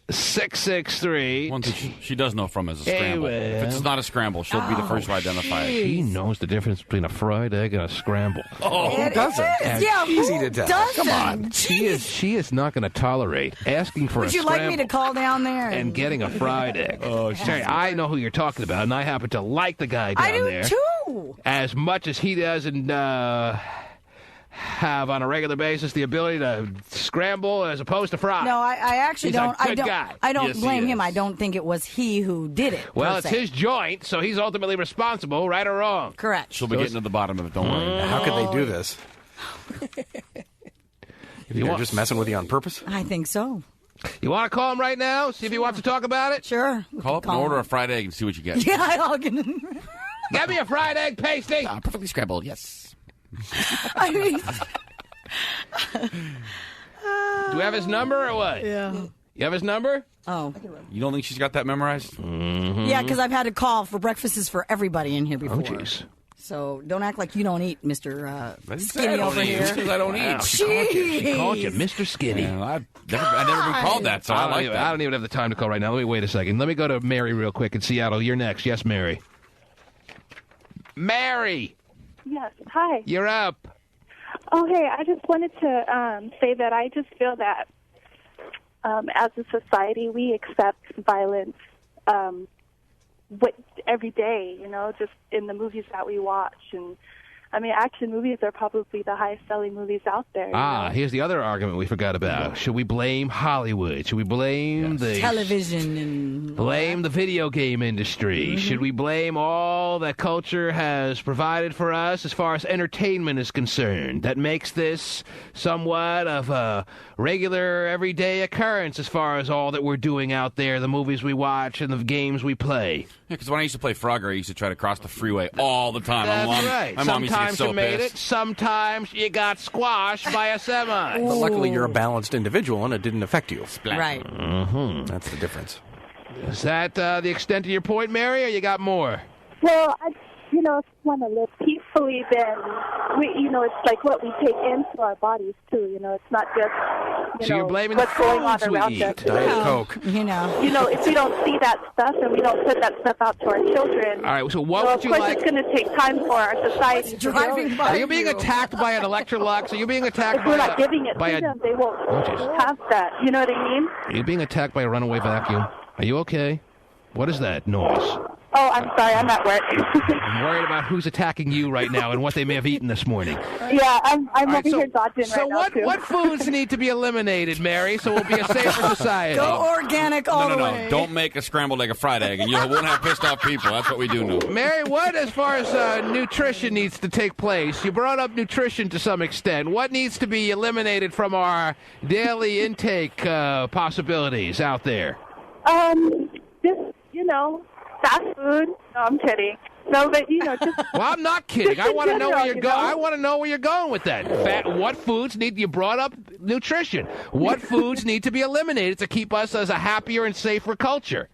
1-866-663. One thing she does know from is a scramble. If it's not a scramble, she'll be the first to identify it. She knows the difference between a fried egg and a scramble. Oh, who doesn't? Yeah, easy who to tell. doesn't? Come on. She is not going to tolerate asking for Would a you scramble like me to call down there? and getting a fried egg. Terry, I know who you're talking about, and I happen to like the guy down there. I do, too. As much as he doesn't have on a regular basis the ability to scramble as opposed to fry. No, I actually He's don't. A good guy. I don't Yes, blame he him. is. I don't think it was he who did it. Well, per it's se. his joint, so he's ultimately responsible, right or wrong. Correct. She'll be getting to the bottom of it, don't worry. How could they do this? They're just messing with you on purpose? I think so. You want to call him right now? See if he wants to talk about it? Sure. Call up and order a fried egg and see what you get. Yeah, I'll get him. Get me a fried egg pasty. Perfectly scrambled, yes. I mean, Do we have his number or what? yeah. You have his number? Oh. You don't think she's got that memorized? Mm-hmm. Yeah, because I've had to call for breakfasts for everybody in here before. Oh, jeez. So don't act like you don't eat, Mr. I Skinny don't over eat. here. I don't eat. Wow, she called you Mr. Skinny. Yeah, I've never been called that, so I like that. I don't even have the time to call right now. Let me wait a second. Let me go to Mary real quick in Seattle. You're next. Yes, Mary. Mary! Yes. Hi. You're up. Oh, hey, I just wanted to say that I just feel that as a society, we accept violence every day, just in the movies that we watch. And, I mean, action movies are probably the highest-selling movies out there. Here's the other argument we forgot about. Should we blame Hollywood? Should we blame the television and blame the video game industry? Mm-hmm. Should we blame all that culture has provided for us as far as entertainment is concerned? That makes this somewhat of a regular, everyday occurrence as far as all that we're doing out there, the movies we watch and the games we play. Yeah, because when I used to play Frogger, I used to try to cross the freeway all the time. That's right. My mom used to get Sometimes so you made pissed. it. Sometimes you got squashed by a semi. But luckily, you're a balanced individual, and it didn't affect you. Right. Mm-hmm. That's the difference. Is that the extent of your point, Mary, or you got more? Well, if you want to live peacefully, then it's like what we take into our bodies too. It's not just So you're blaming what's the going on foods we around eat. us. Diet Coke. If we don't see that stuff and we don't put that stuff out to our children, All right, so what would of you course like? it's going to take time for our society to driving by Are you being attacked by an Electrolux? Are you being attacked If by we're not giving it by to a? them, they won't Jesus. have that. You know what I mean? Are you being attacked by a runaway vacuum? Are you okay? What is that noise? Oh, I'm sorry. I'm at work. I'm worried about who's attacking you right now and what they may have eaten this morning. Yeah, I'm All right, over here dodging right now, too. what foods need to be eliminated, Mary, so we'll be a safer society? Go organic all the way. No. Don't make a scrambled egg a fried egg, and you won't have pissed off people. That's what we do know. Mary, what as far as nutrition needs to take place? You brought up nutrition to some extent. What needs to be eliminated from our daily intake possibilities out there? Just, fast food. No, I'm kidding. No, but, just... Well, I'm not kidding. I want to know where you're going. know? I want to know where you're going with that. What foods need? You brought up nutrition. What foods need to be eliminated to keep us as a happier and safer culture?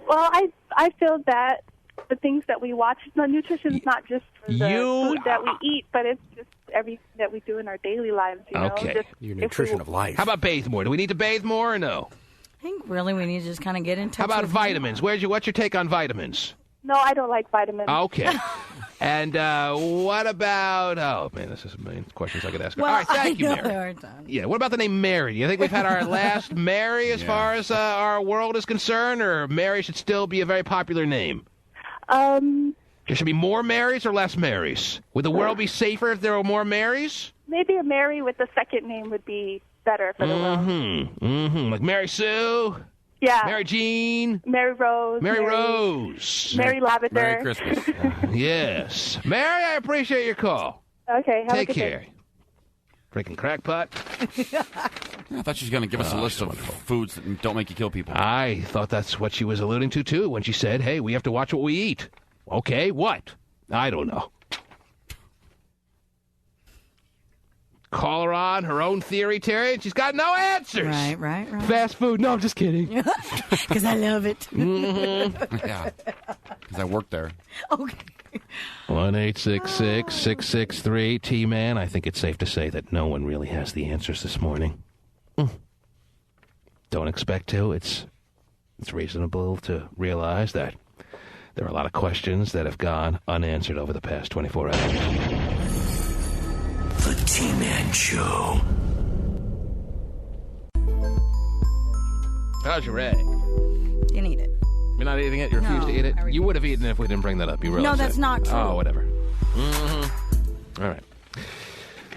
Well, I feel that the things that we watch, nutrition is not just for the food that we eat, but it's just everything that we do in our daily lives. Okay. Just Your nutrition of life. How about bathe more? Do we need to bathe more or no? I think really we need to just kind of get in touch. How about with vitamins? What's your take on vitamins? No, I don't like vitamins. Okay. And what about... Oh, man, this is a million questions I could ask her. Well, All right, thank you, I know Mary. there are tons. Yeah, what about the name Mary? Do you think we've had our last Mary as far as our world is concerned, or Mary should still be a very popular name? There should be more Marys or less Marys? Would the world be safer if there were more Marys? Maybe a Mary with the second name would be better for the world. Like Mary Sue? Yeah. Mary Jean? Mary Rose. Mary Rose. Mary Lavender. Merry Christmas. Yes. Mary, I appreciate your call. Okay, have Take a good care. day. Freaking crackpot. I thought she was going to give us a list of foods that don't make you kill people. I thought that's what she was alluding to, too, when she said, hey, we have to watch what we eat. Okay, what? I don't know. Call her on her own theory, Terry, and she's got no answers. Right. Fast food. No, I'm just kidding. Because I love it. Yeah, because I worked there. Okay. 1-866-663-T-Man. I think it's safe to say that no one really has the answers this morning. Don't expect to. It's reasonable to realize that there are a lot of questions that have gone unanswered over the past 24 hours. The T-Man Show. How's your egg? Didn't eat it. You're not eating it? You refuse to eat it? You would have eaten it if we didn't bring that up. You realize No, that's that? not true. Oh, whatever. All right.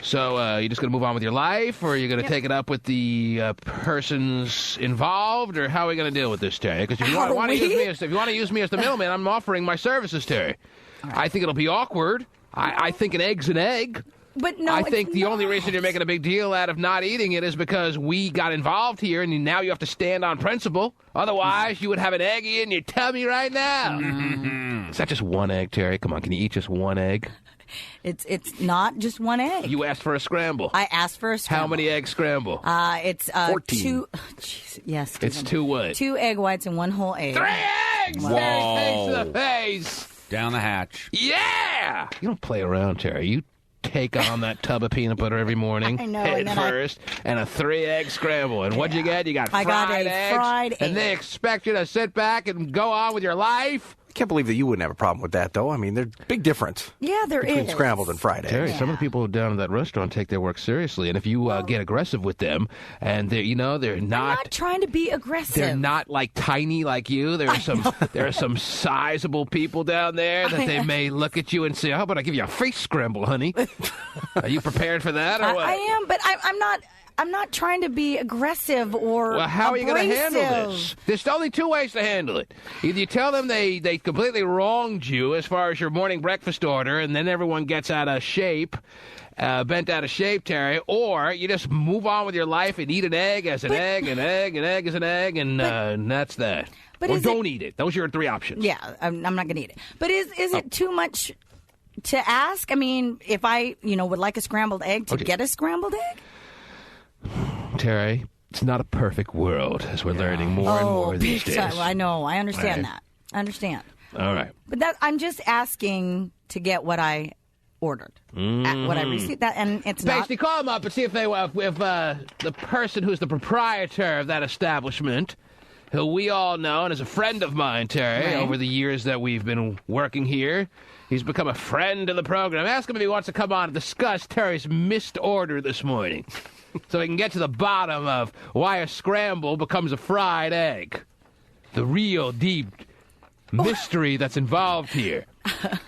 So, you just going to move on with your life, or are you going to take it up with the persons involved, or how are we going to deal with this, Terry? Because if you want to use me as the middleman, I'm offering my services, Terry. Right. I think it'll be awkward. I think an egg's an egg. But no, I think the only reason you're making a big deal out of not eating it is because we got involved here, and now you have to stand on principle. Otherwise, you would have an eggy in your tummy right now. Is that just one egg, Terry? Come on, can you eat just one egg? It's not just one egg. You asked for a scramble. I asked for a scramble. How many eggs scramble? It's 14. 2. Yes, Stephen. It's 2 what? 2 egg whites and 1 whole egg. 3 eggs! Whoa. Terry, thanks to the face. Down the hatch. Yeah! You don't play around, Terry. You take on that tub of peanut butter every morning. I know, Head and then first, and a 3-egg scramble. And what'd you get? You got fried eggs. Fried and they expect you to sit back and go on with your life? I can't believe that you wouldn't have a problem with that, though. I mean, there's a big difference. Yeah, there between is. Scrambled and fried eggs. Terry, some of the people down at that restaurant take their work seriously, and if you get aggressive with them, and they're not. I'm not trying to be aggressive. They're not like tiny like you. There are some sizable people down there that they may look at you and say, "How about I give you a face scramble, honey?" Are you prepared for that, or what? I am, but I'm not. I'm not trying to be aggressive or Well, how are you going to handle abrasive. this? There's only 2 ways to handle it. Either you tell them they completely wronged you as far as your morning breakfast order, and then everyone gets out of shape, bent out of shape, Terry, or you just move on with your life and eat an egg as an egg, an egg, an egg as an egg, and that's that. But or don't eat it. Those are your 3 options. Yeah, I'm not going to eat it. But is it too much to ask? I mean, if I would like a scrambled egg to get a scrambled egg? Terry, it's not a perfect world, as we're learning more and more these days. I know. I understand Right. that. I understand. All right. But I'm just asking to get what I ordered, what I received. That, and it's not. Pasty, call them up and see if the person who's the proprietor of that establishment, who we all know and is a friend of mine, Terry, over the years that we've been working here. He's become a friend of the program. Ask him if he wants to come on and discuss Terry's missed order this morning. So we can get to the bottom of why a scramble becomes a fried egg. The real deep mystery that's involved here.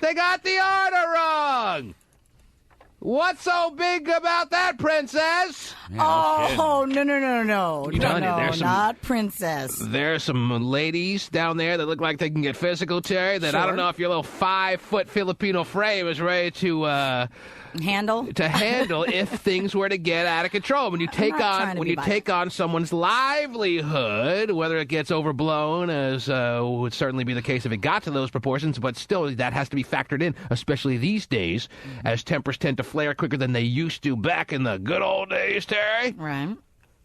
They got the order wrong! What's so big about that, princess? Oh, no. There's some- not princess. There are some ladies down there that look like they can get physical, Terry, that I don't know if your little 5-foot Filipino frame is ready to handle if things were to get out of control. When you take on someone's livelihood, whether it gets overblown, as would certainly be the case if it got to those proportions, but still that has to be factored in, especially these days, as tempers tend to flare quicker than they used to back in the good old days, Terry. Right.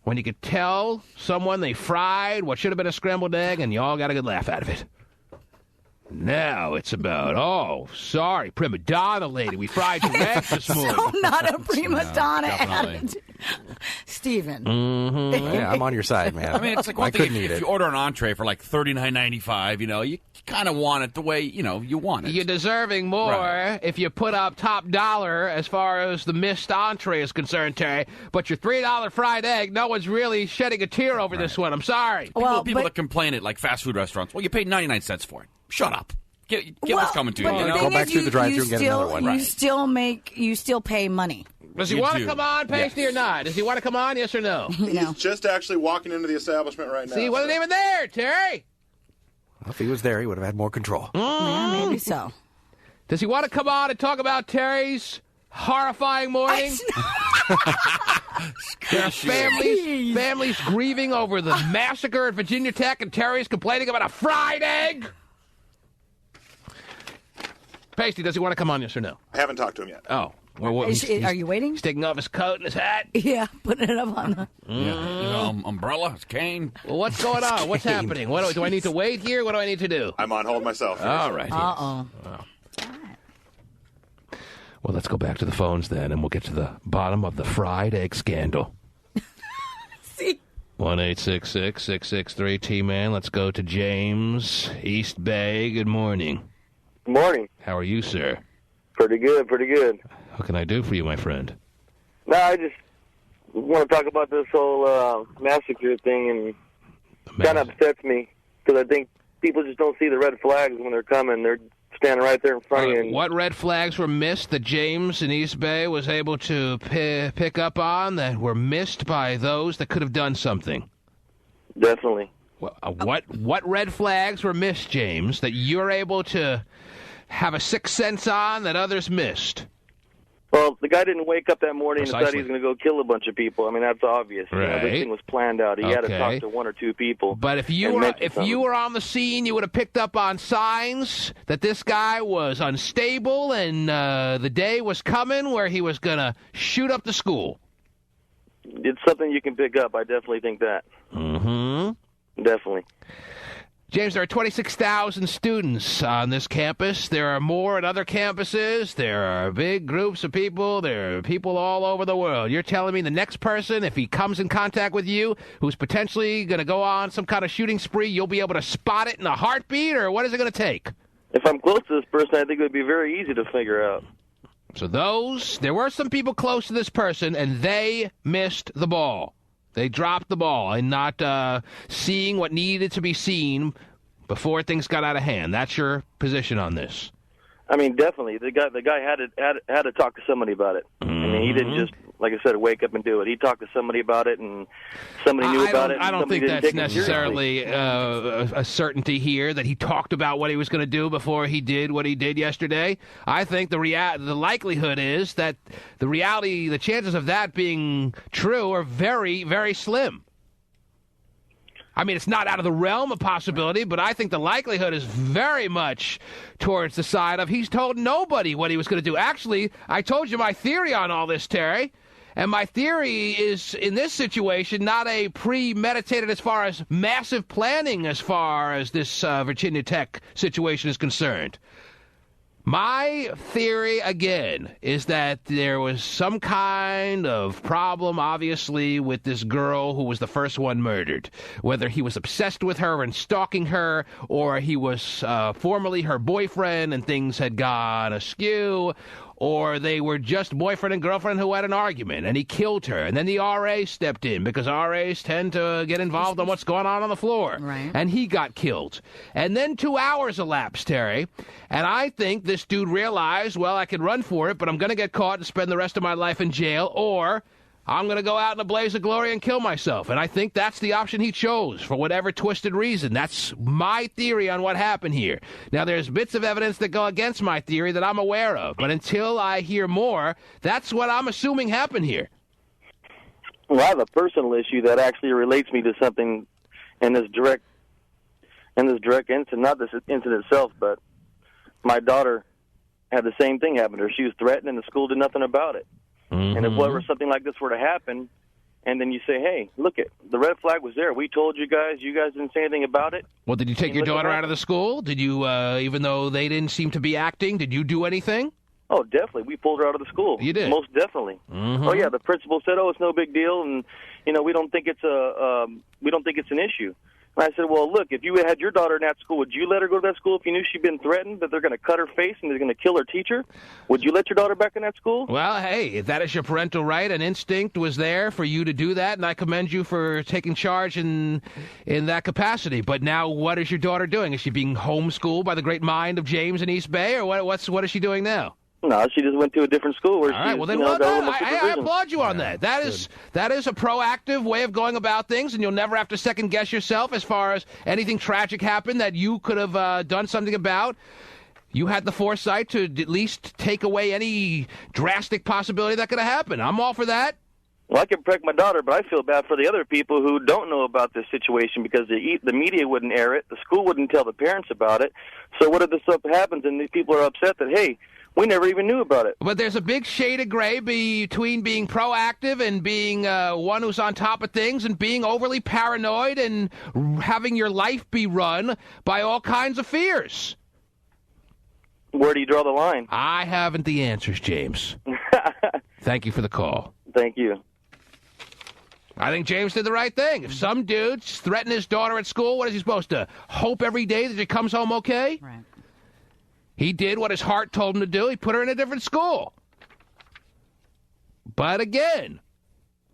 When you could tell someone they fried what should have been a scrambled egg, and you all got a good laugh out of it. Now it's about, sorry, prima donna lady, we fried your eggs this morning. So not a prima donna definitely. attitude. Steven. Mm-hmm. Yeah, I'm on your side, man. I mean, it's like one thing if you order an entree for like $39.95, you kind of want it the way, you want it. You're deserving more if you put up top dollar as far as the missed entree is concerned, Terry. But your $3 fried egg, no one's really shedding a tear over this one. I'm sorry. People that complain at like fast food restaurants, well, you paid 99 cents for it. Shut up. Get what's coming to you. Go back through the drive-thru and get another one. You still pay money. Does he want to come on, Pasty, or not? Does he want to come on, yes or no? He's just actually walking into the establishment right now. See, he wasn't even there, Terry. Well, if he was there, he would have had more control. Yeah, maybe so. Does he want to come on and talk about Terry's horrifying morning? There are families grieving over the massacre at Virginia Tech, and Terry's complaining about a fried egg? Pasty, does he want to come on, yes or no? I haven't talked to him yet. Oh. Well, are you waiting? He's taking off his coat and his hat. Yeah, putting it up on the... umbrella, his cane. Well, what's going on? What's happening? Do I need to wait here? What do I need to do? I'm on hold myself. All right. Uh-oh. Well, let's go back to the phones then, and we'll get to the bottom of the fried egg scandal. See? 1-866-663-T-Man. Let's go to James, East Bay. Good morning. Good morning. How are you, sir? Pretty good, pretty good. What can I do for you, my friend? No, I just want to talk about this whole massacre thing, and it kind of upsets me because I think people just don't see the red flags when they're coming. They're standing right there in front of you. What red flags were missed that James in East Bay was able to pick up on that were missed by those that could have done something? Definitely. What red flags were missed, James, that you're able to have a sixth sense on that others missed? Well, the guy didn't wake up that morning and decide he was going to go kill a bunch of people. I mean, that's obvious. Right. This thing was planned out. He had to talk to one or two people. But if you were on the scene, you would have picked up on signs that this guy was unstable and the day was coming where he was going to shoot up the school. It's something you can pick up. I definitely think that. Mm-hmm. Definitely. James, there are 26,000 students on this campus. There are more at other campuses. There are big groups of people. There are people all over the world. You're telling me the next person, if he comes in contact with you, who's potentially going to go on some kind of shooting spree, you'll be able to spot it in a heartbeat, or what is it going to take? If I'm close to this person, I think it would be very easy to figure out. So there were some people close to this person, and they missed the ball. They dropped the ball in not seeing what needed to be seen before things got out of hand. That's your position on this. I mean, definitely. The guy had to talk to somebody about it. I mean, he didn't just, like I said, wake up and do it. He talked to somebody about it, and somebody knew about it. I don't think that's necessarily a certainty here that he talked about what he was going to do before he did what he did yesterday. I think the likelihood is that the chances of that being true are very, very slim. I mean, it's not out of the realm of possibility, but I think the likelihood is very much towards the side of he's told nobody what he was going to do. Actually, I told you my theory on all this, Terry, and my theory is in this situation not a premeditated as far as massive planning as far as this Virginia Tech situation is concerned. My theory, again, is that there was some kind of problem, obviously, with this girl who was the first one murdered. Whether he was obsessed with her and stalking her, or he was formerly her boyfriend and things had gone askew, or they were just boyfriend and girlfriend who had an argument, and he killed her. And then the RA stepped in, because RAs tend to get involved on what's going on the floor. Right. And he got killed. And then 2 hours elapsed, Terry, and I think this dude realized, well, I could run for it, but I'm going to get caught and spend the rest of my life in jail, or I'm going to go out in a blaze of glory and kill myself. And I think that's the option he chose for whatever twisted reason. That's my theory on what happened here. Now, there's bits of evidence that go against my theory that I'm aware of. But until I hear more, that's what I'm assuming happened here. Well, I have a personal issue that actually relates me to something in this direct incident, not this incident itself, but my daughter had the same thing happen to her. She was threatened, and the school did nothing about it. And if whatever something like this were to happen, and then you say, hey, look, the red flag was there. We told you guys didn't say anything about it. Well, did you take your daughter out of the school? Did you, even though they didn't seem to be acting, did you do anything? Oh, definitely. We pulled her out of the school. You did? Most definitely. Mm-hmm. Oh, yeah. The principal said, "Oh, it's no big deal, and we don't think it's an issue." And I said, "Well, look, if you had your daughter in that school, would you let her go to that school if you knew she'd been threatened that they're going to cut her face and they're going to kill her teacher? Would you let your daughter back in that school?" Well, hey, if that is your parental right, an instinct was there for you to do that, and I commend you for taking charge in that capacity. But now, what is your daughter doing? Is she being homeschooled by the great mind of James in East Bay, or what is she doing now? No, she just went to a different school where All right, she's, well, then, got a little more I supervision. applaud you on that. That is a proactive way of going about things, and you'll never have to second-guess yourself as far as anything tragic happened that you could have done something about. You had the foresight to at least take away any drastic possibility that could have happened. I'm all for that. Well, I can protect my daughter, but I feel bad for the other people who don't know about this situation because the media wouldn't air it, the school wouldn't tell the parents about it. So what if this stuff happens and these people are upset that, hey, we never even knew about it? But there's a big shade of gray between being proactive and being one who's on top of things and being overly paranoid and having your life be run by all kinds of fears. Where do you draw the line? I haven't the answers, James. Thank you for the call. Thank you. I think James did the right thing. If some dudes threaten his daughter at school, what is he supposed to hope every day that she comes home okay? Right. He did what his heart told him to do. He put her in a different school. But again,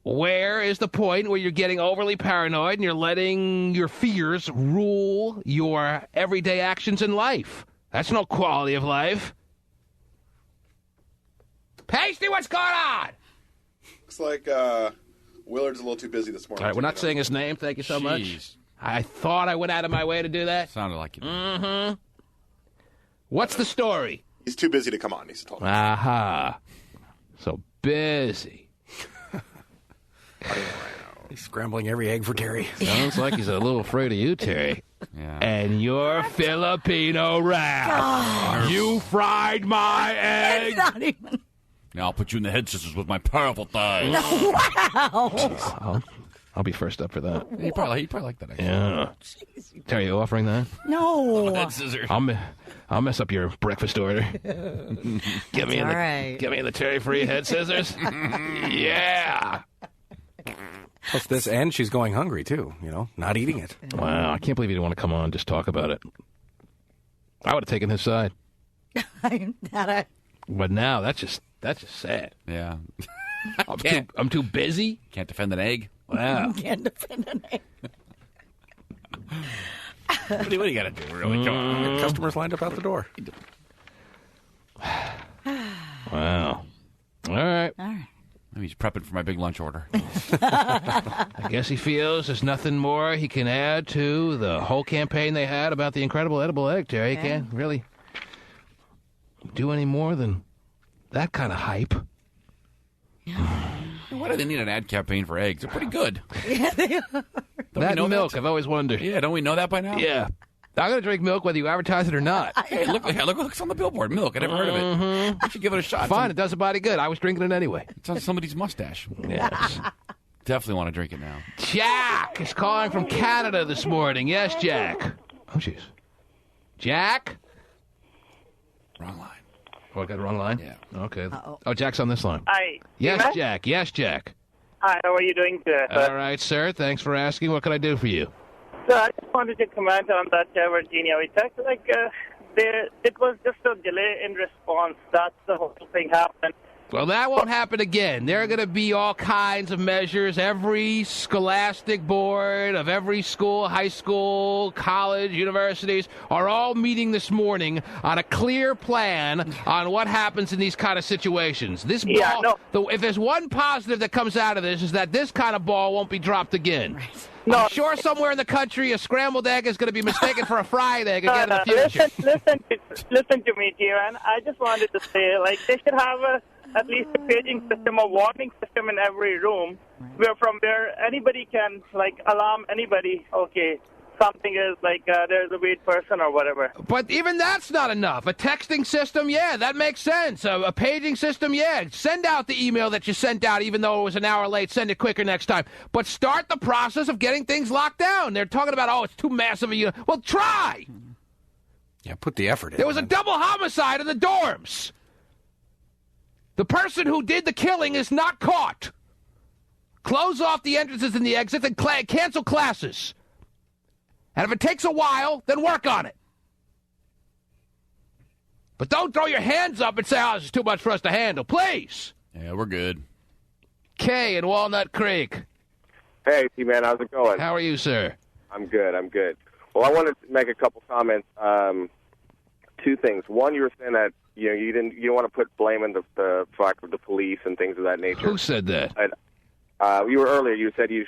where is the point where you're getting overly paranoid and you're letting your fears rule your everyday actions in life? That's no quality of life. Pasty, what's going on? Looks like Willard's a little too busy this morning. All right, we're not saying his name. Thank you so much. I thought I went out of my way to do that. Sounded like it. Mm-hmm. What's the story? He's too busy to come on, he's told me. Aha. So busy. He's scrambling every egg for Terry. Sounds like he's a little afraid of you, Terry. Yeah. And you're Filipino rap. Gosh. You fried my egg. It's not even... Now I'll put you in the head scissors with my powerful thighs. Wow. I'll be first up for that. You probably like that, actually. Yeah. Terry, you offering that? No. Head scissors. I'll mess up your breakfast order. Get me in the Terry-free head scissors. Yeah. Plus this, and she's going hungry, too, not eating it. Wow, I can't believe you didn't want to come on and just talk about it. I would have taken his side. But now, that's just sad. Yeah. I'm too busy. Can't defend an egg. Wow. Can't defend an egg. What do you got to do, really? Customers lined up out the door. Wow. All right. Maybe he's prepping for my big lunch order. I guess he feels there's nothing more he can add to the whole campaign they had about the incredible edible egg, Terry. He can't really do any more than that kind of hype. Why do they need an ad campaign for eggs? They're pretty good. Yeah, they are. That and milk, I've always wondered. Yeah, don't we know that by now? Yeah. I'm going to drink milk whether you advertise it or not. Hey, look what's on the billboard. Milk. I never heard of it. We should give it a shot. Fine, it does a body good. I was drinking it anyway. It's on somebody's mustache. Yes. Definitely want to drink it now. Jack is calling from Canada this morning. Yes, Jack. Oh, jeez. Jack? Wrong line. Oh, I got the wrong line? Yeah. Okay. Oh, Jack's on this line. Hi. Yes, Matt? Jack. Yes, Jack. Hi, how are you doing today, sir? All right, sir. Thanks for asking. What can I do for you? So I just wanted to comment on that Virginia. We talked it was just a delay in response. That's the whole thing happened. Well, that won't happen again. There are going to be all kinds of measures. Every scholastic board of every school, high school, college, universities, are all meeting this morning on a clear plan on what happens in these kind of situations. This ball, if there's one positive that comes out of this, is that this kind of ball won't be dropped again. Right. No. I'm sure somewhere in the country a scrambled egg is going to be mistaken for a fried egg again in the future. Listen to me, Kieran. I just wanted to say, they should have at least a paging system, a warning system in every room, where anybody can alarm anybody. Okay, something is there's a weird person or whatever. But even that's not enough. A texting system, yeah, that makes sense. A paging system, yeah. Send out the email that you sent out, even though it was an hour late. Send it quicker next time. But start the process of getting things locked down. They're talking about, it's too massive a unit. Well, try. Yeah, put the effort in. There was a double homicide in the dorms. The person who did the killing is not caught. Close off the entrances and the exits and cancel classes. And if it takes a while, then work on it. But don't throw your hands up and say, oh, this is too much for us to handle. Please. Yeah, we're good. Kay in Walnut Creek. Hey, T-Man, how's it going? How are you, sir? I'm good. Well, I wanted to make a couple comments. Two things. One, you were saying that you don't want to put blame in the fact of the police and things of that nature. Who said that? You were earlier. You said we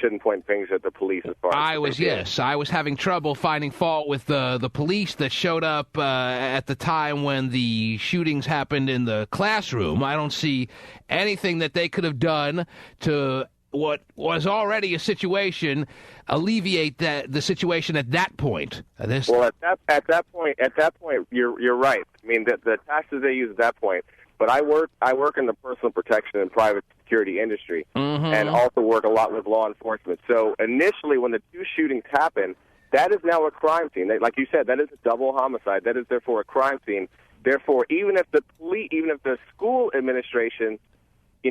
shouldn't point fingers at the police as far as I was having trouble finding fault with the police that showed up at the time when the shootings happened in the classroom. I don't see anything that they could have done to what was already a situation alleviate the situation at that point. Well, at that point, you're right. I mean, the tactics they use at that point. But I work in the personal protection and private security industry, and also work a lot with law enforcement. So initially, when the two shootings happened, that is now a crime scene. Like you said, that is a double homicide. That is therefore a crime scene. Therefore, even if the school administration,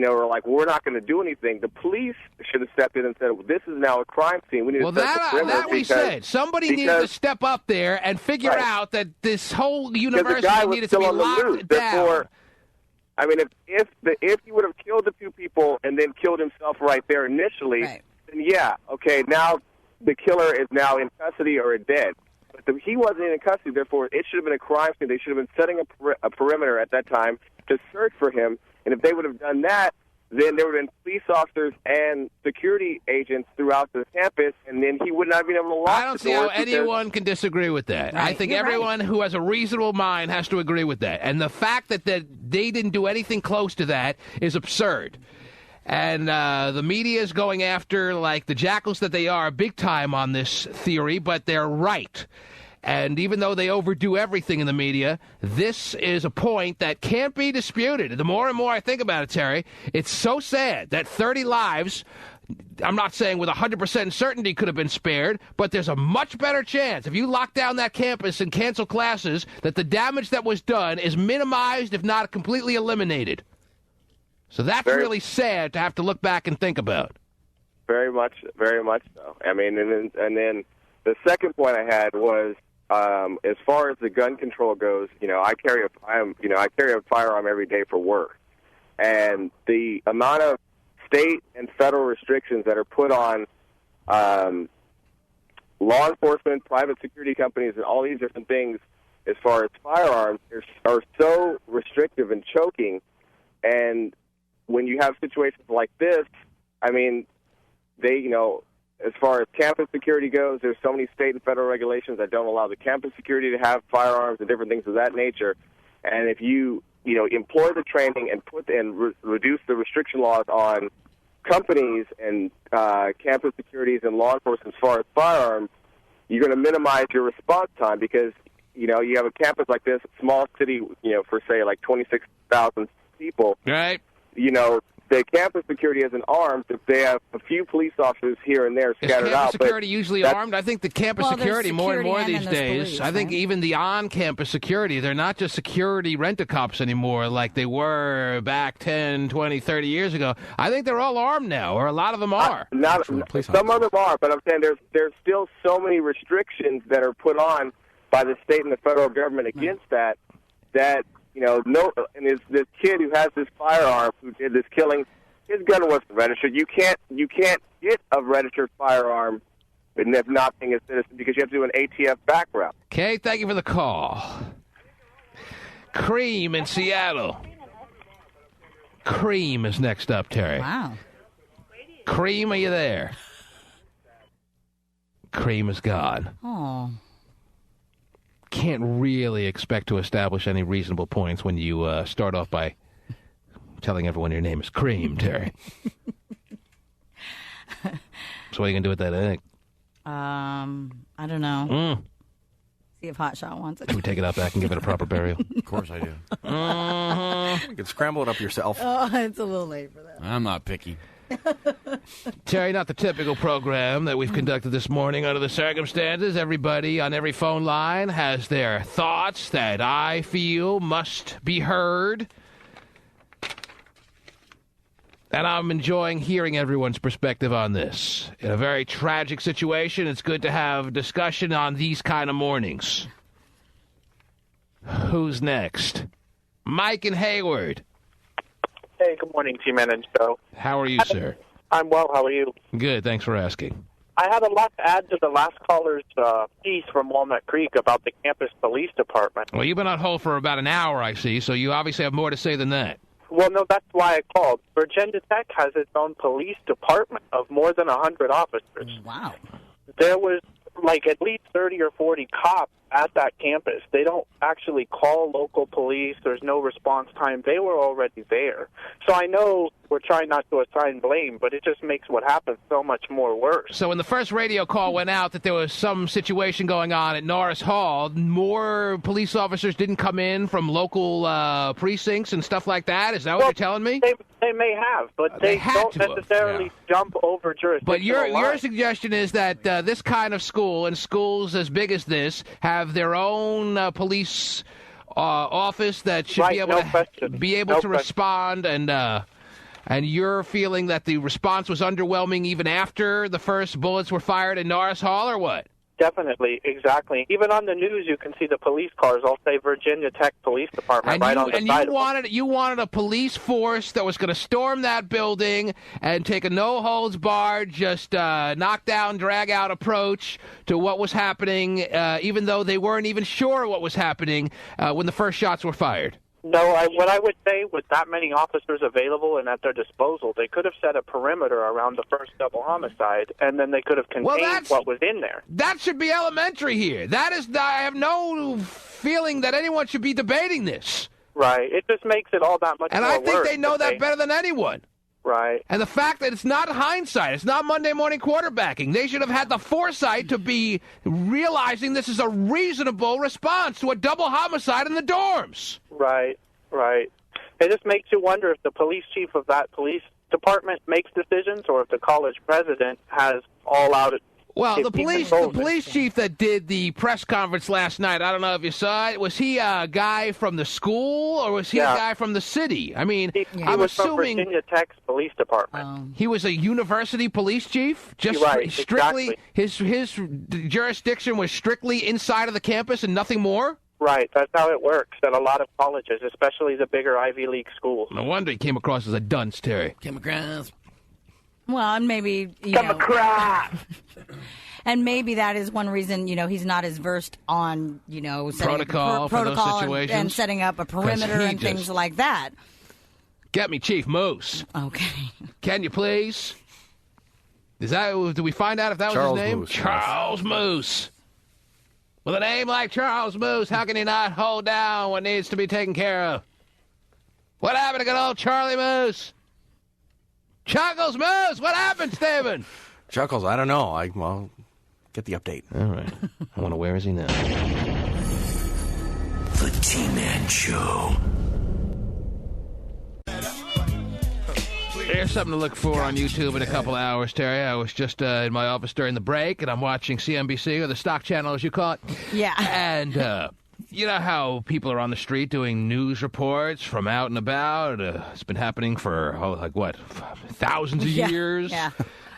are like, we're not going to do anything, the police should have stepped in and said, well, this is now a crime scene. We need to set the perimeter. That we said. Somebody needed to step up there and figure out that this whole university needed to be locked down. Therefore, I mean, if he would have killed the two people and then killed himself right there initially, then yeah, okay, now the killer is now in custody or dead. But he wasn't in custody, therefore it should have been a crime scene. They should have been setting a perimeter at that time to search for him. And if they would have done that, then there would have been police officers and security agents throughout the campus, and then he would not have been able to lock the doors. I don't see how anyone can disagree with that. Right. I think everyone who has a reasonable mind has to agree with that. And the fact that they didn't do anything close to that is absurd. And the media is going after, like the jackals that they are, big time on this theory, but they're right. And even though they overdo everything in the media, this is a point that can't be disputed. The more and more I think about it, Terry, it's so sad that 30 lives, I'm not saying with 100% certainty could have been spared, but there's a much better chance, if you lock down that campus and cancel classes, that the damage that was done is minimized, if not completely eliminated. So that's really sad to have to look back and think about. Very much so. I mean, and then the second point I had was, as far as the gun control goes, I carry a firearm every day for work, and the amount of state and federal restrictions that are put on law enforcement, private security companies, and all these different things as far as firearms are so restrictive and choking. And when you have situations like this, I mean, as far as campus security goes, there's so many state and federal regulations that don't allow the campus security to have firearms and different things of that nature. And if you employ the training and reduce the restriction laws on companies and campus securities and law enforcement as far as firearms, you're going to minimize your response time because you have a campus like this, small city, for say like 26,000 people. Right. The campus security isn't armed if they have a few police officers here and there scattered out. Is campus security usually armed? I think the campus security more and more these days. Police, I think even the on-campus security, they're not just security rent-a-cops anymore like they were back 10, 20, 30 years ago. I think they're all armed now, or a lot of them are. Some of them are, but I'm saying there's still so many restrictions that are put on by the state and the federal government against that and this kid who has this firearm who did this killing, his gun wasn't registered. You can't get a registered firearm and not being a citizen because you have to do an ATF background. Okay, thank you for the call. Cream in Seattle. Cream is next up, Terry. Wow. Cream, are you there? Cream is gone. Oh. Can't really expect to establish any reasonable points when you start off by telling everyone your name is Cream, Terry. So what are you going to do with that egg? I don't know. See if Hotshot wants it. Should we take it out back and give it a proper burial? Of course I do. You can scramble it up yourself. Oh, it's a little late for that. I'm not picky. Terry, not the typical program that we've conducted this morning under the circumstances. Everybody on every phone line has their thoughts that I feel must be heard. And I'm enjoying hearing everyone's perspective on this. In a very tragic situation, it's good to have discussion on these kind of mornings. Who's next? Mike and Hayward. Hey, good morning, T-Man and Joe. How are you, sir? I'm well. How are you? Good, thanks for asking. I had a lot to add to the last caller's piece from Walnut Creek about the campus police department. Well, you've been on hold for about an hour, I see, so you obviously have more to say than that. Well, no, that's why I called. Virginia Tech has its own police department of more than 100 officers. Wow. There was at least 30 or 40 cops at that campus. They don't actually call local police. There's no response time. They were already there. So I know we're trying not to assign blame, but it just makes what happened so much more worse. So when the first radio call went out that there was some situation going on at Norris Hall, more police officers didn't come in from local precincts and stuff like that? Is that what you're telling me? They may have, but they don't necessarily jump over jurisdiction. But your suggestion is that this kind of school and schools as big as this have their own police office that should be able to respond, and you're feeling that the response was underwhelming even after the first bullets were fired in Norris Hall, or what? Definitely, exactly. Even on the news, you can see the police cars all say Virginia Tech Police Department on the side. You wanted a police force that was going to storm that building and take a no-holds-barred, just knock-down, drag-out approach to what was happening, even though they weren't even sure what was happening when the first shots were fired. No, what I would say, with that many officers available and at their disposal, they could have set a perimeter around the first double homicide, and then they could have contained what was in there. That should be elementary here. I have no feeling that anyone should be debating this. Right. It just makes it all that much more worse. And I think they know that better than anyone. Right. And the fact that it's not hindsight, it's not Monday morning quarterbacking. They should have had the foresight to be realizing this is a reasonable response to a double homicide in the dorms. Right, right. It just makes you wonder if the police chief of that police department makes decisions or if the college president has all out. Well, the police chief that did the press conference last night, I don't know if you saw it, was he a guy from the school or was he a guy from the city? I mean, I'm was assuming from Virginia Tech's police department. He was a university police chief? Just right, strictly exactly. His jurisdiction was strictly inside of the campus and nothing more? Right, that's how it works at a lot of colleges, especially the bigger Ivy League schools. No wonder he came across as a dunce, Terry. Came across. Well, and maybe and maybe that is one reason he's not as versed on setting protocol for those situations and setting up a perimeter and things like that. Get me Chief Moose. Okay. Can you please? Did we find out if that was his name? Moose, Charles Moose. With a name like Charles Moose, how can he not hold down what needs to be taken care of? What happened to good old Charlie Moose? Chuckles Moose, what happened, Stephen? Chuckles, I don't know. Get the update. All right. I want to. Where is he now? The T-Man Show. Here's something to look for on YouTube in a couple hours, Terry. I was just in my office during the break, and I'm watching CNBC, or the stock channel, as you call it. Yeah. And you know how people are on the street doing news reports from out and about? It's been happening for, thousands of years? Yeah.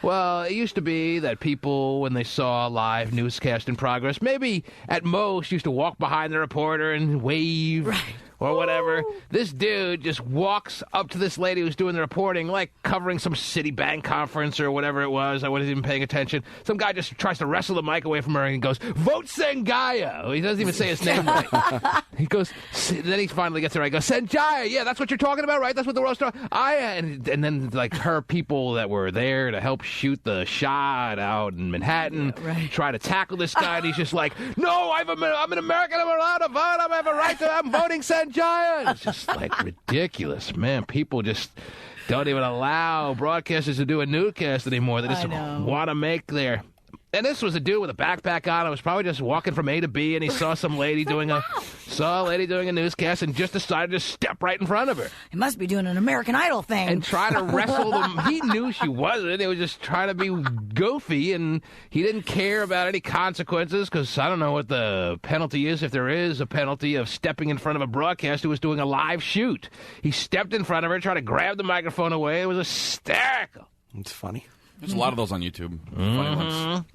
Well, it used to be that people, when they saw a live newscast in progress, maybe at most used to walk behind the reporter and wave or whatever. This dude just walks up to this lady who's doing the reporting, like covering some Citibank conference or whatever it was. I wasn't even paying attention. Some guy just tries to wrestle the mic away from her and goes, "Vote Sanjaya." He doesn't even say his name right. He goes, then he finally gets it right. He goes, "Sanjaya, yeah, that's what you're talking about, right? That's what the world's talking about." And then, her people that were there to help shoot the shot out in Manhattan try to tackle this guy, and he's just like, "No, I'm an American. I'm allowed to vote. I have a right to. I'm voting Sanjaya." It's just ridiculous, man. People just don't even allow broadcasters to do a newscast anymore. They just want to make their And this was a dude with a backpack on. I was probably just walking from A to B, and he saw some lady doing a newscast, and just decided to step right in front of her. He must be doing an American Idol thing. And try to wrestle them. He knew she wasn't. It was just trying to be goofy, and he didn't care about any consequences, because I don't know what the penalty is, if there is a penalty of stepping in front of a broadcaster who was doing a live shoot. He stepped in front of her, tried to grab the microphone away. It was hysterical. It's funny. There's a lot of those on YouTube. Funny ones.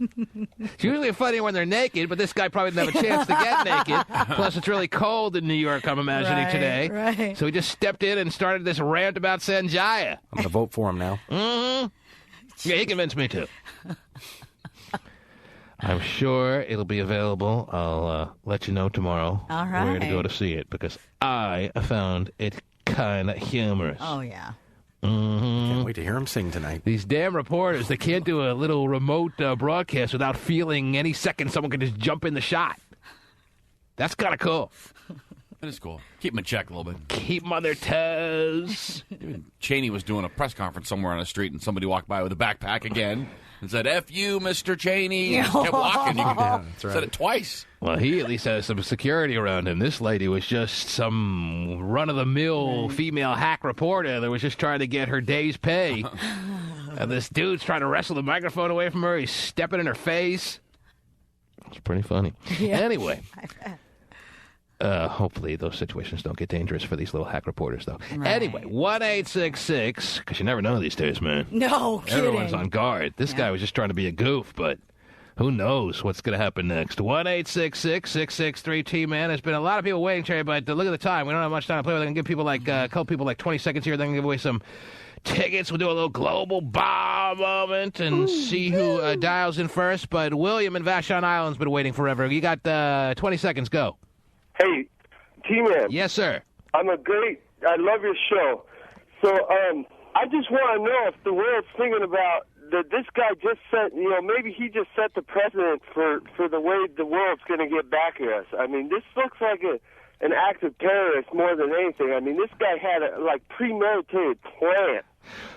It's usually funny when they're naked, but this guy probably didn't have a chance to get naked. Plus, it's really cold in New York, I'm imagining, today. Right. So he just stepped in and started this rant about Sanjaya. I'm going to vote for him now. Yeah, he convinced me too. I'm sure it'll be available. I'll let you know tomorrow All right. where to go to see it, because I found it kind of humorous. Oh, yeah. Can't wait to hear him sing tonight. These damn reporters, they can't do a little remote broadcast without feeling any second someone can just jump in the shot. That's kind of cool. That is cool. Keep them in check a little bit. Keep them on their toes. Even Cheney was doing a press conference somewhere on the street, and somebody walked by with a backpack again and said, F you, Mr. Cheney. And kept walking. Said it twice. Well, he at least has some security around him. This lady was just some run-of-the-mill female hack reporter that was just trying to get her day's pay. And this dude's trying to wrestle the microphone away from her. He's stepping in her face. It's pretty funny. Yeah. Anyway. Hopefully those situations don't get dangerous for these little hack reporters, though. Right. Anyway, 1-866, because you never know these days, man. No kidding. Everyone's on guard. This guy was just trying to be a goof, but who knows what's going to happen next. 1-866-663-T-Man. There's been a lot of people waiting, Terry, but look at the time. We don't have much time to play with. I can give people a couple people 20 seconds here. Then give away some tickets. We'll do a little global bomb moment and see who dials in first. But William in Vashon Island's been waiting forever. You got 20 seconds. Go. Hey, T-Man. Yes, sir. I love your show. So, I just want to know if the world's thinking about that this guy just set, maybe he just set the precedent for the way the world's going to get back at us. I mean, this looks like an act of terrorist more than anything. I mean, this guy had a premeditated plan.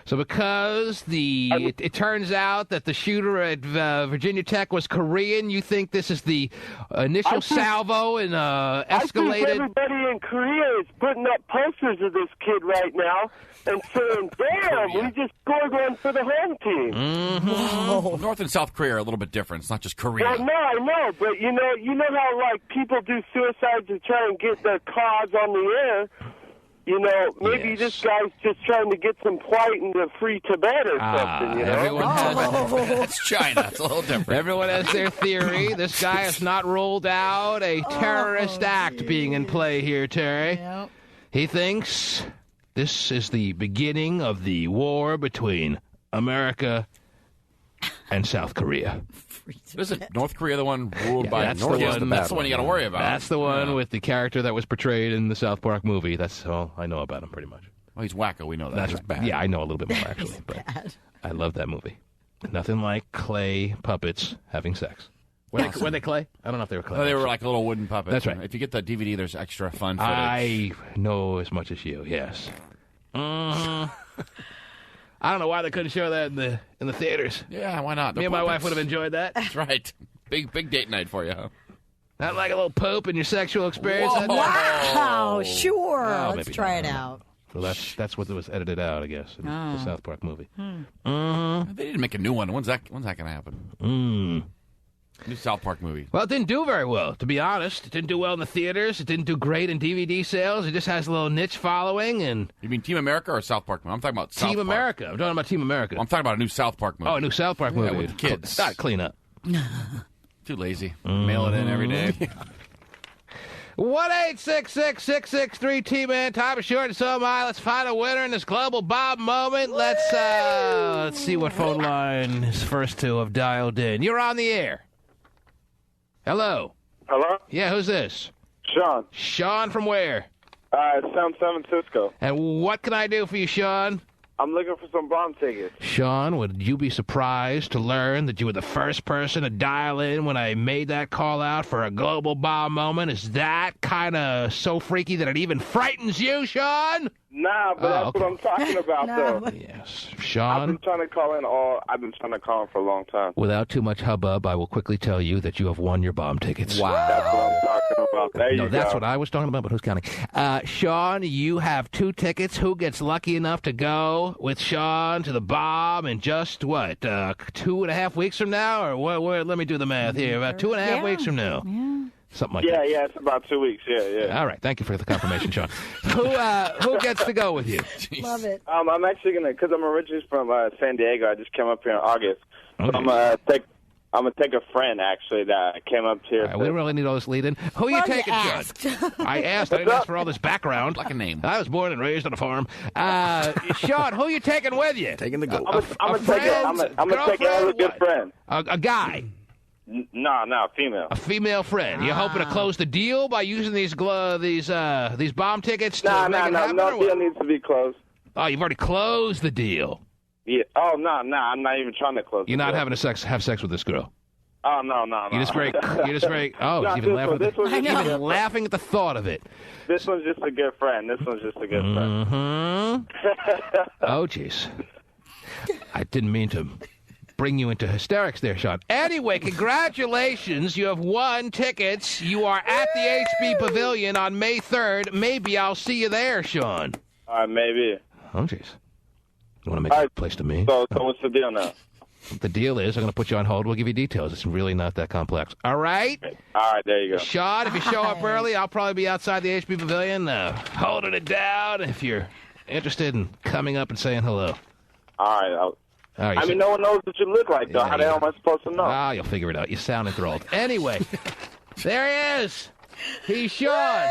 So because it turns out that the shooter at Virginia Tech was Korean, you think this is the initial salvo and escalated? I think everybody in Korea is putting up posters of this kid right now and saying, damn, we just scored one for the home team. Mm-hmm. North and South Korea are a little bit different. It's not just Korea. Well, no, I know, but you know how people do suicide to try and get their cause on the air? Maybe this guy's just trying to get some quiet into free Tibet or something, Everyone That's China. It's a little different. Everyone has their theory. This guy has not ruled out a terrorist act being in play here, Terry. Yep. He thinks this is the beginning of the war between America and South Korea. Isn't North Korea the one ruled by North? That's the one you got to worry about. That's the one with the character that was portrayed in the South Park movie. That's all I know about him, pretty much. Well, he's wacko. We know that. That's bad. Yeah, I know a little bit more, actually. But I love that movie. Nothing like clay puppets having sex. Were they clay? I don't know if they were clay. No, they were like a little wooden puppets. That's right. If you get the DVD, there's extra fun footage. I know as much as you, yes. I don't know why they couldn't show that in the theaters. Yeah, why not? Me and my wife would have enjoyed that. That's right. Big date night for you, huh? Not like a little poop in your sexual experience. Wow, sure. Oh, Let's try it out. Well, that's what was edited out, I guess, in the South Park movie. They didn't make a new one. When's that going to happen? New South Park movie. Well, it didn't do very well, to be honest. It didn't do well in the theaters. It didn't do great in DVD sales. It just has a little niche following. And you mean Team America or South Park movie? I'm talking about South Team Park. America. I'm talking about Team America. Well, I'm talking about a new South Park movie. Oh, a new South Park movie. Yeah, with the kids. It's not clean up. Too lazy. Mail it in every day. 1-866-663-T-Man. Time is short and so am I. Let's find a winner in this global bomb moment. Let's see what phone line is first to have dialed in. You're on the air. Hello. Hello? Yeah, who's this? Sean. Sean from where? San Francisco. And what can I do for you, Sean? I'm looking for some bomb tickets. Sean, would you be surprised to learn that you were the first person to dial in when I made that call out for a global bomb moment? Is that kind of so freaky that it even frightens you, Sean? Nah, but that's okay. what I'm talking about, though. Yes. Sean? I've been trying to call in for a long time. Without too much hubbub, I will quickly tell you that you have won your bomb tickets. Wow. That's what I'm talking about. There you go. That's what I was talking about, but who's counting? Sean, you have 2 tickets. Who gets lucky enough to go with Sean to the bomb in just, 2.5 weeks from now? Or what? Let me do the math here. About 2.5 weeks from now. Yeah. Something like that. Yeah, it's about 2 weeks. Yeah. All right. Thank you for the confirmation, Sean. Who gets to go with you? Love it. I'm actually going to, because I'm originally from San Diego. I just came up here in August. Okay. So I'm going to take a friend, actually, that came up here. All right, we don't really need all this lead-in. Who are you taking, Sean? I asked. I didn't ask for all this background. Like a name. I was born and raised on a farm. Sean, who are you taking with you? Taking the goat. I'm going to take another good friend. A guy? No, female. A female friend. You hoping to close the deal by using these bomb tickets to make it happen? No deal needs to be closed. Oh, you've already closed the deal. Yeah. Oh, no, I'm not even trying to close the You're not deal. having have sex with this girl. Oh, no. You're just very. Oh, No, even laughing at the thought of it. This one's just a good friend. Mm-hmm. Oh, jeez. I didn't mean to bring you into hysterics there, Sean. Anyway, congratulations. You have won tickets. You are at the HB Pavilion on May 3rd. Maybe I'll see you there, Sean. All right, maybe. Oh, jeez. You want to make a place to me? So what's the deal now? The deal is I'm going to put you on hold. We'll give you details. It's really not that complex. All right? All right, there you go. Sean, if you show up early, I'll probably be outside the HB Pavilion holding it down if you're interested in coming up and saying hello. All right. I mean, no one knows what you look like, though. How the hell am I supposed to know? Ah, you'll figure it out. You sound enthralled. Anyway, there he is. He's Sean.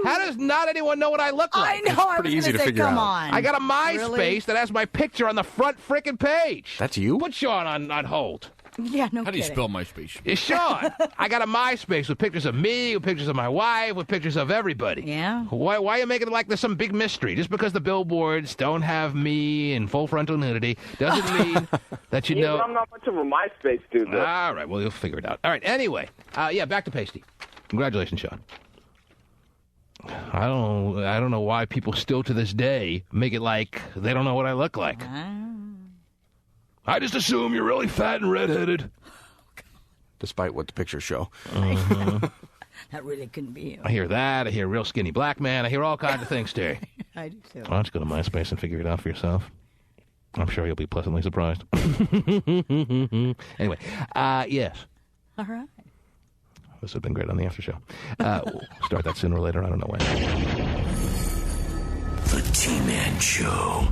How does not anyone know what I look like? I know. I was going to say, come on. I got a MySpace Really? that has my picture on the front frickin' page. That's you? Put Sean on hold. Yeah, no How do you kidding. spell MySpace? It's Sean. I got a MySpace with pictures of me, with pictures of my wife, with pictures of everybody. Yeah. Why are you making it like there's some big mystery? Just because the billboards don't have me in full frontal nudity doesn't mean that you know. But I'm not much of a MySpace dude, though. All right, well, you'll figure it out. All right, anyway. Back to Pasty. Congratulations, Sean. I don't know why people still to this day make it like they don't know what I look like. I just assume you're really fat and redheaded. Despite what the pictures show. That really couldn't be you. I hear that. I hear real skinny black man. I hear all kinds of things, Terry. I do too. Why don't you go to MySpace and figure it out for yourself? I'm sure you'll be pleasantly surprised. Anyway, yes. All right. This would have been great on the after show. We'll start that sooner or later. I don't know when. The T-Man Show.